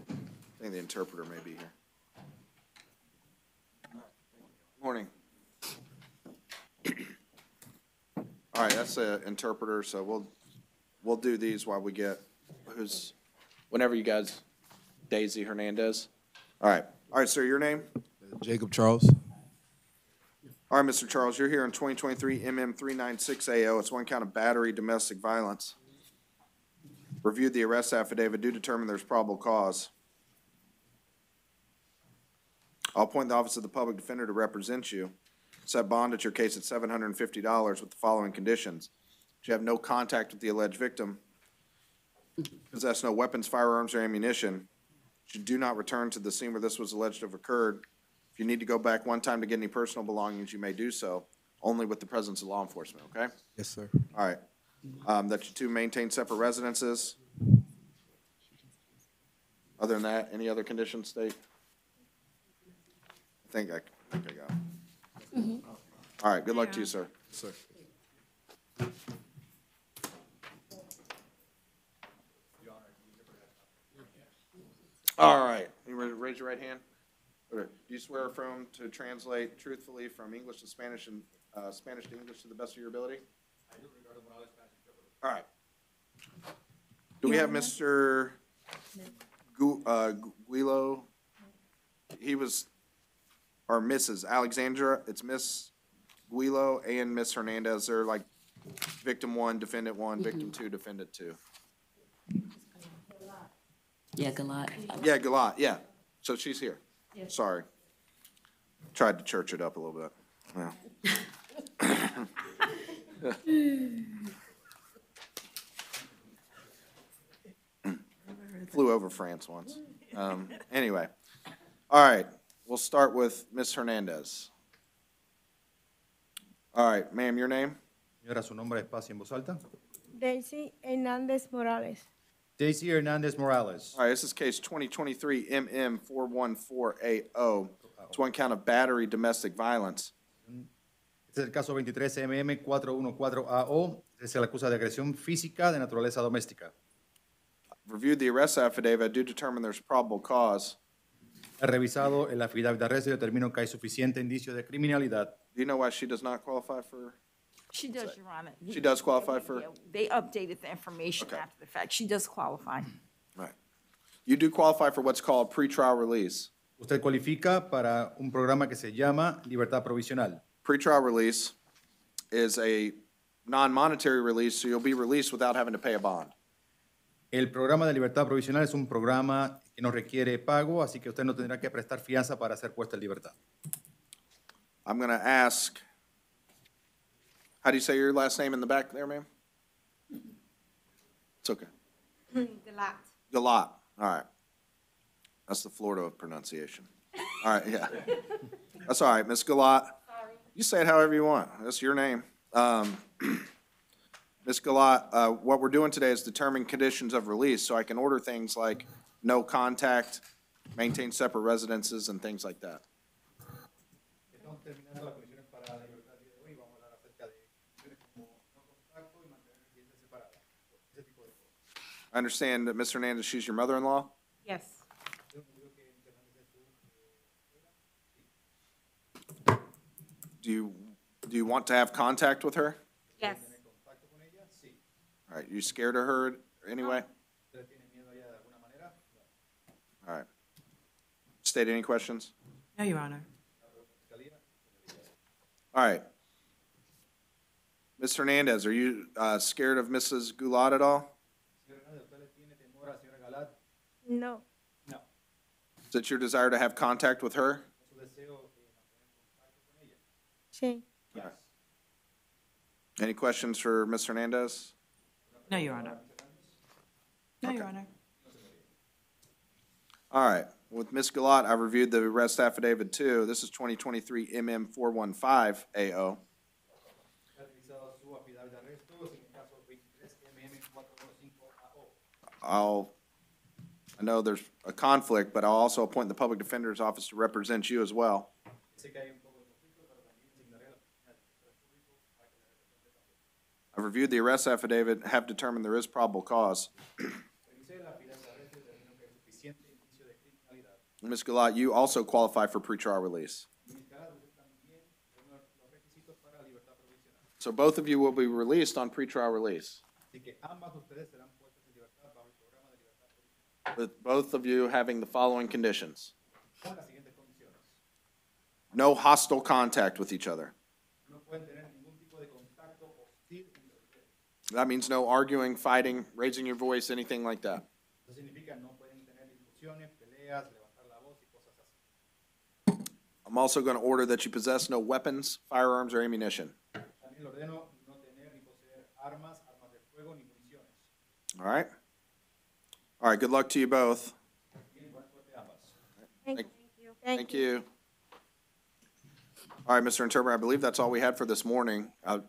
I think the interpreter may be here. Morning. All right, that's the interpreter, so we'll do these while we get, whenever you guys, Daisy Hernandez. All right, sir, your name? Jacob Charles. All right, Mr. Charles, you're here in 2023 MM396AO. It's one count of battery, domestic violence. Reviewed the arrest affidavit, do determine there's probable cause. I'll appoint the Office of the Public Defender to represent you. Set bond at your case at $750 with the following conditions. You have no contact with the alleged victim. Possess no weapons, firearms, or ammunition. You do not return to the scene where this was alleged to have occurred. If you need to go back one time to get any personal belongings, you may do so, only with the presence of law enforcement, okay? Yes, sir. All right. That you two maintain separate residences. Other than that, any other conditions, State? I think I got it. All right, good luck to you, sir. Sir. All right, you ready to raise your right hand? Okay. Do you swear or affirm to translate truthfully from English to Spanish and Spanish to English to the best of your ability? I do, Ricardo Morales, Spanish. All right. Do we have Mr. Guilo? He was, or Mrs. Alexandra, it's Miss Guilo and Miss Hernandez. They're like victim one, defendant one, victim two, defendant two. Yeah, Galat. Yeah, Galat, yeah. So she's here. Sorry. Tried to church it up a little bit. Yeah. Flew over France once. Anyway. All right, we'll start with Miss Hernandez. All right, ma'am, your name? Señora, su nombre despacio en voz alta. Daisy Hernandez Morales. Daisy Hernandez Morales. All right, this is case 2023 MM414AO. It's one count of battery, domestic violence. Este es el caso 23MM414AO. Se le acusa de agresión física de naturaleza doméstica. Reviewed the arrest affidavit. I do determine there's probable cause. He revisado el affidavit de arresto y determino que hay suficiente indicio de criminalidad. Do you know why she does not qualify for? She does, Your Honor. She does qualify for? Yeah, they updated the information Okay. after the fact. She does qualify. Right. You do qualify for what's called pretrial release. Usted cualifica para un programa que se llama Libertad Provisional. Pretrial release is a non-monetary release, so you'll be released without having to pay a bond. El programa de libertad provisional es un programa que no requiere pago, así que usted no tendrá que prestar fianza para ser puesto en libertad. I'm going to ask, how do you say your last name in the back there, ma'am? It's okay. Galat. All right. That's the Florida pronunciation. All right, yeah. That's all right, Ms. Galat. You say it however you want. That's your name. Ms. Galat, what we're doing today is determine conditions of release, so I can order things like no contact, maintain separate residences, and things like that. I understand that, Ms. Hernandez, she's your mother-in-law? Yes. Do you want to have contact with her? Yes. All right, you scared of her anyway? All right. State any questions? No, Your Honor. All right. Ms. Hernandez, are you scared of Mrs. Goulart at all? No. Is it your desire to have contact with her? Sí. Any questions for Ms. Hernandez? No, Your Honor. No, Your Honor. All right. With Ms. Galat, I reviewed the arrest affidavit too. This is 2023 MM415 AO. I know there's a conflict, but I'll also appoint the Public Defender's Office to represent you as well. I've reviewed the arrest affidavit, and have determined there is probable cause. Ms. Galat, you also qualify for pretrial release. So both of you will be released on pretrial release. With both of you having the following conditions. No hostile contact with each other. That means no arguing, fighting, raising your voice, anything like that. I'm also going to order that you possess no weapons, firearms, or ammunition. All right? All right, good luck to you both. Thank you. Thank you. All right, Mr. Interpreter, I believe that's all we had for this morning. I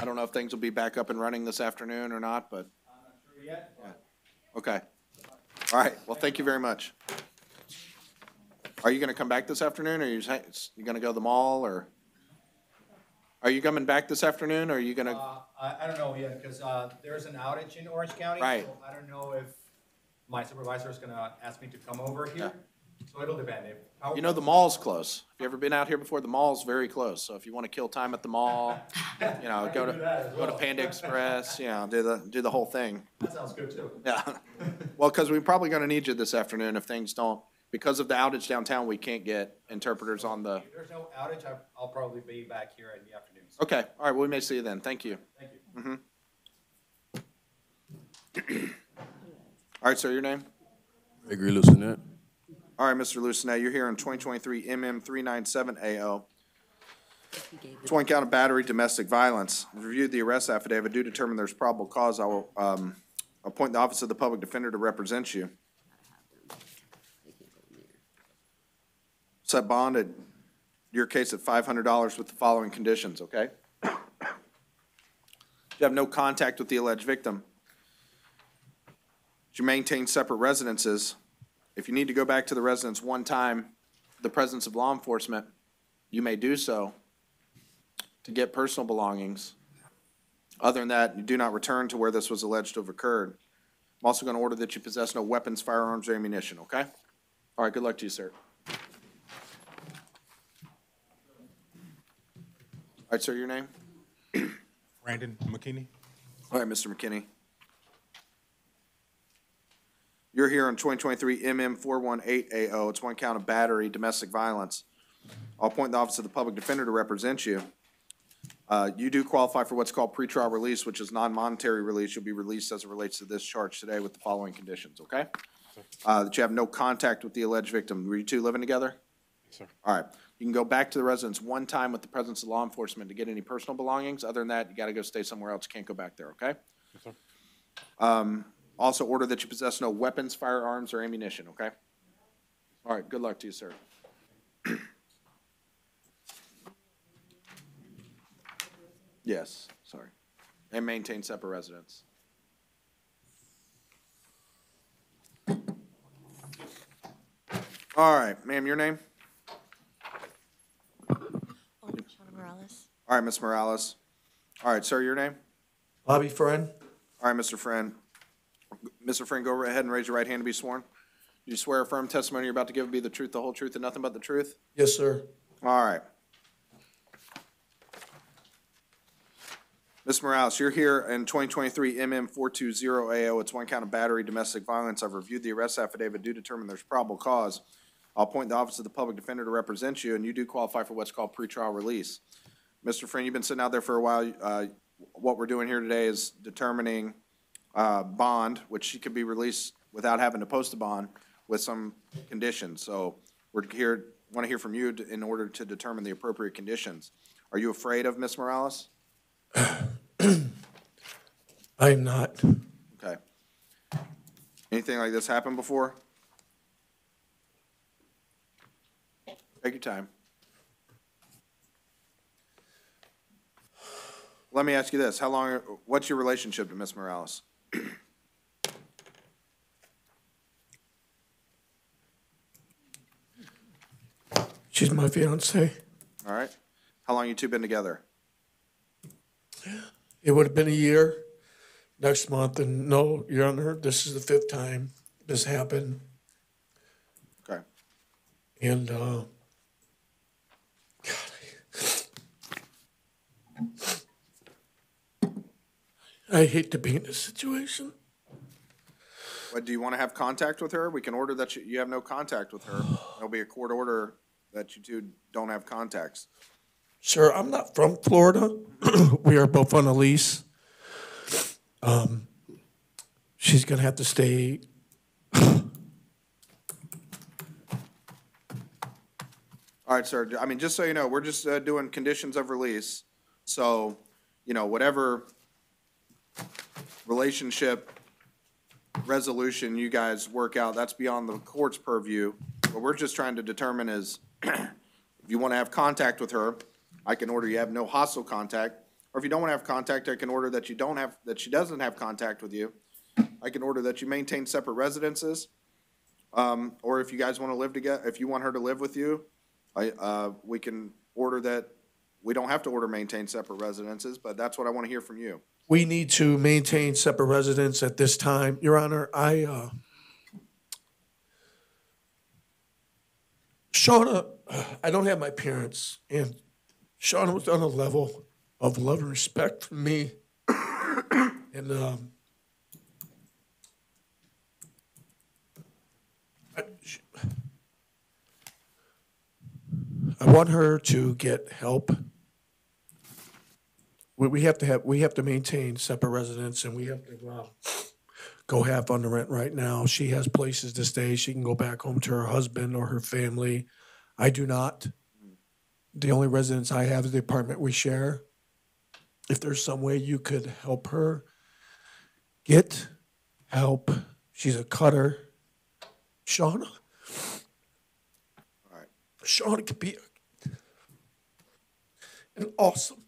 don't know if things will be back up and running this afternoon or not, but. Yeah. Okay. All right, well, thank you very much. Are you going to come back this afternoon, or you going to go to the mall, or? Are you coming back this afternoon, or are you going to? I don't know yet, because there's an outage in Orange County. Right. So I don't know if my supervisor is gonna ask me to come over here. So it'll depend. You know, the mall's close. If you ever been out here before, the mall's very close. So if you want to kill time at the mall, you know, go to Panda Express, you know, do the whole thing. That sounds good too. Yeah. Well, because we're probably going to need you this afternoon if things don't, because of the outage downtown, we can't get interpreters on the. If there's no outage, I'll probably be back here in the afternoons. Okay. All right. Well, we may see you then. Thank you. Thank you. All right, sir, your name? Gregory Lucinet. All right, Mr. Lucinet, you're here in 2023 MM397AO. Swan County Battery Domestic Violence. Reviewed the arrest affidavit. Do determine there's probable cause. I will appoint the Office of the Public Defender to represent you. Set bond at your case at $500 with the following conditions, okay? You have no contact with the alleged victim. You maintain separate residences. If you need to go back to the residence one time, the presence of law enforcement, you may do so. to get personal belongings. Other than that, you do not return to where this was alleged to have occurred. I'm also going to order that you possess no weapons, firearms, or ammunition, okay? All right, good luck to you, sir. All right, sir, your name? Brandon McKinney. All right, Mr. McKinney. You're here on 2023 MM418AO. It's one count of battery, domestic violence. I'll appoint the Office of the Public Defender to represent you. You do qualify for what's called pretrial release, which is non-monetary release. You'll be released as it relates to this charge today with the following conditions, okay? That you have no contact with the alleged victim. Were you two living together? Yes, sir. All right. You can go back to the residence one time with the presence of law enforcement to get any personal belongings. Other than that, you got to go stay somewhere else. You can't go back there, okay? Yes, sir. Also order that you possess no weapons, firearms, or ammunition, okay? All right, good luck to you, sir. Yes, sorry. And maintain separate residence. All right, ma'am, your name? Shauna Morales. All right, Ms. Morales. All right, sir, your name? Bobby Friend. All right, Mr. Friend. Mr. Friend, go ahead and raise your right hand to be sworn. Do you swear a firm testimony you're about to give will be the truth, the whole truth, and nothing but the truth? Yes, sir. All right. Ms. Morales, you're here in 2023 MM420AO. It's one count of battery, domestic violence. I've reviewed the arrest affidavit. Do determine there's probable cause. I'll appoint the Office of the Public Defender to represent you, and you do qualify for what's called pretrial release. Mr. Friend, you've been sitting out there for a while. What we're doing here today is determining bond, which she could be released without having to post a bond with some conditions. So we're here, want to hear from you in order to determine the appropriate conditions. Are you afraid of Ms. Morales? I'm not. Okay. Anything like this happened before? Take your time. Let me ask you this. What's your relationship to Ms. Morales? She's my fiance. All right. How long you two been together? It would have been a year next month, and no, Your Honor, this is the 5th time this happened. Okay. And, I hate to be in this situation. What, do you want to have contact with her? We can order that you have no contact with her. There'll be a court order that you two don't have contacts. Sir, I'm not from Florida. We are both on a lease. She's gonna have to stay. All right, sir. I mean, just so you know, we're just doing conditions of release. So, you know, whatever relationship resolution you guys work out, that's beyond the court's purview. What we're just trying to determine is if you want to have contact with her, I can order you have no hostile contact. Or if you don't want to have contact, I can order that you don't have, that she doesn't have contact with you. I can order that you maintain separate residences. Or if you guys want to live together, if you want her to live with you, we can order that, we don't have to order maintain separate residences, but that's what I want to hear from you. We need to maintain separate residence at this time. Your Honor, Shauna, I don't have my parents, and Shauna was on a level of love and respect for me. And I want her to get help. We have to maintain separate residence, and we have to go half on the rent right now. She has places to stay. She can go back home to her husband or her family. I do not. The only residence I have is the apartment we share. If there's some way you could help her get help, she's a cutter. Shauna. All right. Shauna could be an awesome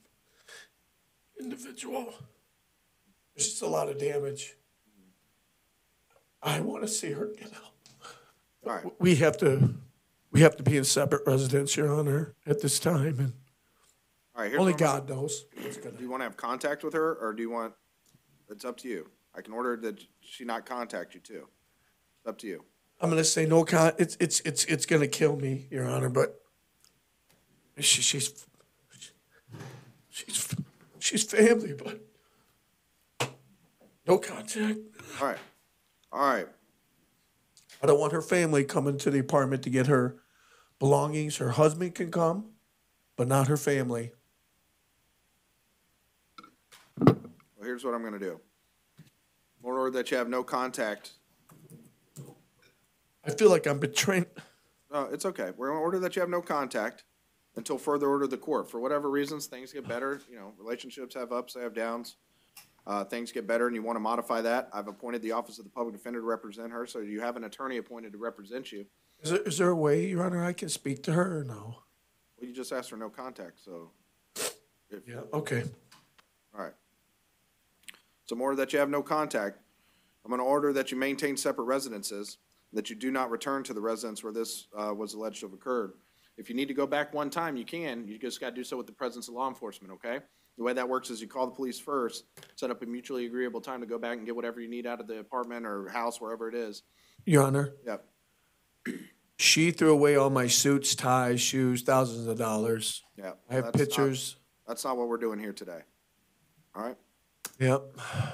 individual. There's just a lot of damage. I want to see her get help. All right. We have to be in separate residence, Your Honor, at this time. And All right, here's Only what I'm God knows what's gonna. Do you want to have contact with her, or do you want, it's up to you. I can order that she not contact you too. It's up to you. I'm gonna say no it's gonna kill me, Your Honor, but she's family, but no contact. All right, all right. I don't want her family coming to the apartment to get her belongings. Her husband can come, but not her family. Well, here's what I'm gonna do. In order that you have no contact. I feel like I'm betraying. No, it's okay. We're gonna order that you have no contact until further order of the court. For whatever reasons, things get better, you know, relationships have ups, they have downs. Things get better and you want to modify that. I've appointed the Office of the Public Defender to represent her, so you have an attorney appointed to represent you. Is there a way, Your Honor, I can speak to her or no? Well, you just asked for no contact, so. Yeah, okay. All right. So in order that you have no contact, I'm going to order that you maintain separate residences, that you do not return to the residence where this was alleged to have occurred. If you need to go back one time, you can. You just got to do so with the presence of law enforcement, okay? The way that works is you call the police first, set up a mutually agreeable time to go back and get whatever you need out of the apartment or house, wherever it is. Your Honor, Yep. she threw away all my suits, ties, shoes, thousands of dollars. Yep. I have pictures. That's not what we're doing here today. All right? Yep.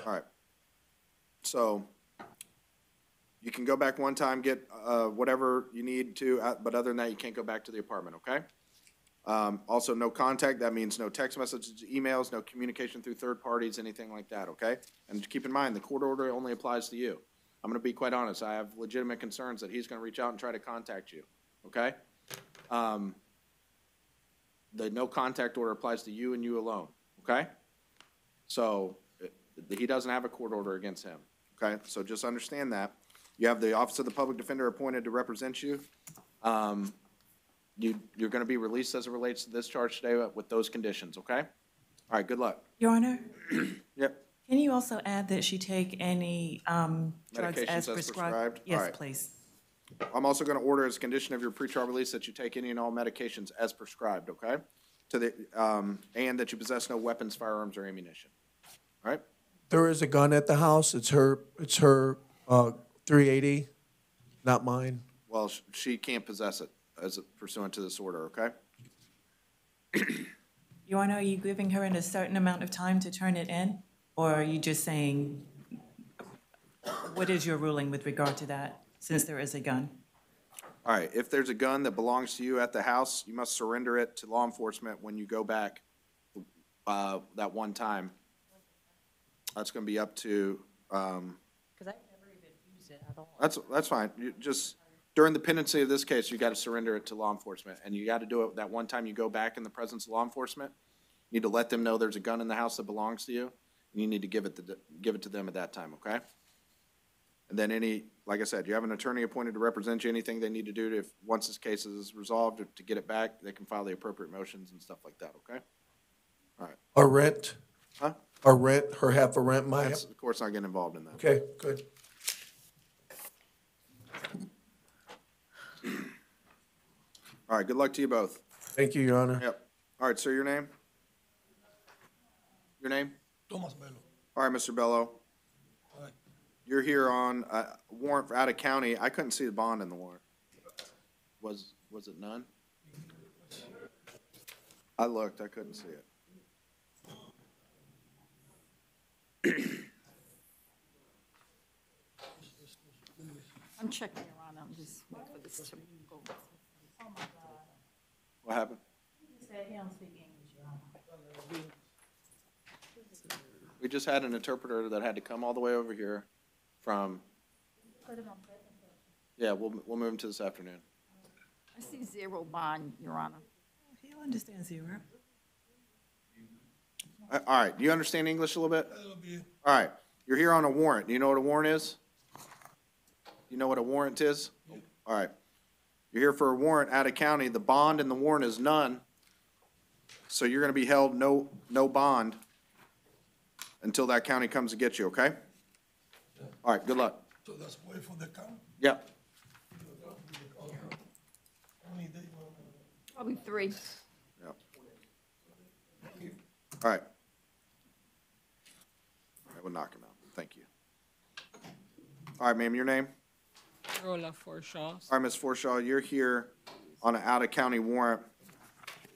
All right. So you can go back one time, get whatever you need to, but other than that, you can't go back to the apartment, okay? Also, no contact, that means no text messages, emails, no communication through third parties, anything like that, okay? And keep in mind, the court order only applies to you. I'm gonna be quite honest, I have legitimate concerns that he's gonna reach out and try to contact you, okay? The no contact order applies to you and you alone, okay? So, he doesn't have a court order against him, okay? So just understand that. You have the Office of the Public Defender appointed to represent you. You're going to be released as it relates to this charge today with those conditions, okay? All right, good luck. Your Honor, Yep. can you also add that she take any drugs Medications as as prescribed? prescribed? All Yes, right. please. I'm also going to order as a condition of your pretrial release that you take any and all medications as prescribed, okay? And that you possess no weapons, firearms, or ammunition. All right? There is a gun at the house. It's her 380, not mine. Well, she can't possess it as pursuant to this order, okay? Your Honor, are you giving her a certain amount of time to turn it in? Or are you just saying, what is your ruling with regard to that, since there is a gun? All right, if there's a gun that belongs to you at the house, you must surrender it to law enforcement when you go back that one time. That's gonna be up to, Because I never even used it at all. that's fine. You just, during the pendency of this case, you gotta surrender it to law enforcement. And you gotta do it that one time you go back in the presence of law enforcement. You need to let them know there's a gun in the house that belongs to you. And you need to give it to them at that time, okay? And then like I said, you have an attorney appointed to represent you. Anything they need to do once this case is resolved, to get it back, they can file the appropriate motions and stuff like that, okay? All right. Our rent. Huh? Our rent, her half of rent, my half. That's, of course, not getting involved in that. Okay, good. All right, good luck to you both. Thank you, Your Honor. Yep. All right, sir, your name? Your name? Thomas Bello. All right, Mr. Bello. Right. You're here on a warrant for out of county. I couldn't see the bond in the warrant. Was it none? I looked, I couldn't see it. I'm checking, Your Honor, I'm just waiting for this to go. What happened? He said he don't speak English, Your Honor. We just had an interpreter that had to come all the way over here from, Put him on presentation. yeah, we'll move him to this afternoon. I see zero bond, Your Honor. He'll understand zero. All right, do you understand English a little bit? All right, you're here on a warrant. Do you know what a warrant is? You know what a warrant is? All right. You're here for a warrant out of county. The bond in the warrant is none. So you're gonna be held no bond until that county comes to get you, okay? All right, good luck. So that's wait for the count? Yep. Probably 3. Yep. All right. That would knock him out. Thank you. All right, ma'am, your name? Carola Forshaw. All right, Ms. Forshaw, you're here on an out-of-county warrant.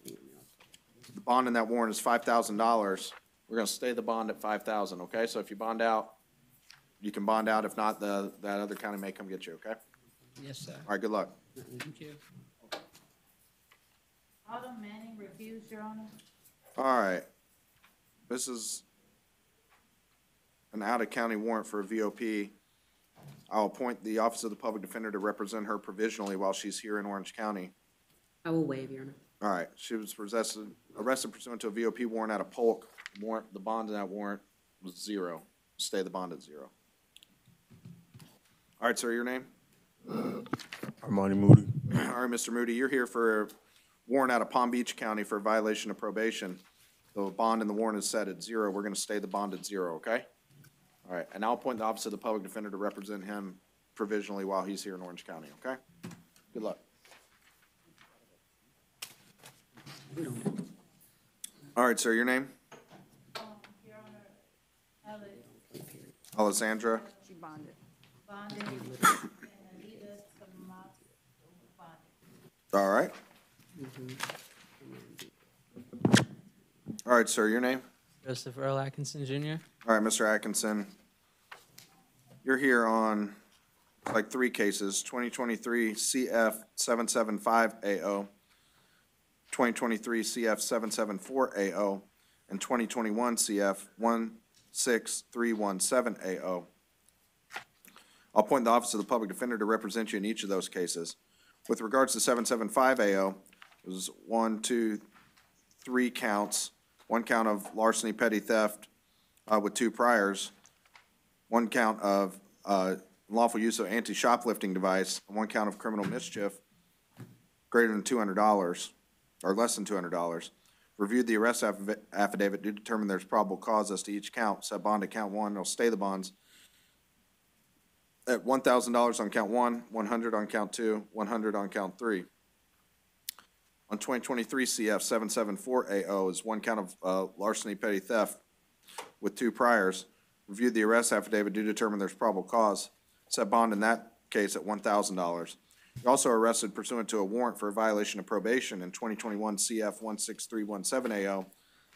The bond in that warrant is $5,000. We're gonna stay the bond at $5,000, okay? So if you bond out, you can bond out. If not, that other county may come get you, okay? Yes, sir. All right, good luck. Thank you. Autumn Manning refused, Your Honor. All right. This is an out-of-county warrant for a VOP. I'll appoint the Office of the Public Defender to represent her provisionally while she's here in Orange County. I will waive, Your Honor. All right, she was arrested pursuant to a VOP warrant out of Polk. Warrant, the bond in that warrant was 0. Stay the bond at 0. All right, sir, your name? Armani Moody. All right, Mr. Moody, you're here for a warrant out of Palm Beach County for a violation of probation. The bond in the warrant is set at 0. We're gonna stay the bond at 0, okay? All right, and I'll appoint the Office of the Public Defender to represent him provisionally while he's here in Orange County, okay? Good luck. All right, sir, your name? Your Honor, Alessandra? She bonded. Bonded, and Anita Tomas bonded. All right. All right, sir, your name? Joseph Earl Atkinson, Jr. All right, Mr. Atkinson, you're here on like 3 cases, 2023 CF 775AO, 2023 CF 774AO, and 2021 CF 16317AO. I'll appoint the Office of the Public Defender to represent you in each of those cases. With regards to 775AO, it was 1, 2, 3 counts, 1 count of larceny, petty theft with 2 priors, 1 count of lawful use of anti-shoplifting device, and 1 count of criminal mischief greater than $200 or less than $200. Reviewed the arrest affidavit to determine there's probable cause as to each count. Set bond at count 1. They'll stay the bonds at $1,000 on count 1, $100 on count 2, $100 on count 3. On 2023 CF 774AO is 1 count of larceny, petty theft with 2 priors. Reviewed the arrest affidavit to determine there's probable cause. Set bond in that case at $1,000. You're also arrested pursuant to a warrant for a violation of probation in 2021 CF 16317AO.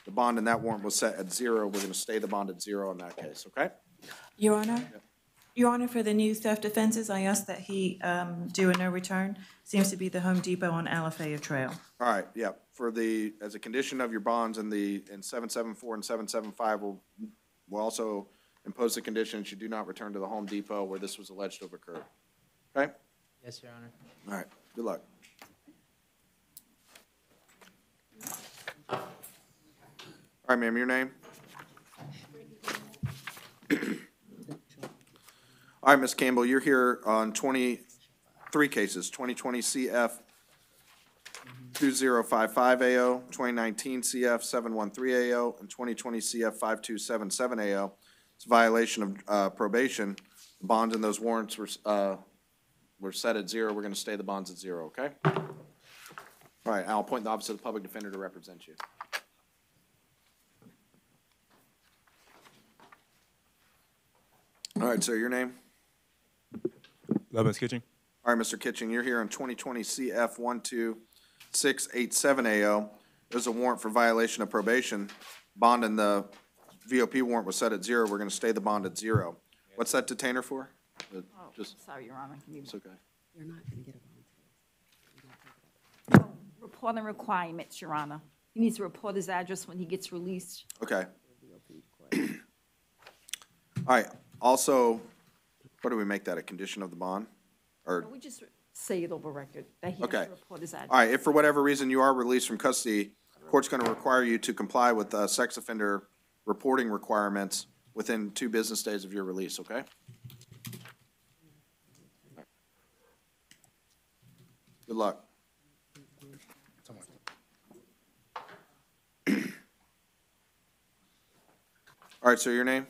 The bond in that warrant was set at 0. We're going to stay the bond at 0 in that case, okay? Your Honor? Your Honor, for the new theft offenses, I ask that he do a no return. Seems to be the Home Depot on Alafaya Trail. All right, yeah, as a condition of your bonds in 774 and 775, we'll also impose the conditions you do not return to the Home Depot where this was alleged to have occurred. Okay? Yes, Your Honor. All right, good luck. All right, ma'am, your name? All right, Ms. Campbell, you're here on 23 cases, 2020 CF 2055AO, 2019 CF 713AO, and 2020 CF 5277AO. It's a violation of probation. The bonds in those warrants were set at 0. We're going to stay the bonds at 0, okay? All right, I'll appoint the Office of the Public Defender to represent you. All right, sir, your name? Levin's Kitchen. All right, Mr. Kitchen, you're here on 2020 CF 12687AO. There's a warrant for violation of probation. Bond in the VOP warrant was set at 0. We're going to stay the bond at 0. What's that detainer for? Just, Sorry, Your Honor. it's okay. You're not going to get a bond. Reporting requirements, Your Honor. He needs to report his address when he gets released. Okay. All right, also, what do we make that, a condition of the bond? Or, We just say it over record, that he has okay. to report his address. All right, if for whatever reason you are released from custody, court's going to require you to comply with sex offender reporting requirements within 2 business days of your release, okay? Good luck. All right, sir, your name?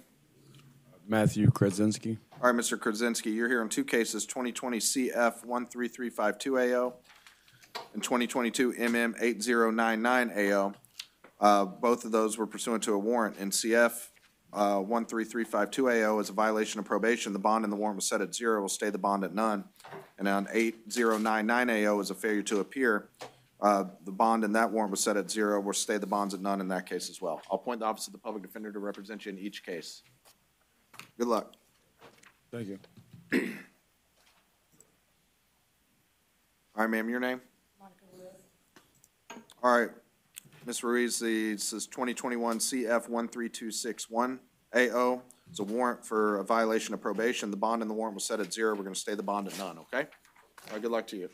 Matthew Krasinski. All right, Mr. Krasinski, you're here on 2 cases, 2020 CF 13352AO and 2022 MM 8099AO. Both of those were pursuant to a warrant. In CF 13352AO is a violation of probation. The bond in the warrant was set at 0. We'll stay the bond at none. And on 8099AO is a failure to appear. The bond in that warrant was set at 0. We'll stay the bonds at none in that case as well. I'll appoint the Office of the Public Defender to represent you in each case. Good luck. Thank you. All right, ma'am, your name? All right, Ms. Ruiz, this is 2021 CF 13261AO. It's a warrant for a violation of probation. The bond in the warrant was set at 0. We're going to stay the bond at none, okay? All right, good luck to you.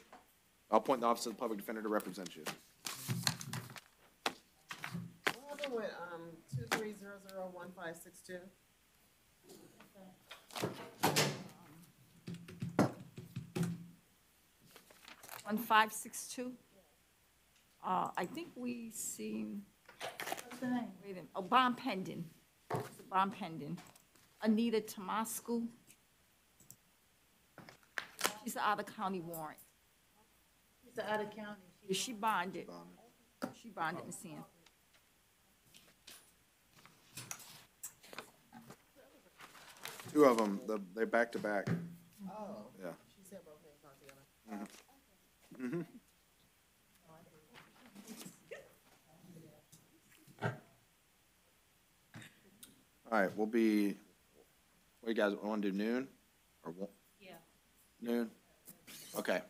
I'll appoint the Office of the Public Defender to represent you. What happened with 23001562? 1562. I think we seen, what's the name? Wait a minute. Oh, bond pending. It's a bond pending. Anita Tomascu. She's an out-of-county warrant. She's out of county. She bonded. She bonded in San. Two of them, they're back to back. Oh. Yeah. She said both names are together. Mm-hmm. All right, we'll be, what do you guys want to do, noon? Or what? Yeah. Noon? Okay.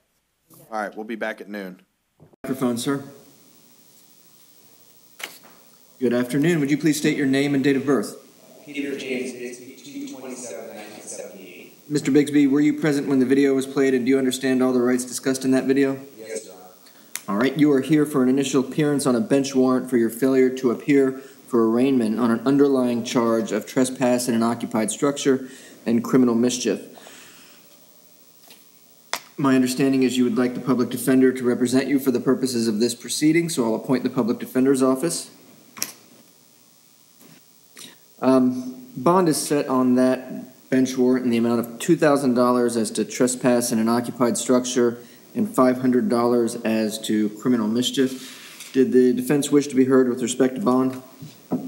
All right, we'll be back at noon. Microphone, sir. Good afternoon. Would you please state your name and date of birth? Peter James Bixby, 2/27/1978. Mr. Bigsby, were you present when the video was played, and do you understand all the rights discussed in that video? Yes, Your Honor. All right, you are here for an initial appearance on a bench warrant for your failure to appear for arraignment on an underlying charge of trespass in an occupied structure and criminal mischief. My understanding is you would like the public defender to represent you for the purposes of this proceeding, so I'll appoint the public defender's office. Bond is set on that bench warrant in the amount of $2,000 as to trespass in an occupied structure and $500 as to criminal mischief. Did the defense wish to be heard with respect to bond? No, Your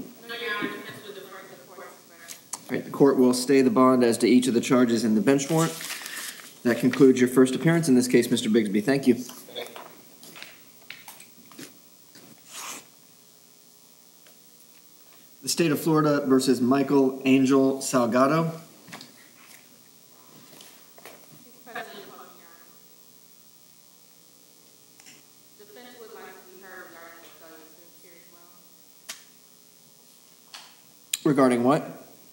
Honor, defense will defer to the court. All right, the court will stay the bond as to each of the charges in the bench warrant. That concludes your first appearance in this case, Mr. Bigsby. Thank you. The State of Florida versus Michael Angel Salgado. President Hogan, Your Honor. Defense would like to be heard regarding the failure to appear as well. Regarding what?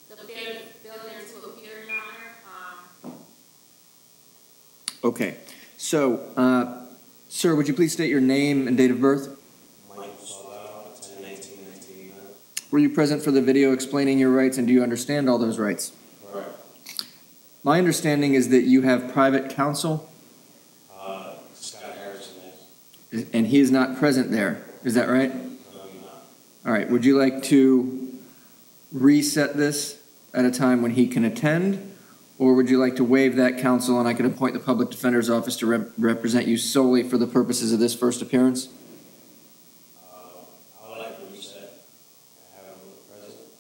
The failure to appear, Your Honor. Okay. So, sir, would you please state your name and date of birth? Michael Salgado, 10/19/1989. Were you present for the video explaining your rights, and do you understand all those rights? Correct. My understanding is that you have private counsel, Scott Harrison, yes. and he is not present there. Is that right? No, you're not. All right. Would you like to reset this at a time when he can attend, or would you like to waive that counsel and I can appoint the public defender's office to represent you solely for the purposes of this first appearance? I would like to reset and have him present. What do you think?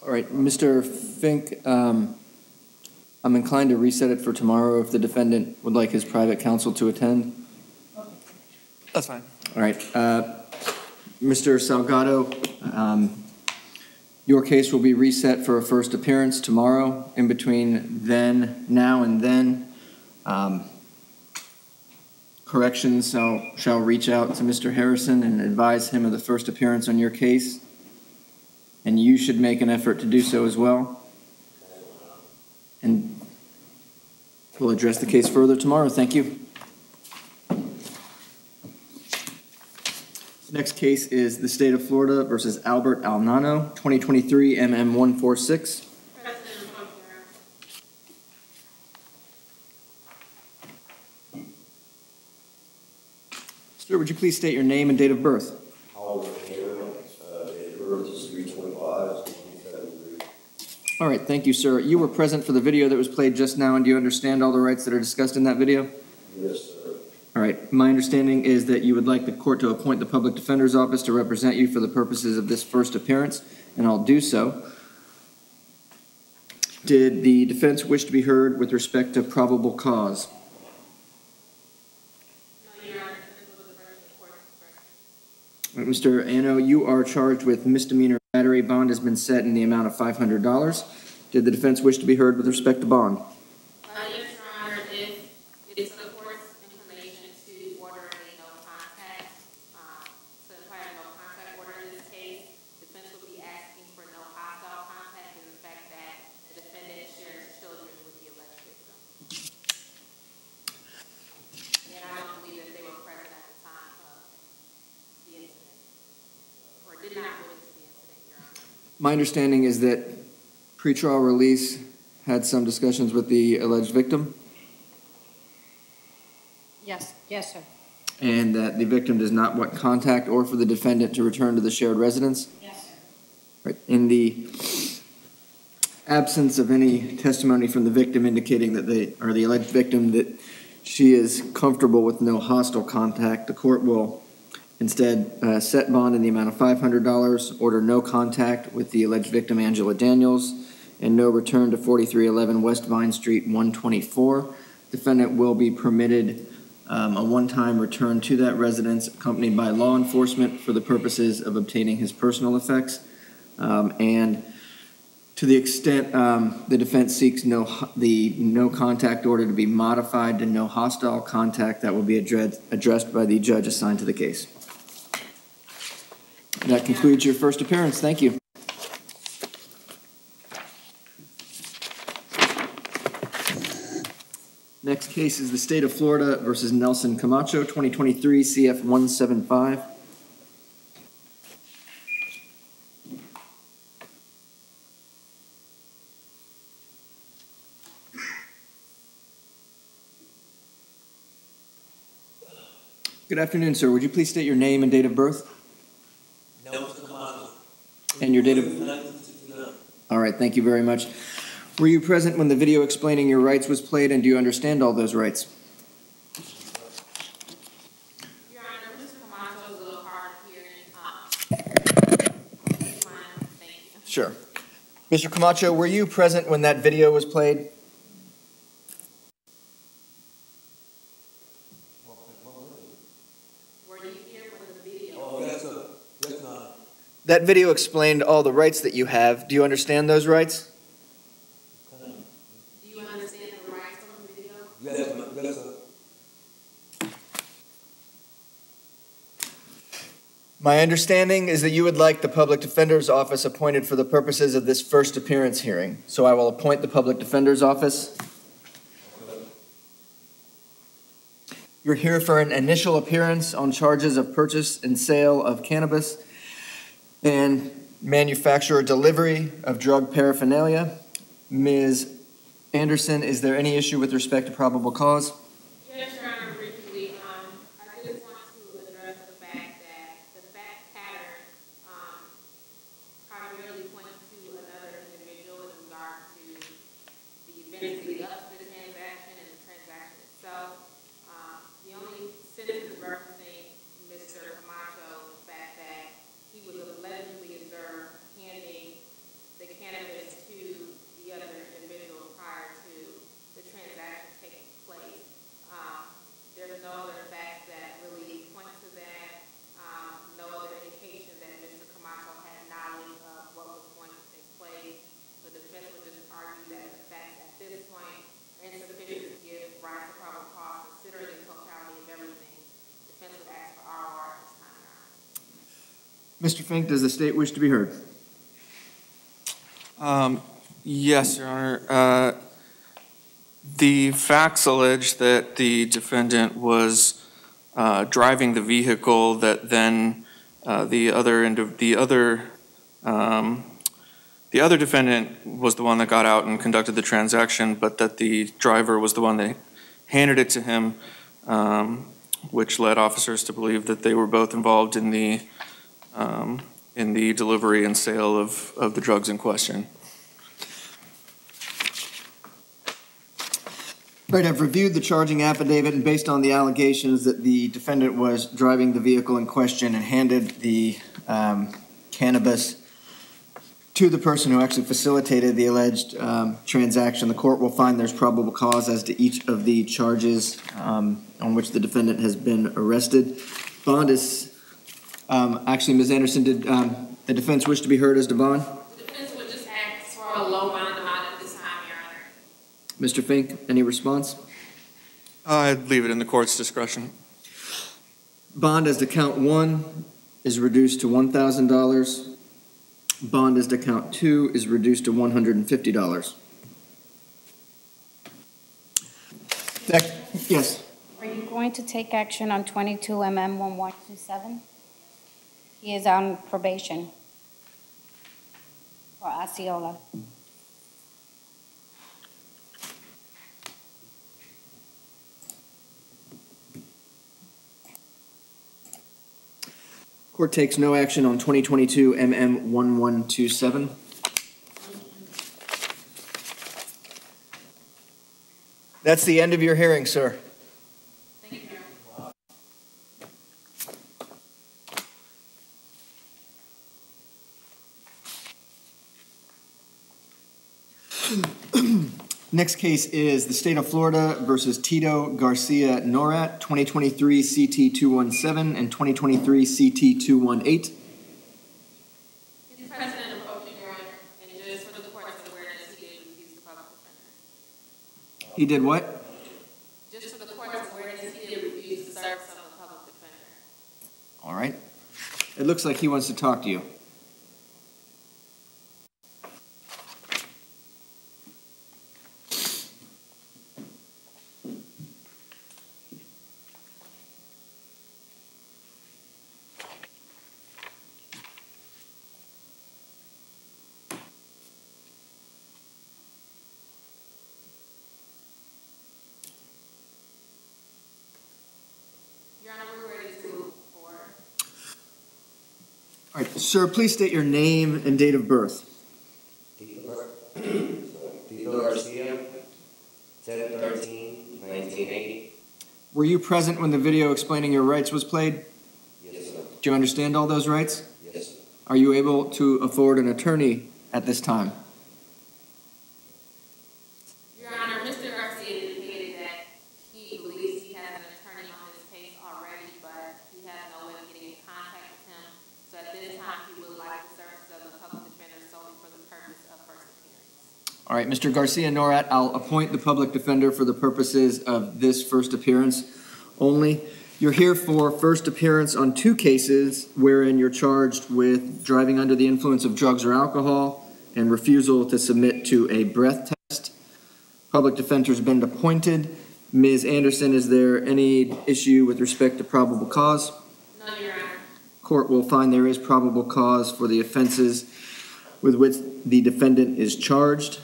All right, Mr. Fink, I'm inclined to reset it for tomorrow if the defendant would like his private counsel to attend. That's fine. All right, Mr. Salgado, your case will be reset for a first appearance tomorrow. In between now and then, corrections shall reach out to Mr. Harrison and advise him of the first appearance on your case. And you should make an effort to do so as well. And we'll address the case further tomorrow. Thank you. Next case is the State of Florida versus Albert Alnano, 2023 MM146. Sir, would you please state your name and date of birth? Albert Alnano, date of birth is 3/25/1973. All right, thank you, sir. You were present for the video that was played just now, and do you understand all the rights that are discussed in that video? Yes, sir. All right, my understanding is that you would like the court to appoint the Public Defender's Office to represent you for the purposes of this first appearance, and I'll do so. Did the defense wish to be heard with respect to probable cause? All right, Mr. Anno, you are charged with misdemeanor battery. Bond has been set in the amount of $500. Did the defense wish to be heard with respect to bond? Yes, Your Honor, if it's the court's inclination to order a no contact, to imply a no contact order in this case, defense will be asking for no hostile contact in the fact that the defendant shares children with the alleged victim. And I don't believe that they were present at the time of the incident, or did not witness the incident, Your Honor. My understanding is that pretrial release had some discussions with the alleged victim, Yes, yes, sir. and that the victim does not want contact or for the defendant to return to the shared residence. Yes, sir. Right. In the absence of any testimony from the victim indicating that or the alleged victim, that she is comfortable with no hostile contact, the court will instead set bond in the amount of $500, order no contact with the alleged victim, Angela Daniels, and no return to 4311 West Vine Street, 124. Defendant will be permitted a one-time return to that residence accompanied by law enforcement for the purposes of obtaining his personal effects. And to the extent the defense seeks the no contact order to be modified to no hostile contact, that will be addressed by the judge assigned to the case. And that concludes your first appearance. Thank you. Next case is the State of Florida versus Nelson Camacho, 2023 CF 175. Good afternoon, sir. Would you please state your name and date of birth? Nelson Camacho. And your date of... 1969. All right, thank you very much. Were you present when the video explaining your rights was played, and do you understand all those rights? Your Honor, Mr. Camacho is a little hard of hearing. Thank you. Sure. Mr. Camacho, were you present when that video was played? Were you here when the video? Oh, yes, sir. Yes, sir. That video explained all the rights that you have. Do you understand those rights? Do you understand the rights on the video? Yes, ma'am. Yes, sir. My understanding is that you would like the Public Defender's Office appointed for the purposes of this first appearance hearing. So I will appoint the Public Defender's Office. You're here for an initial appearance on charges of purchase and sale of cannabis and manufacture or delivery of drug paraphernalia. Ms. Anderson, is there any issue with respect to probable cause? Yes, Your Honor, briefly, I just want to address the fact that the fact pattern primarily points to another individual in regard to the events leading up to the transaction and the transaction itself. The only sentence referencing Mr. Camacho, the fact that he was allegedly observed handing the cannabis to the other individual prior to the transaction taking place. There's no other facts that really point to that, no other indication that Mr. Camacho had knowledge of what was going to take place. The defense would just argue that the facts at this point are insufficient to give rise to probable cause, considering the totality of everything. Defense would ask for ROR at this time, Your Honor. Mr. Fink, does the state wish to be heard? Yes, Your Honor. The facts allege that the defendant was driving the vehicle that then The other defendant was the one that got out and conducted the transaction, but that the driver was the one that handed it to him, which led officers to believe that they were both involved in the delivery and sale of the drugs in question. Right, I've reviewed the charging affidavit, and based on the allegations that the defendant was driving the vehicle in question and handed the cannabis to the person who actually facilitated the alleged transaction, the court will find there's probable cause as to each of the charges on which the defendant has been arrested. Bond is, actually, Ms. Anderson, did the defense wish to be heard as to bond? The defense would just ask for a low bond amount at this time, Your Honor. Mr. Fink, any response? I'd leave it in the court's discretion. Bond as to count 1 is reduced to $1,000. Bond as to count 2 is reduced to $150. Yes. Are you going to take action on 22 MM 1127? He is on probation for Osceola. Court takes no action on 2022 MM 1127. That's the end of your hearing, sir. Next case is the State of Florida versus Tito Garcia Norat, 2023 CT 217 and 2023 CT 218. Mr. President, approaching Your Honor, and just for the court's awareness, he did refuse the public defender. He did what? Just for the court's awareness, he did refuse the service of the public defender. All right. It looks like he wants to talk to you. Your Honor, we're ready to move forward. All right, sir, please state your name and date of birth. Tito Garcia, 10/13/1980. Were you present when the video explaining your rights was played? Yes, sir. Do you understand all those rights? Yes, sir. Are you able to afford an attorney at this time? Your Honor, Mr. Garcia indicated that he believes he has an attorney on this case already, but he has no way of getting in contact with him. So at this time, he would like the services of the public defender solely for the purpose of first appearance. All right, Mr. Garcia Norat, I'll appoint the public defender for the purposes of this first appearance only. You're here for first appearance on 2 cases wherein you're charged with driving under the influence of drugs or alcohol and refusal to submit to a breath test. Public defender's been appointed. Ms. Anderson, is there any issue with respect to probable cause? None, Your Honor. Court will find there is probable cause for the offenses with which the defendant is charged.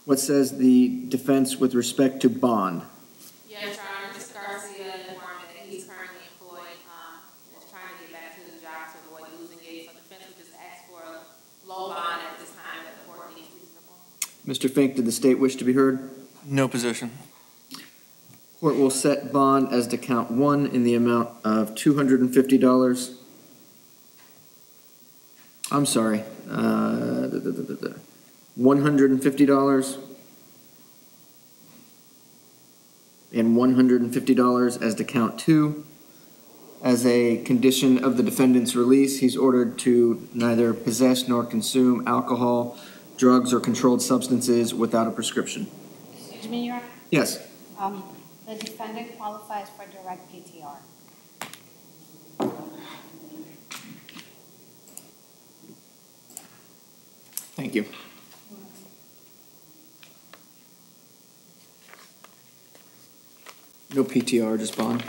What says the defense with respect to bond? Yes, Your Honor, Mr. Garcia informed that he's currently employed, and is trying to get back to his job to avoid losing it. So the defense would just ask for a low bond at this time that the court deems reasonable. Mr. Fink, did the state wish to be heard? No position. Court will set bond as to count 1 in the amount of $250. I'm sorry, $150 and $150 as to count 2. As a condition of the defendant's release, he's ordered to neither possess nor consume alcohol, drugs, or controlled substances without a prescription. Excuse me, Your Honor. Yes. The defendant qualifies for direct PTR. Thank you. No PTR, just bond.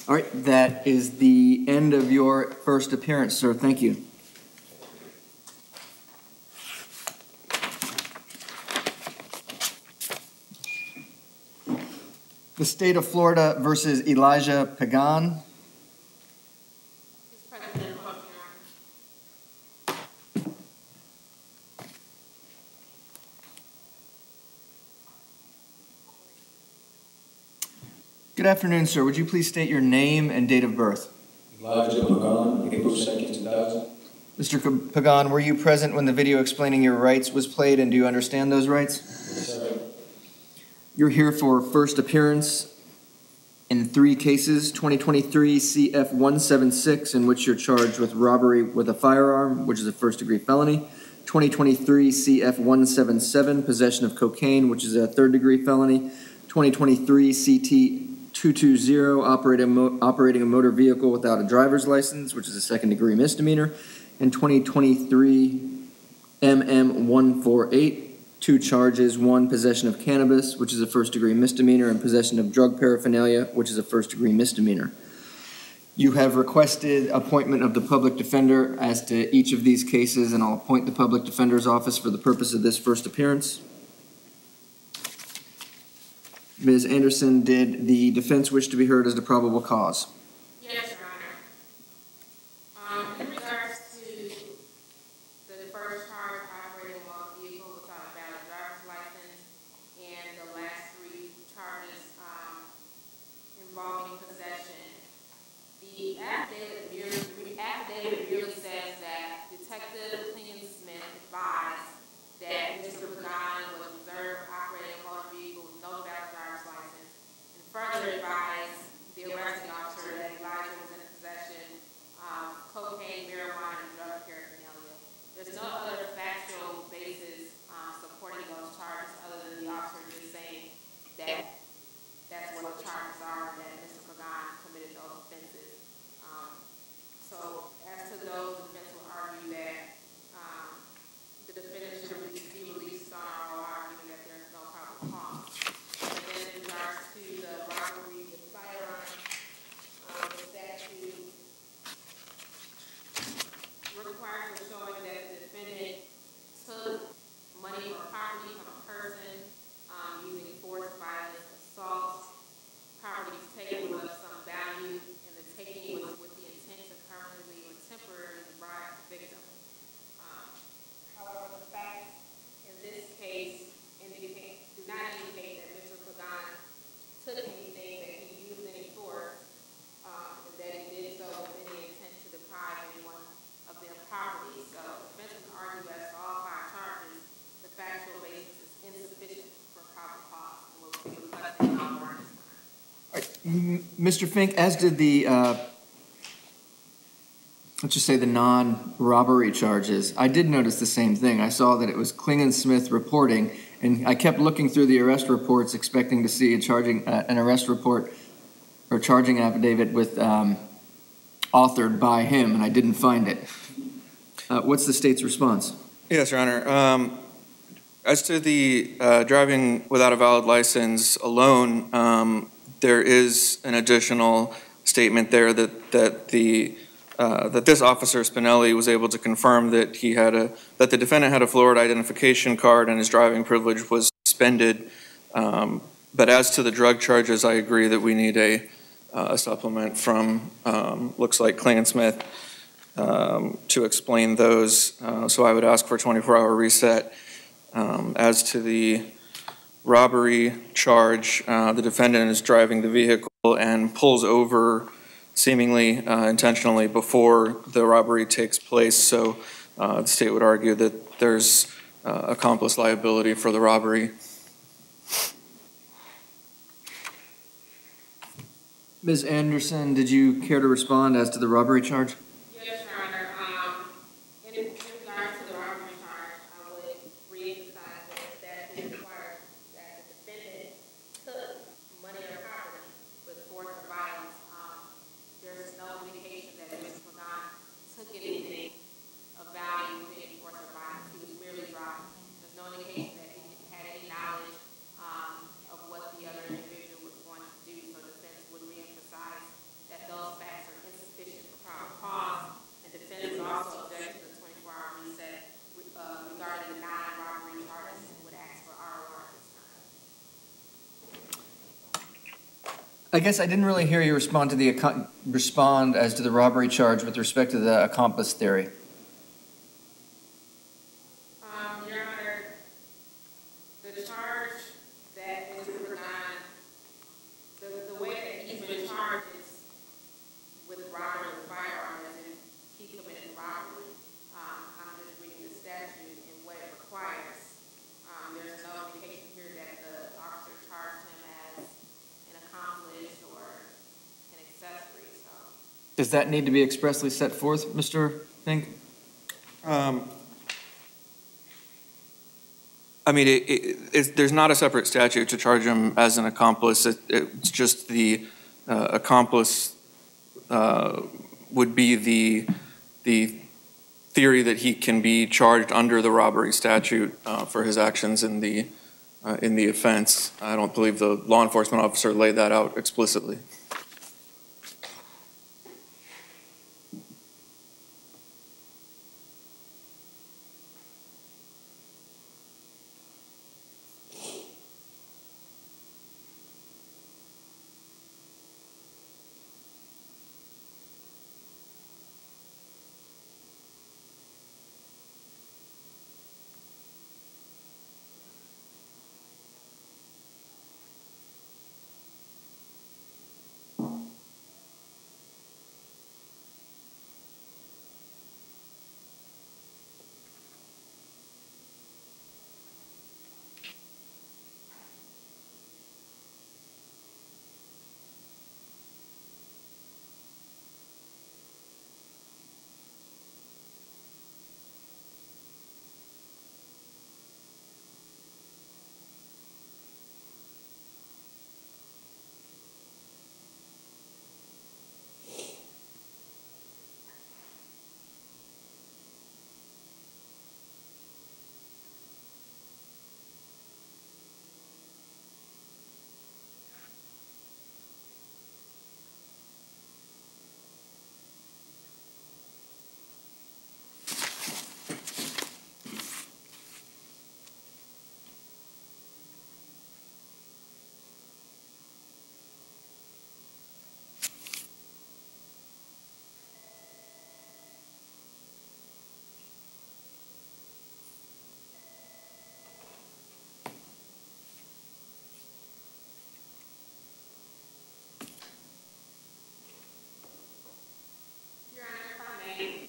All right, that is the end of your first appearance, sir. Thank you. The State of Florida versus Elijah Pagan. Good afternoon, sir. Would you please state your name and date of birth? Elijah Pagan, April 2nd, 2000. Mr. Pagan, were you present when the video explaining your rights was played, and do you understand those rights? Yes, sir. You're here for first appearance in 3 cases, 2023 CF 176, in which you're charged with robbery with a firearm, which is a first-degree felony. 2023 CF 177, possession of cocaine, which is a third-degree felony. 2023 CT 220, operating a motor vehicle without a driver's license, which is a second-degree misdemeanor. And 2023 MM 148, 2 charges, 1 possession of cannabis, which is a first-degree misdemeanor, and possession of drug paraphernalia, which is a first-degree misdemeanor. You have requested appointment of the public defender as to each of these cases, and I'll appoint the public defender's office for the purpose of this first appearance. Ms. Anderson, did the defense wish to be heard as to probable cause? Yes, Your Honor. In regards to the first charge, operating a motor vehicle without a valid driver's license, and the last 3 charges involving possession, the affidavit merely says that Detective Clinton Smith advised that Mr. Pagan was observed operating a motor vehicle with no valid driver's license, and further advised the arresting officer that Elijah was in possession of cocaine, marijuana, and drug paraphernalia. There's no other factual basis supporting those charges other than the officer just saying that that's what the charges are, that Mr. Pagan committed those offenses. So as to those, the defense will argue that the defendant should be released on ROR, given that there's no probable cause. And then in regards to the robbery with firearm, the statute requires a showing that the defendant took money or property from a person using force, violence, assault. Property was taken with some value, and the taking was with the intent to permanently or temporarily deprive the victim. However, the facts in this case do not indicate that Mr. Pagan took anything, that he used any force, and that he did so with any intent to deprive anyone of their property. So the defense would argue as to all 5 charges, the factual basis is insufficient for probable cause, and will be requesting all warrants. Mr. Fink, as did the, let's just say the non-robbery charges, I did notice the same thing. I saw that it was Klingon Smith reporting, and I kept looking through the arrest reports expecting to see an arrest report or charging affidavit with authored by him, and I didn't find it. What's the state's response? Yes, Your Honor. As to the driving without a valid license alone, there is an additional statement there that this officer Spinelli was able to confirm that that the defendant had a Florida identification card and his driving privilege was suspended. But as to the drug charges, I agree that we need a supplement from looks like Klingon Smith to explain those. So I would ask for a 24-hour reset. As to the robbery charge, the defendant is driving the vehicle and pulls over seemingly intentionally before the robbery takes place. So the state would argue that there's accomplice liability for the robbery. Ms. Anderson, did you care to respond as to the robbery charge? Yes, Your Honor. In regards to the robbery charge, I would re-emphasize that the statute requires that the defendant took money or property with force or violence. There's no indication that Mr. Pagan took anything of value with any force or violence. He was merely driving. There's no indication that he had any knowledge of what the other individual was going to do. So the defense would re-emphasize that I guess I didn't really hear you respond to respond as to the robbery charge with respect to the accomplice theory. Your Honor, the charge that Mr. Pagan, the way that he's been charged is with robbery with firearm, as if he committed robbery. I'm just reading the statute and what it requires. There's no indication here that the officer charged him as an accomplice or an accessory, so. Does that need to be expressly set forth, Mr. Fink? I mean, there's not a separate statute to charge him as an accomplice. It's just the accomplice would be the theory that he can be charged under the robbery statute for his actions in the offense. I don't believe the law enforcement officer laid that out explicitly.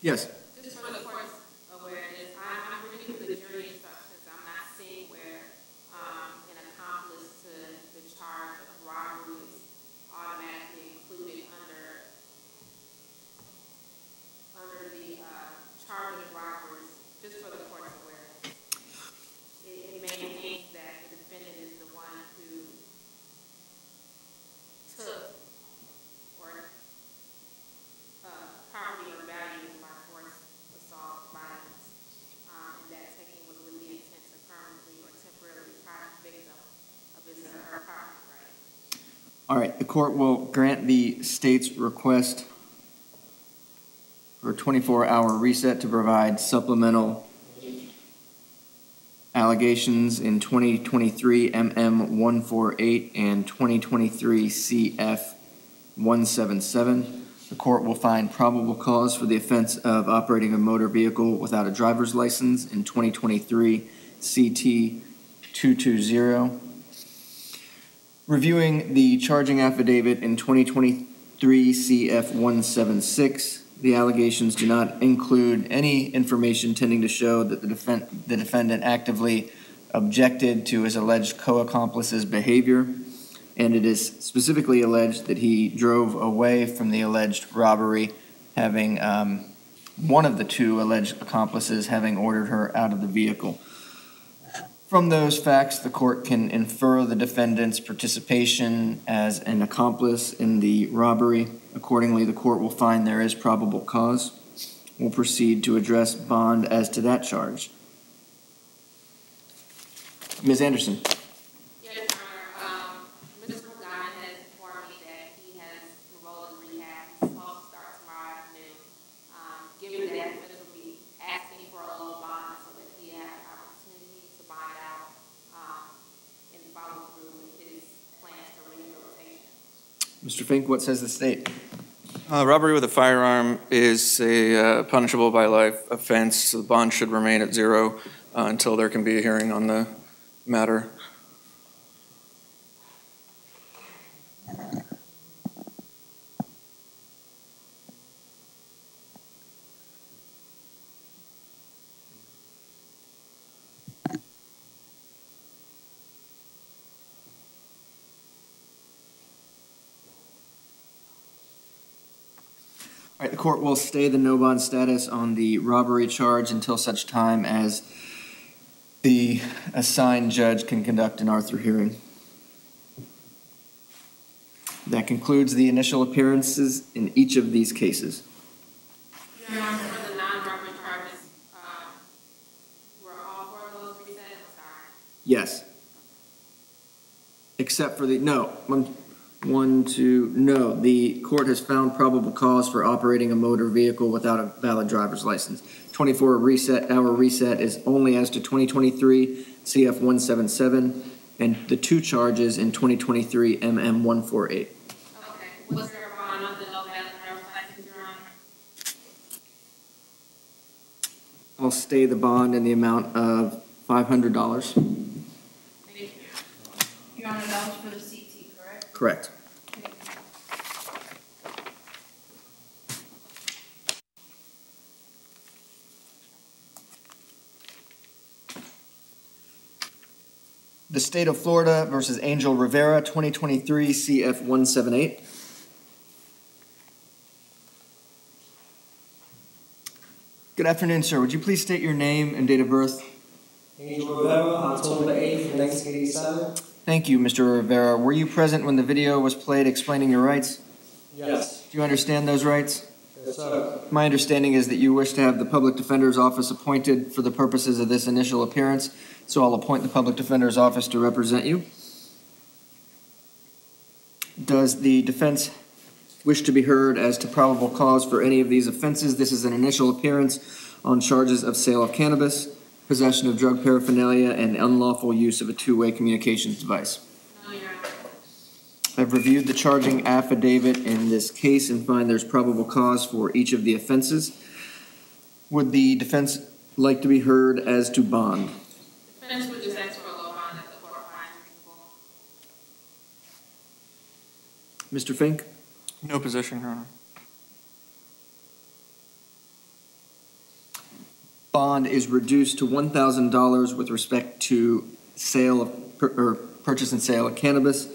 Yes. Just for the court's awareness, I'm reading the jury instructions. I'm not seeing where an accomplice to the charge of robbery is automatically included under the charge of robberies. Just for the court's awareness, it maintains that the defendant is the one who took or property or value by force, assault, violence, and that taking was with the intent to permanently or temporarily deprive the victim of his or her property right. All right, the court will grant the state's request for a 24-hour reset to provide supplemental allegations in 2023 MM 148 and 2023 CF 177. The court will find probable cause for the offense of operating a motor vehicle without a driver's license in 2023 CT 220. Reviewing the charging affidavit in 2023 CF 176, the allegations do not include any information tending to show that the defendant actively objected to his alleged co-accomplice's behavior, and it is specifically alleged that he drove away from the alleged robbery, having one of the two alleged accomplices having ordered her out of the vehicle. From those facts, the court can infer the defendant's participation as an accomplice in the robbery. Accordingly, the court will find there is probable cause. We'll proceed to address bond as to that charge. Ms. Anderson. Yes, Your Honor. Mr. Pagan has informed me that he has enrolled in rehab. He's supposed to start tomorrow afternoon. Given that defense will be asking for a low bond so that he has an opportunity to bond out and follow through with his plans for rehabilitation. Mr. Fink, what says the state? Robbery with a firearm is a punishable by life offense, so the bond should remain at 0 until there can be a hearing on the matter. All right, the court will stay the no bond status on the robbery charge until such time as the assigned judge can conduct an Arthur hearing. That concludes the initial appearances in each of these cases. Your Honor, for the non-robbery charges, were all 4 of those reset? I'm sorry. Yes. Except for the, no, no, the court has found probable cause for operating a motor vehicle without a valid driver's license. 24-hour reset is only as to 2023 CF 177 and the 2 charges in 2023 MM 148. Okay. Was there a bond on the no valid driver's license, Your Honor? I'll stay the bond in the amount of $500. Thank you. Your Honor, that was for the CT, correct? Correct. The State of Florida versus Angel Rivera, 2023 CF 178. Good afternoon, sir. Would you please state your name and date of birth? Angel Rivera, October 8th, 1987. Thank you, Mr. Rivera. Were you present when the video was played explaining your rights? Yes. Do you understand those rights? Yes, sir. My understanding is that you wish to have the Public Defender's Office appointed for the purposes of this initial appearance, so I'll appoint the Public Defender's Office to represent you. Does the defense wish to be heard as to probable cause for any of these offenses? This is an initial appearance on charges of sale of cannabis, possession of drug paraphernalia, and unlawful use of a two-way communications device. No, Your Honor. I've reviewed the charging affidavit in this case and find there's probable cause for each of the offenses. Would the defense like to be heard as to bond? Defense would just ask for a low bond if the court finds reasonable. Mr. Fink? No position, Your Honor. Bond is reduced to $1,000 with respect to sale of, or purchase and sale of cannabis,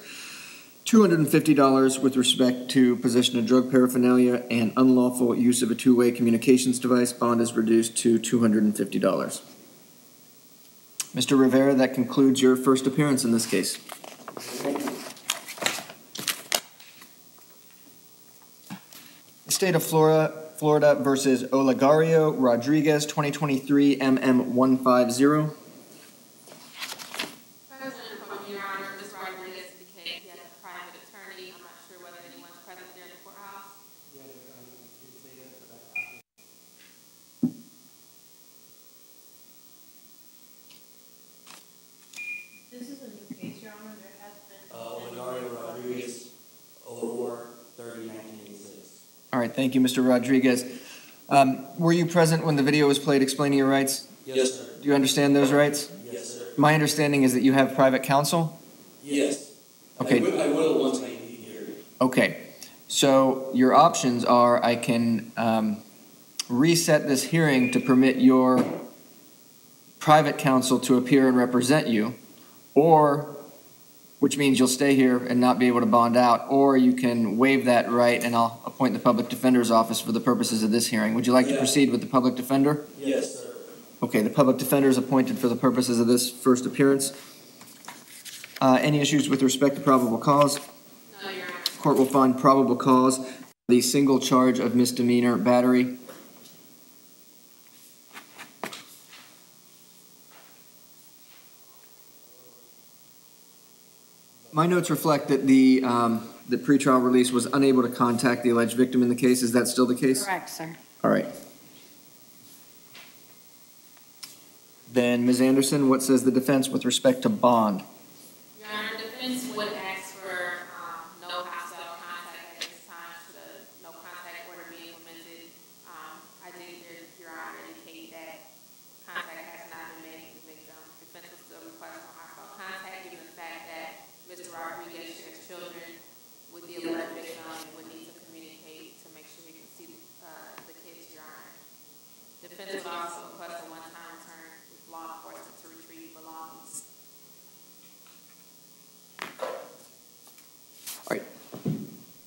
$250 with respect to possession of drug paraphernalia and unlawful use of a two-way communications device. Bond is reduced to $250. Mr. Rivera, that concludes your first appearance in this case. The State of Florida versus Olegario Rodriguez, 2023 MM 150. President, Your Honor, Ms. Rodriguez indicated he has a private attorney. I'm not sure whether anyone's present there in the courthouse. This is a new case, Your Honor. There has been. Olegario Rodriguez, 04/30/1986. All right, thank you, Mr. Rodriguez. Were you present when the video was played explaining your rights? Yes, sir. Do you understand those rights? Yes, sir. My understanding is that you have private counsel? Yes. Okay. I will once I leave here. Okay, so your options are I can reset this hearing to permit your private counsel to appear and represent you, or, which means you'll stay here and not be able to bond out, or you can waive that right and I'll appoint the Public Defender's Office for the purposes of this hearing. Would you like to proceed with the Public Defender? Yes, sir. Okay, the Public Defender is appointed for the purposes of this first appearance. Any issues with respect to probable cause? No, Your Honor. Court will find probable cause for the single charge of misdemeanor battery. My notes reflect that the pretrial release was unable to contact the alleged victim in the case. Is that still the case? Correct, sir. All right. Then, Ms. Anderson, what says the defense with respect to bond? Your Honor, defense would ask for no hostile contact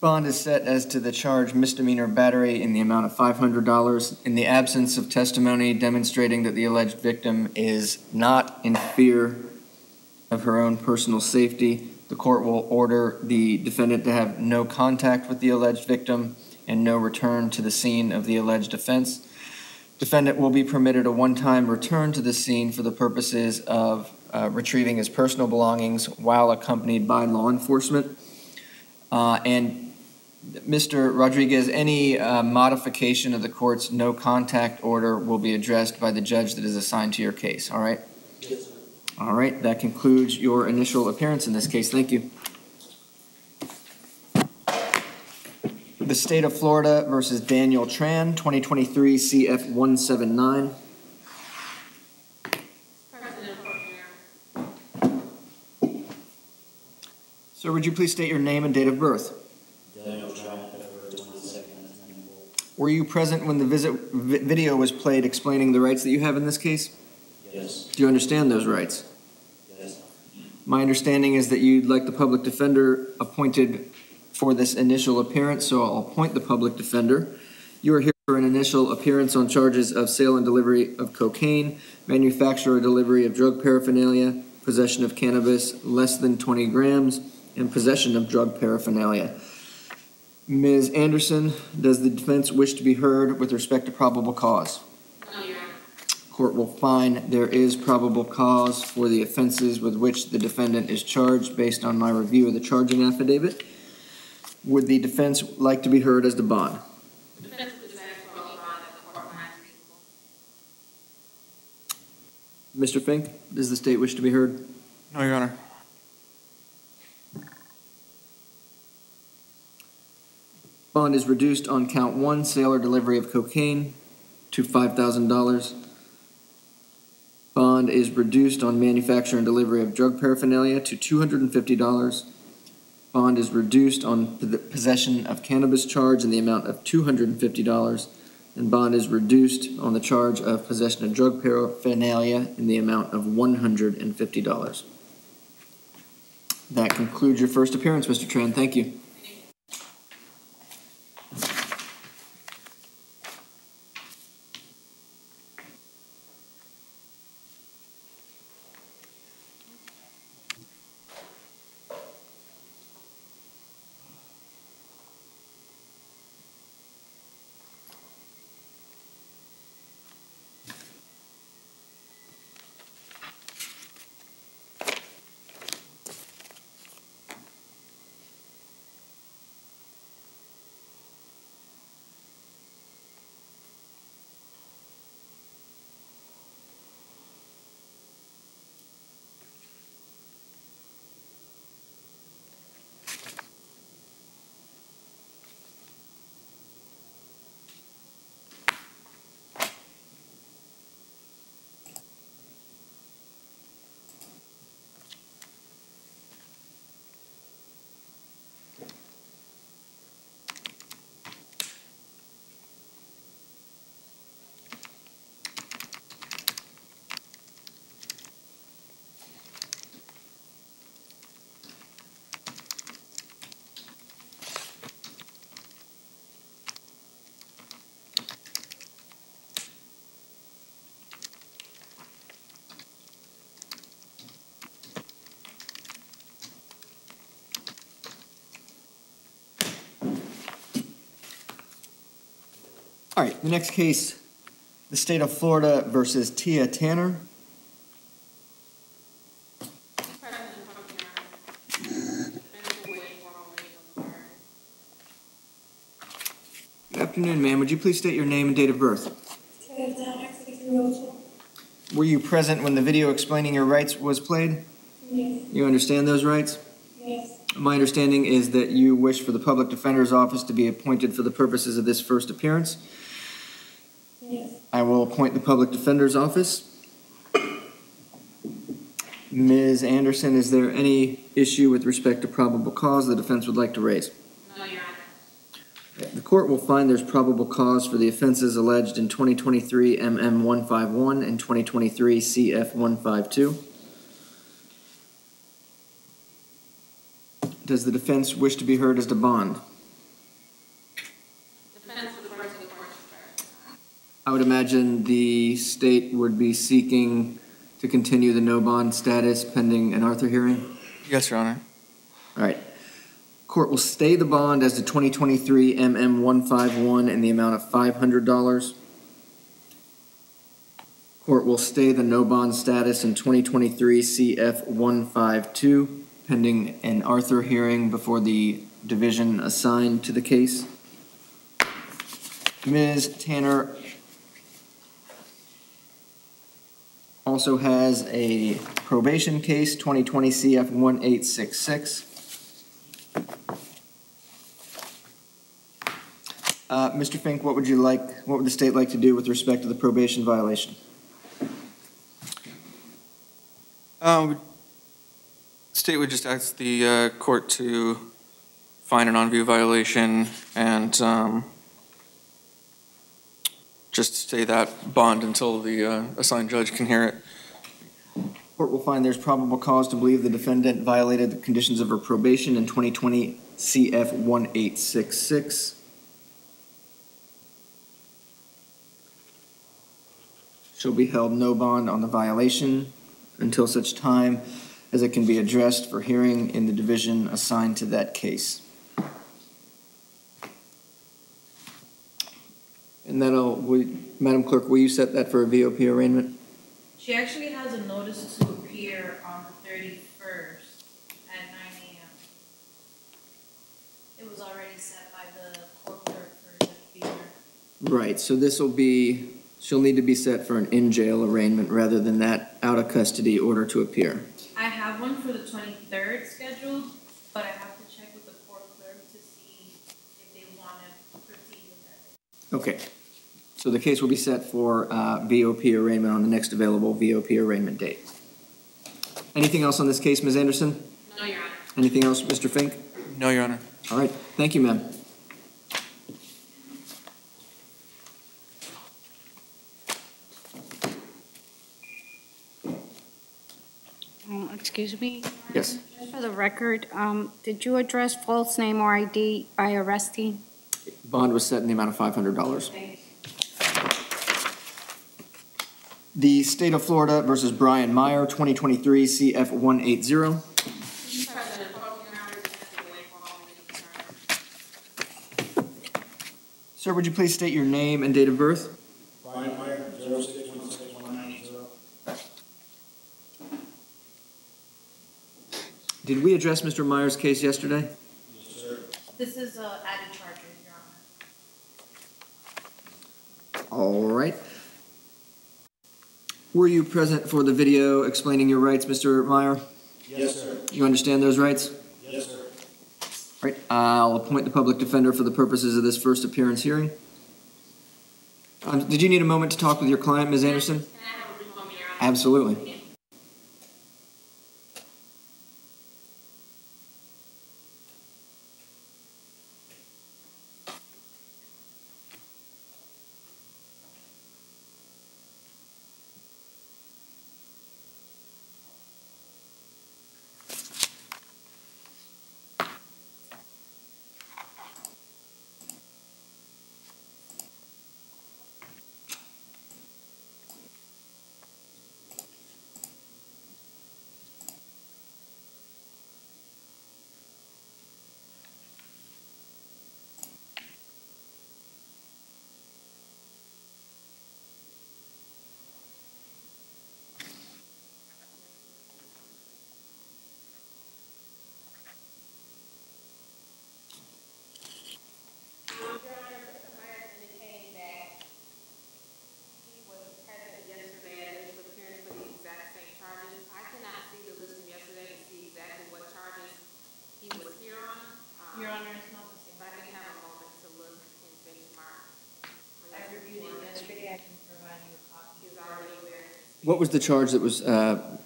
Bond is set as to the charge misdemeanor battery in the amount of $500. In the absence of testimony demonstrating that the alleged victim is not in fear of her own personal safety, the court will order the defendant to have no contact with the alleged victim and no return to the scene of the alleged offense. Defendant will be permitted a one-time return to the scene for the purposes of retrieving his personal belongings while accompanied by law enforcement. And Mr. Rodriguez, any modification of the court's no contact order will be addressed by the judge that is assigned to your case, all right? Yes, sir. All right, that concludes your initial appearance in this case. Thank you. The State of Florida versus Daniel Tran, 2023 CF 179. Sir, would you please state your name and date of birth? Daniel Tran, February 22nd, 1994. Were you present when the video was played explaining the rights that you have in this case? Yes. Do you understand those rights? Yes. My understanding is that you'd like the public defender appointed for this initial appearance, so I'll appoint the public defender. You are here for an initial appearance on charges of sale and delivery of cocaine, manufacture or delivery of drug paraphernalia, possession of cannabis less than 20 grams, and possession of drug paraphernalia. Ms. Anderson, does the defense wish to be heard with respect to probable cause? No, Your Honor. Court will find there is probable cause for the offenses with which the defendant is charged based on my review of the charging affidavit. Would the defense like to be heard as to bond? The defense would ask for a bond that the court finds reasonable. Mr. Fink, does the state wish to be heard? No, Your Honor. Bond is reduced on count 1, sale or delivery of cocaine, to $5,000. Bond is reduced on manufacture and delivery of drug paraphernalia to $250. Bond is reduced on the possession of cannabis charge in the amount of $250. And bond is reduced on the charge of possession of drug paraphernalia in the amount of $150. That concludes your first appearance, Mr. Tran. Thank you. All right, the next case, the State of Florida versus Tia Tanner. Good afternoon, ma'am. Would you please state your name and date of birth? Were you present when the video explaining your rights was played? Yes. You understand those rights? Yes. My understanding is that you wish for the public defender's office to be appointed for the purposes of this first appearance. Yes. I will appoint the public defender's office. Ms. Anderson, is there any issue with respect to probable cause the defense would like to raise? No, Your Honor. The court will find there's probable cause for the offenses alleged in 2023 MM 151 and 2023 CF 152. Does the defense wish to be heard as to bond? defer to the court, Mr. President. I would imagine the state would be seeking to continue the no bond status pending an Arthur hearing? Yes, Your Honor. All right. Court will stay the bond as the 2023 MM 151 in the amount of $500. Court will stay the no bond status in 2023 CF 152 pending an Arthur hearing before the division assigned to the case. Ms. Tanner also has a probation case, 2020 CF 1866. Mr. Fink, what would the state like to do with respect to the probation violation? State would just ask the court to find an on-view violation and just stay that bond until the assigned judge can hear it. Court will find there's probable cause to believe the defendant violated the conditions of her probation in 2020 CF 1866. She'll be held no bond on the violation until such time as it can be addressed for hearing in the division assigned to that case. And Madam Clerk, will you set that for a VOP arraignment? She actually has a notice to appear on the 31st at 9 a.m. It was already set by the court clerk for Judge Beaver. Right, so she'll need to be set for an in-jail arraignment rather than that out-of-custody order to appear. I have one for the 23rd scheduled, but I have to check with the court clerk to see if they want to proceed with that. Okay, so the case will be set for VOP arraignment on the next available VOP arraignment date. Anything else on this case, Ms. Anderson? No, Your Honor. Anything else, Mr. Fink? No, Your Honor. All right, thank you, ma'am. Excuse me? Yes. Just for the record, did you address false name or ID by arrestee? Bond was set in the amount of $500. The State of Florida versus Brian Meyer, 2023 CF 180. Sir, would you please state your name and date of birth? Brian Meyer, 06161980. Did we address Mr. Meyer's case yesterday? Yes, sir. This is added charges, Your Honor. All right. Were you present for the video explaining your rights, Mr. Meyer? Yes, sir. You understand those rights? Yes, sir. All right. I'll appoint the public defender for the purposes of this first appearance hearing. Did you need a moment to talk with your client, Ms. Anderson? Can I have a brief moment, Your Honor? Absolutely. Your Honor, it's not the same. If I can have a moment to look and benchmark. I reviewed it yesterday, I can provide you a copy. He's already aware. What was the charge that was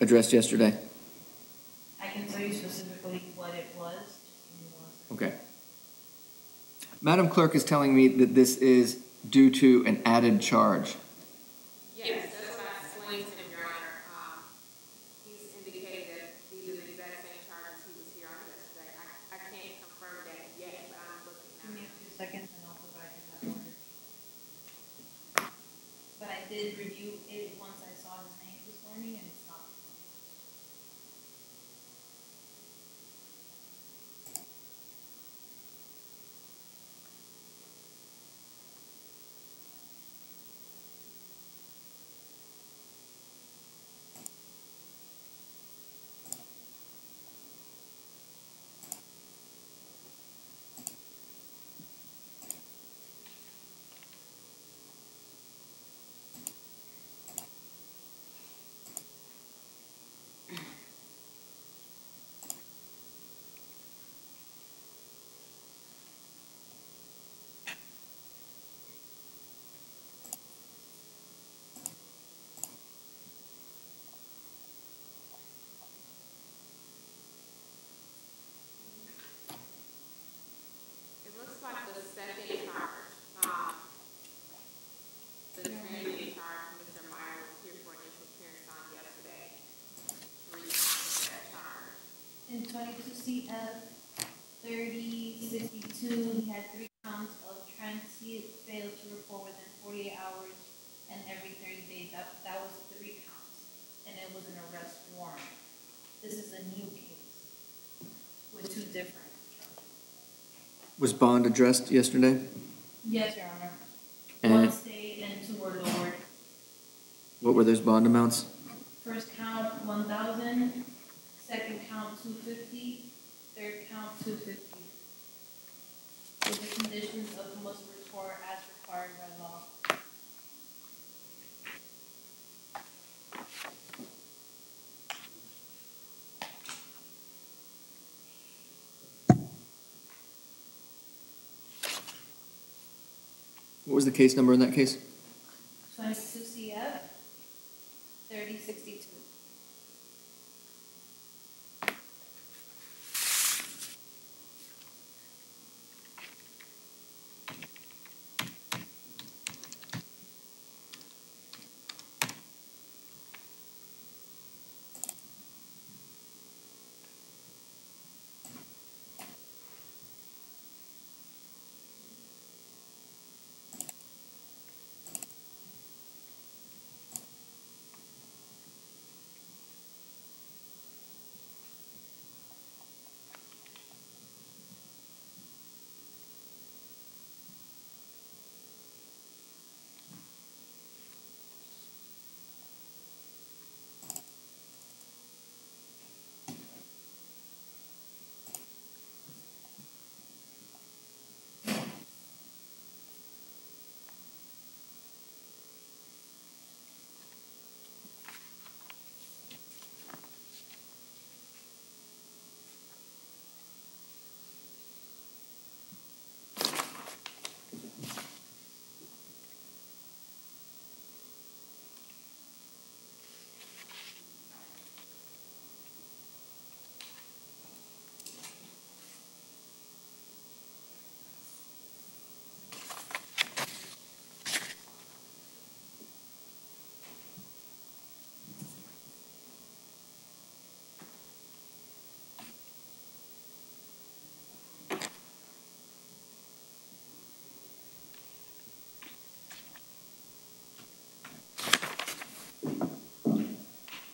addressed yesterday? I can tell you specifically what it was. Just give me 1 second. Okay. Madam Clerk is telling me that this is due to an added charge. Yes, that's what I explained to him, Your Honor. He's indicated that these are the exact same charges he was here on yesterday. I can't confirm that yet, but I'm looking Give me now. a few seconds and I'll provide you that order. did review it once I saw his name this morning, and it's not. It looks like the second charge, the transient charge, Mr. Meyer was here for initial appearance on yesterday. 3 counts of that charge. In 22 CF 3062, he had 3 counts of transient failed to report within 48 hours and every 30 days. That was 3 counts, and it was an arrest warrant. This is a new case with 2 different charges. Was bond addressed yesterday? Yes, Your Honor. And 1 stayed and 2 were lowered. what were those bond amounts? First count 1,000, second count 250, third count 250. With the conditions of the Muslim report as required by law. What was the case number in that case? 22 CF 3062.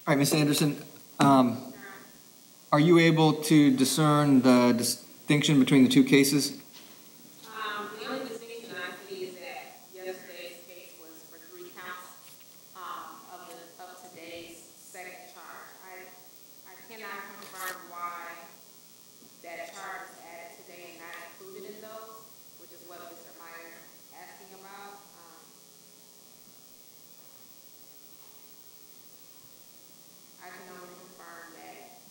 All right, Ms. Anderson, are you able to discern the distinction between the 2 cases? The only distinction I see is that yesterday's case was for 3 counts of today's second charge. I cannot confirm why that charge was added today and not included in those, which is what Mr. Meyer is asking about. I can only confirm that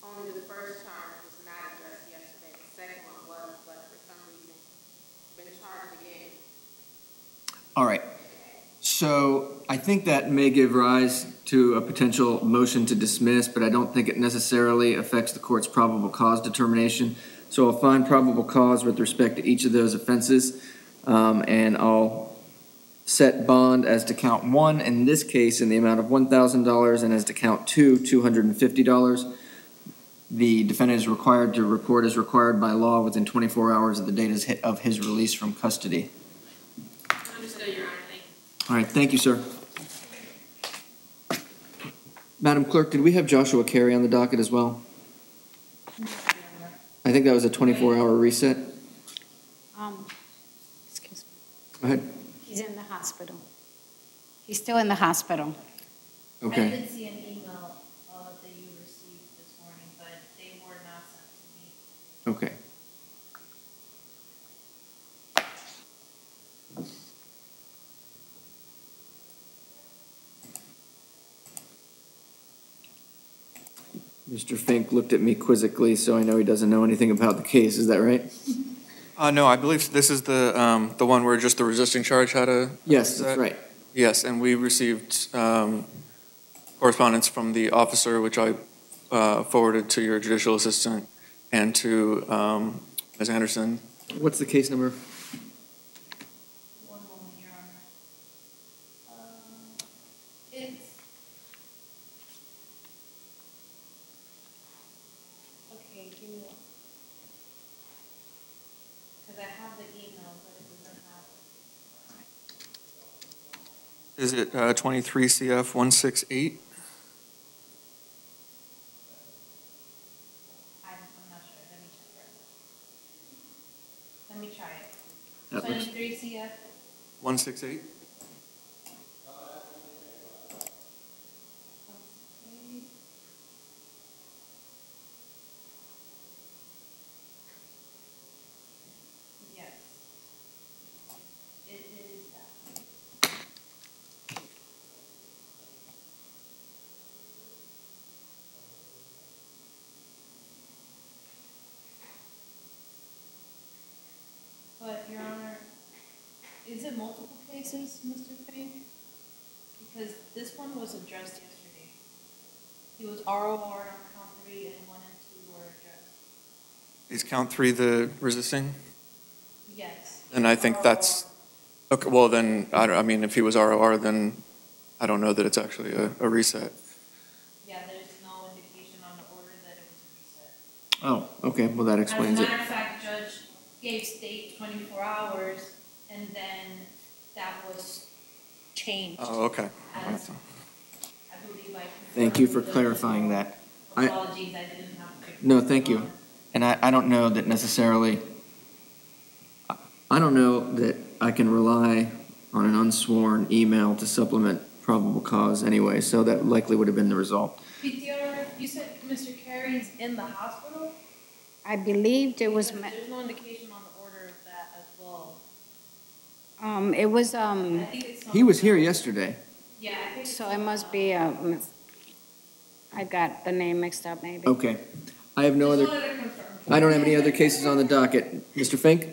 only the first charge was not addressed yesterday. The second one was, but for some reason, been charged again. All right. So I think that may give rise to a potential motion to dismiss, but I don't think it necessarily affects the court's probable cause determination. So I'll find probable cause with respect to each of those offenses, and I'll set bond as to count 1, in this case, in the amount of $1,000, and as to count 2, $250. The defendant is required to report as required by law within 24 hours of the date of his release from custody. Understood, Your Honor. Thank All right, thank you, sir. Madam Clerk, did we have Joshua Carey on the docket as well? I think that was a 24-hour reset. Excuse me. Go ahead. He's in the hospital. He's still in the hospital. I Okay. did see an email that you received this morning, but they were not sent to me. Okay. Mr. Fink looked at me quizzically, so I know he doesn't know anything about the case. Is that right? No, I believe this is the one where just the resisting charge had a. Yes, that's right. Yes, and we received correspondence from the officer, which I forwarded to your judicial assistant and to Ms. Anderson. What's the case number? One moment, Your Honor. It's. Okay, give me one. Because I have the email, but it doesn't have. Is it 23 CF 168? I'm not sure. Let me check right now. Let me try it. That looks- 23 CF. 168? Yes. It is that. But, Your Honor, is it multiple cases, Mr. Fink? Because this one was addressed yesterday. He was ROR on count 3 and 1 and 2 were addressed. Is count 3 the resisting? Yes. And I think that's, okay, well then, I mean, if he was ROR, then I don't know that it's actually a reset. Yeah, there's no indication on the order that it was a reset. Oh, okay. Well, that explains As a it. matter of fact, Judge gave state 24 hours, and then that was changed. Oh, okay. As, I believe I. Thank you for clarifying that. Apologies, I didn't have to. No, thank you. And I don't know that necessarily, I don't know that I can rely on an unsworn email to supplement probable cause anyway, so that likely would have been the result. PTR, you said Mr. Carey's in the hospital? I believed it was, Because there's no indication on the order of that as well. it was, I think it's. He was here yesterday. Yeah, I think. so it must be, I got the name mixed up maybe. Okay. I have no other, I don't have any other cases on the docket. Mr. Fink,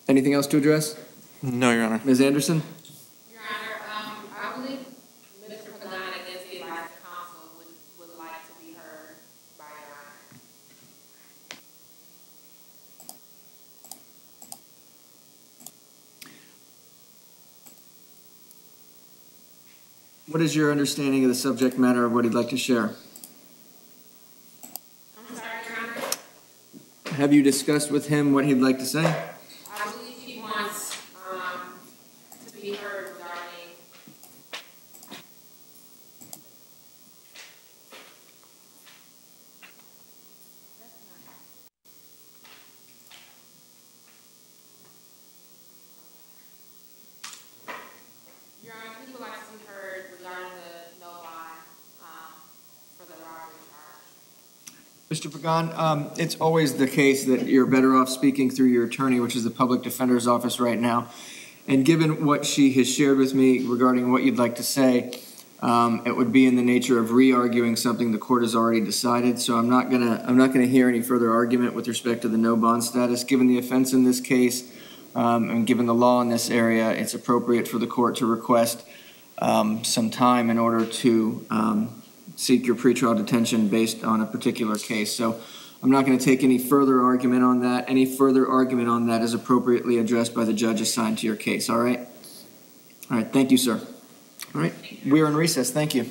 anything else to address? No, Your Honor. Ms. Anderson? Your Honor, I believe Mr. Pagan against the advice of counsel would like to be heard by Your Honor. What is your understanding of the subject matter of what he'd like to share? I'm sorry, Your Honor. Have you discussed with him what he'd like to say? I believe he wants, to be heard regarding. Your Honor, he would like to be heard regarding the no bond, for the robbery charge. Mr. Pagan, it's always the case that you're better off speaking through your attorney, which is the Public Defender's Office right now. And given what she has shared with me regarding what you'd like to say, it would be in the nature of re-arguing something the court has already decided. So I'm not gonna hear any further argument with respect to the no bond status. Given the offense in this case, and given the law in this area, it's appropriate for the court to request some time in order to seek your pretrial detention based on a particular case. So I'm not going to take any further argument on that. Any further argument on that is appropriately addressed by the judge assigned to your case, all right? All right, thank you, sir. All right, we are in recess. Thank you.